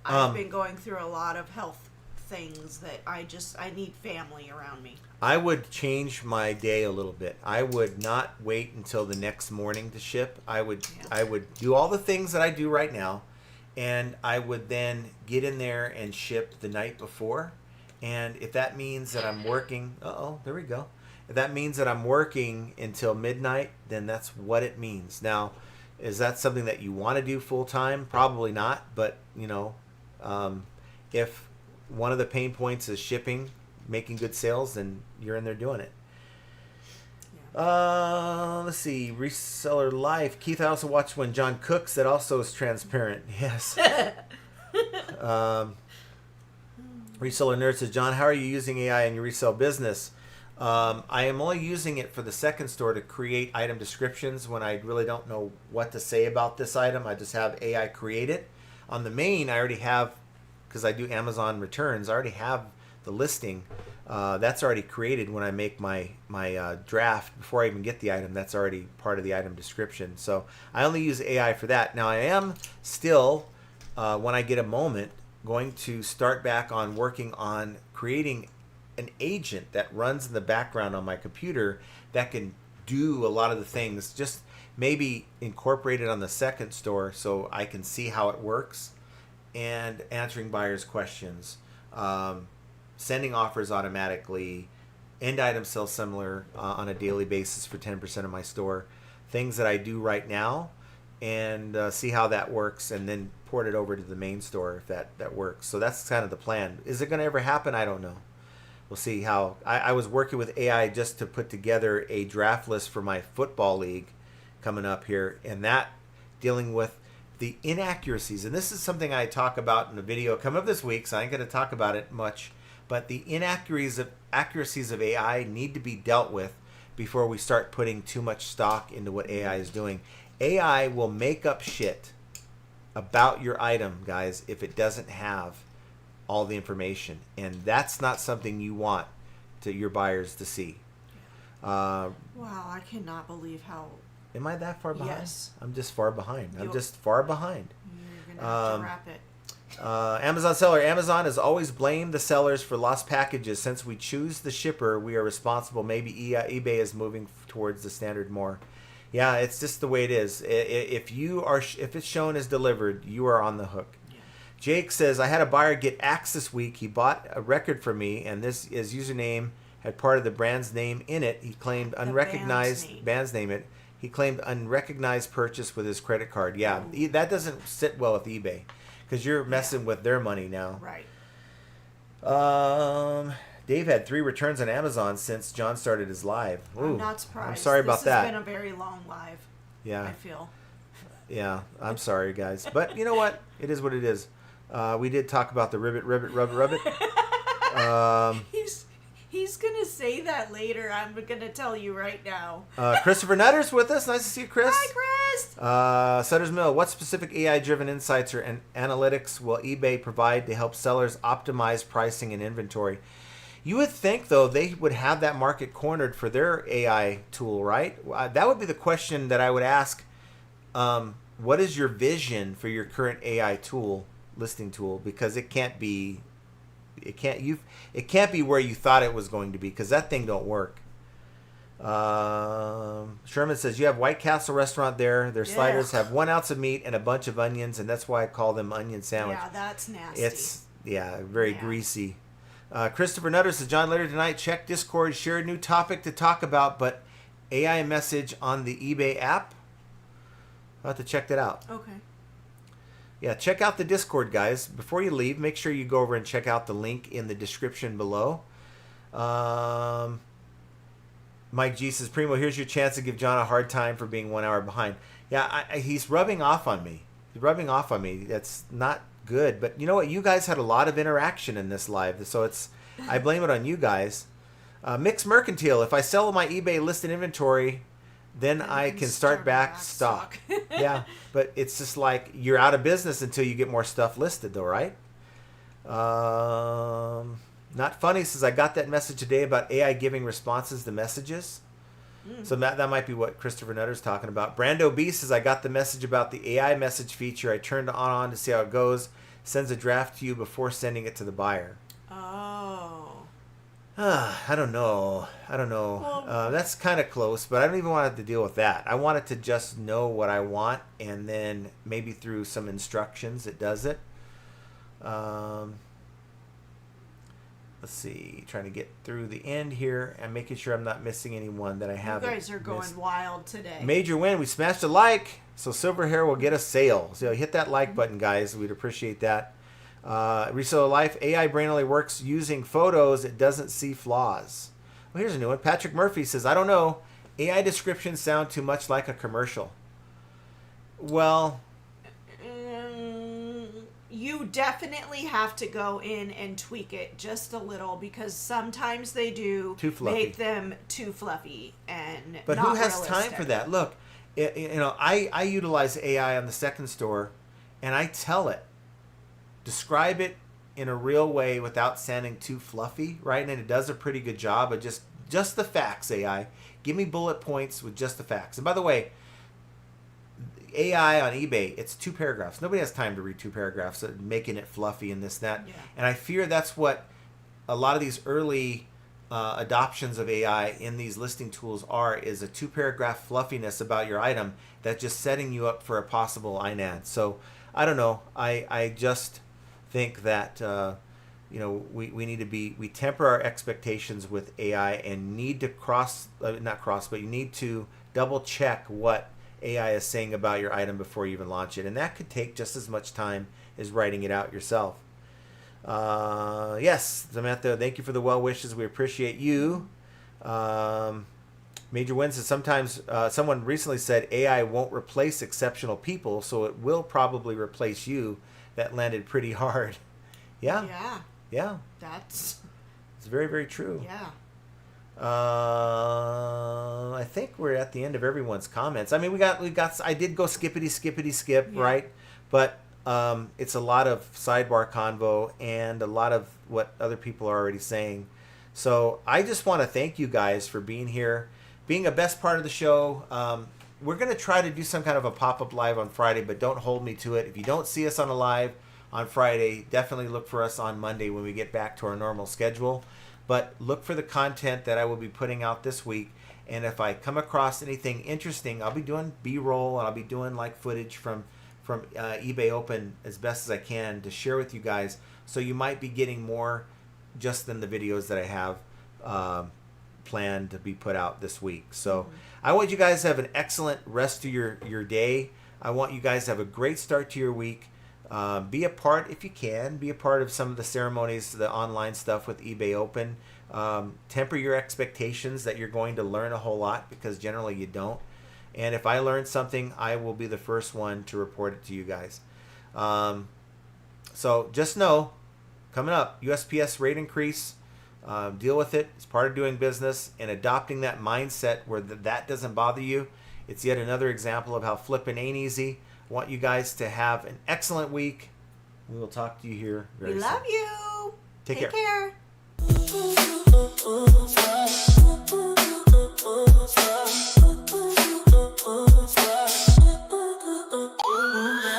I've been going through a lot of health things that I need family around me. I would change my day a little bit. I would not wait until the next morning to ship. I would do all the things that I do right now, and I would then get in there and ship the night before. And if that means that I'm working, there we go. If that means that I'm working until midnight, then that's what it means. Now, is that something that you want to do full time? Probably not. But if one of the pain points is shipping, making good sales, then you're in there doing it. Yeah. Let's see. Reseller Life. Keith, I also watched when John cooks. That also is transparent. Yes. Reseller Nerd says, John, how are you using AI in your resale business? I am only using it for the second store to create item descriptions when I really don't know what to say about this item. I just have AI create it. On the main, I already have, because I do Amazon returns, I already have the listing. That's already created when I make my draft before I even get the item. That's already part of the item description. So I only use AI for that. Now I am still, when I get a moment, going to start back on working on creating an agent that runs in the background on my computer that can do a lot of the things, just maybe incorporate it on the second store so I can see how it works, and answering buyers' questions, sending offers automatically, end item sell similar on a daily basis for 10% of my store, things that I do right now, and see how that works, and then port it over to the main store if that works. So that's kind of the plan. Is it going to ever happen? I don't know. We'll see how. I was working with AI just to put together a draft list for my football league coming up here, and that dealing with the inaccuracies. And this is something I talk about in a video coming up this week, so I ain't going to talk about it much. But the inaccuracies of AI need to be dealt with before we start putting too much stock into what AI is doing. AI will make up shit about your item, guys, if it doesn't have all the information, and that's not something you want to your buyers to see. Wow, I cannot believe how. Am I that far behind? Yes. I'm just far behind. I'm just far behind. You're gonna have to wrap it. Amazon seller. Amazon has always blamed the sellers for lost packages. Since we choose the shipper, we are responsible. Maybe eBay is moving towards the standard more. Yeah, it's just the way it is. If it's shown as delivered, you are on the hook. Jake says, I had a buyer get axed this week. He bought a record from me, and his username had part of the brand's name in it. He claimed unrecognized, band's name it. He claimed unrecognized purchase with his credit card. Yeah, that doesn't sit well with eBay because you're messing with their money now. Right. Dave had 3 returns on Amazon since John started his live. Ooh, I'm not surprised. I'm sorry about that. This has been a very long live. Yeah. I feel. Yeah, I'm sorry, guys. But you know what? It is what it is. We did talk about the ribbit. He's gonna say that later. I'm gonna tell you right now. Christopher Nutter's with us. Nice to see you, Chris. Hi, Chris. Sutter's Mill. What specific AI-driven insights or analytics will eBay provide to help sellers optimize pricing and inventory? You would think, though, they would have that market cornered for their AI tool, right? That would be the question that I would ask. What is your vision for your current AI tool, listing tool? Because it can't be where you thought it was going to be, because that thing don't work. Sherman says, you have White Castle restaurant there. Their sliders have 1 ounce of meat and a bunch of onions, and that's why I call them onion sandwich. Yeah, that's nasty. It's very greasy. Christopher Nutter says, John, later tonight, check Discord, share a new topic to talk about, but AI message on the eBay app. I'll have to check that out. Okay. Yeah, check out the Discord, guys. Before you leave, make sure you go over and check out the link in the description below. Mike G says, Primo, here's your chance to give John a hard time for being 1 hour behind. Yeah, he's rubbing off on me. That's not good. But you know what? You guys had a lot of interaction in this live, so I blame it on you guys. Mixed Mercantile. If I sell my eBay listed inventory, then I can start back stock. Yeah, but it's just like you're out of business until you get more stuff listed, though, right? Not Funny says, I got that message today about AI giving responses to messages. So that might be what Christopher Nutter's talking about. Brando B says, I got the message about the AI message feature. I turned it on to see how it goes. Sends a draft to you before sending it to the buyer. Oh. I don't know. Well, that's kind of close, but I don't even want it to deal with that. I want it to just know what I want, and then maybe through some instructions it does it. Let's see. Trying to get through the end here and making sure I'm not missing anyone that I haven't. You guys are going wild today. Major win. We smashed a like, so Silver Hair will get a sale. So hit that like button, guys. We'd appreciate that. Reseller Life, AI brain only works using photos. It doesn't see flaws. Well, here's a new one. Patrick Murphy says, I don't know. AI descriptions sound too much like a commercial. Well, you definitely have to go in and tweak it just a little, because sometimes they do make them too fluffy and but not who has realistic. time for that? Look, I utilize AI on the second store, and I tell it, describe it in a real way without sounding too fluffy, right? And it does a pretty good job of just the facts, AI. Give me bullet points with just the facts. And by the way, AI on eBay, it's 2 paragraphs. Nobody has time to read 2 paragraphs, making it fluffy and this, that. Yeah. And I fear that's what a lot of these early adoptions of AI in these listing tools is a 2-paragraph fluffiness about your item that's just setting you up for a possible EIN. So I don't know. I just think that we need to we temper our expectations with AI and need to but you need to double check what AI is saying about your item before you even launch it, and that could take just as much time as writing it out yourself. Yes, Samantha, thank you for the well wishes. We appreciate you. Major Win says sometimes someone recently said AI won't replace exceptional people, so it will probably replace you. That landed pretty hard. Yeah. It's very, very true. Yeah. I think we're at the end of everyone's comments. I mean, we got. I did go skippity skip, yeah. Right? But it's a lot of sidebar convo and a lot of what other people are already saying. So I just want to thank you guys for being here, being a best part of the show. We're going to try to do some kind of a pop-up live on Friday, but don't hold me to it. If you don't see us on a live on Friday, definitely look for us on Monday when we get back to our normal schedule. But look for the content that I will be putting out this week. And if I come across anything interesting, I'll be doing B-roll and I'll be doing like footage from eBay Open as best as I can to share with you guys. So you might be getting more just than the videos that I have planned to be put out this week. So I want you guys to have an excellent rest of your day. I want you guys to have a great start to your week. Be a part, if you can, be a part of some of the ceremonies, the online stuff with eBay Open. Temper your expectations that you're going to learn a whole lot, because generally you don't. And if I learn something, I will be the first one to report it to you guys. So just know, coming up, USPS rate increase. Deal with it. It's part of doing business, and adopting that mindset where that doesn't bother you. It's yet another example of how flipping ain't easy. I want you guys to have an excellent week. We will talk to you here very soon. We love you. Take care.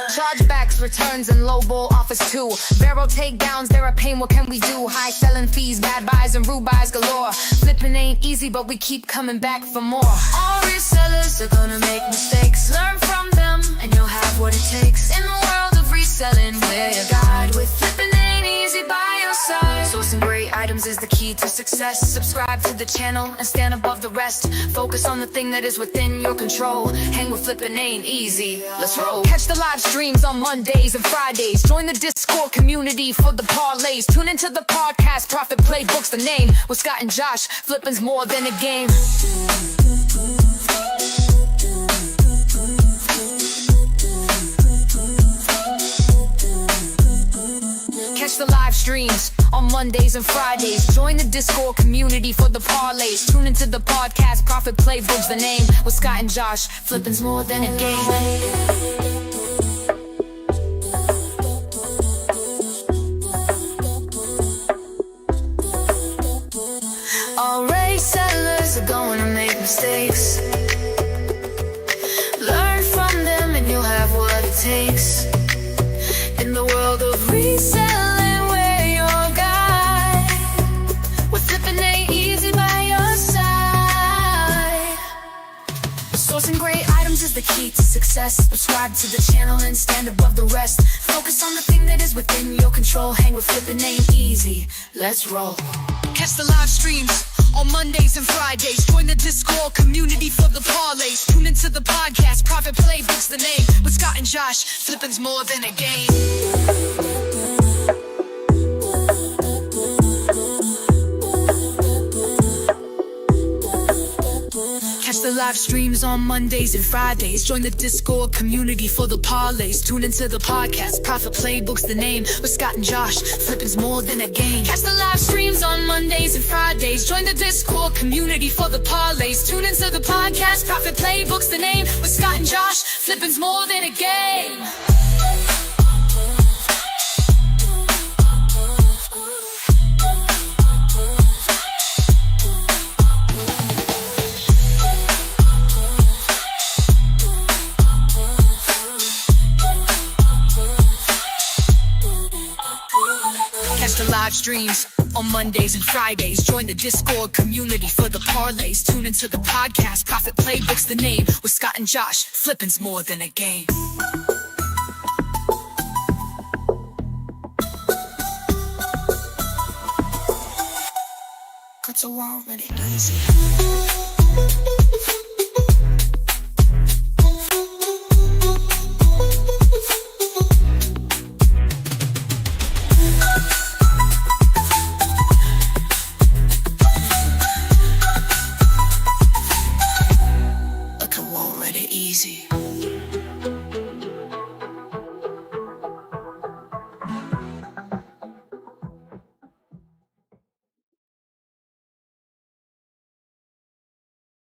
Chargebacks, returns, and lowball offers too. Barrel takedowns, they're a pain, what can we do? High selling fees, bad buys, and rude buys galore. Flipping ain't easy, but we keep coming back for more. All resellers are gonna make mistakes. Learn from them, and you'll have what it takes. In the world of reselling, we're your guide. With flipping ain't easy by your side. Sourcing great items is the key to success. Subscribe to the channel and stand above the rest. Focus on the thing that is within your control. Hang with flipping ain't easy. Let's roll. Catch the live streams on Mondays and Fridays. Join the Discord community for the parlays. Tune into the podcast. Profit Playbook's the name. With Scott and Josh, flipping's more than a game. Catch the live streams on Mondays and Fridays. Join the Discord community for the parlays. Tune into the podcast. Profit Playbook's the name. With Scott and Josh, flipping's more than a game. All resellers are going to make mistakes. Learn from them and you'll have what it takes. In the world of reselling, we're your guide. With flipping ain't easy by your side. Sourcing great items is the key to success. Subscribe to the channel and stand above the rest. Focus on the thing that is within your control. Hang with flipping ain't easy. Let's roll. Catch the live streams on Mondays and Fridays. Join the Discord community for the parlays. Tune into the podcast. Profit Playbook's the name. With Scott and Josh, flipping's more than a game. Catch the live streams on Mondays and Fridays. Join the Discord community for the parlays. Tune into the podcast. Profit Playbook's the name. With Scott and Josh, flipping's more than a game. Catch the live streams on Mondays and Fridays. Join the Discord community for the parlays. Tune into the podcast. Profit Playbook's the name. With Scott and Josh, flipping's more than a game. to live streams on Mondays and Fridays. Join the Discord community for the parlays. Tune into the podcast, Profit Playbook's the name. With Scott and Josh, flipping's more than a game. Cuts are already easy.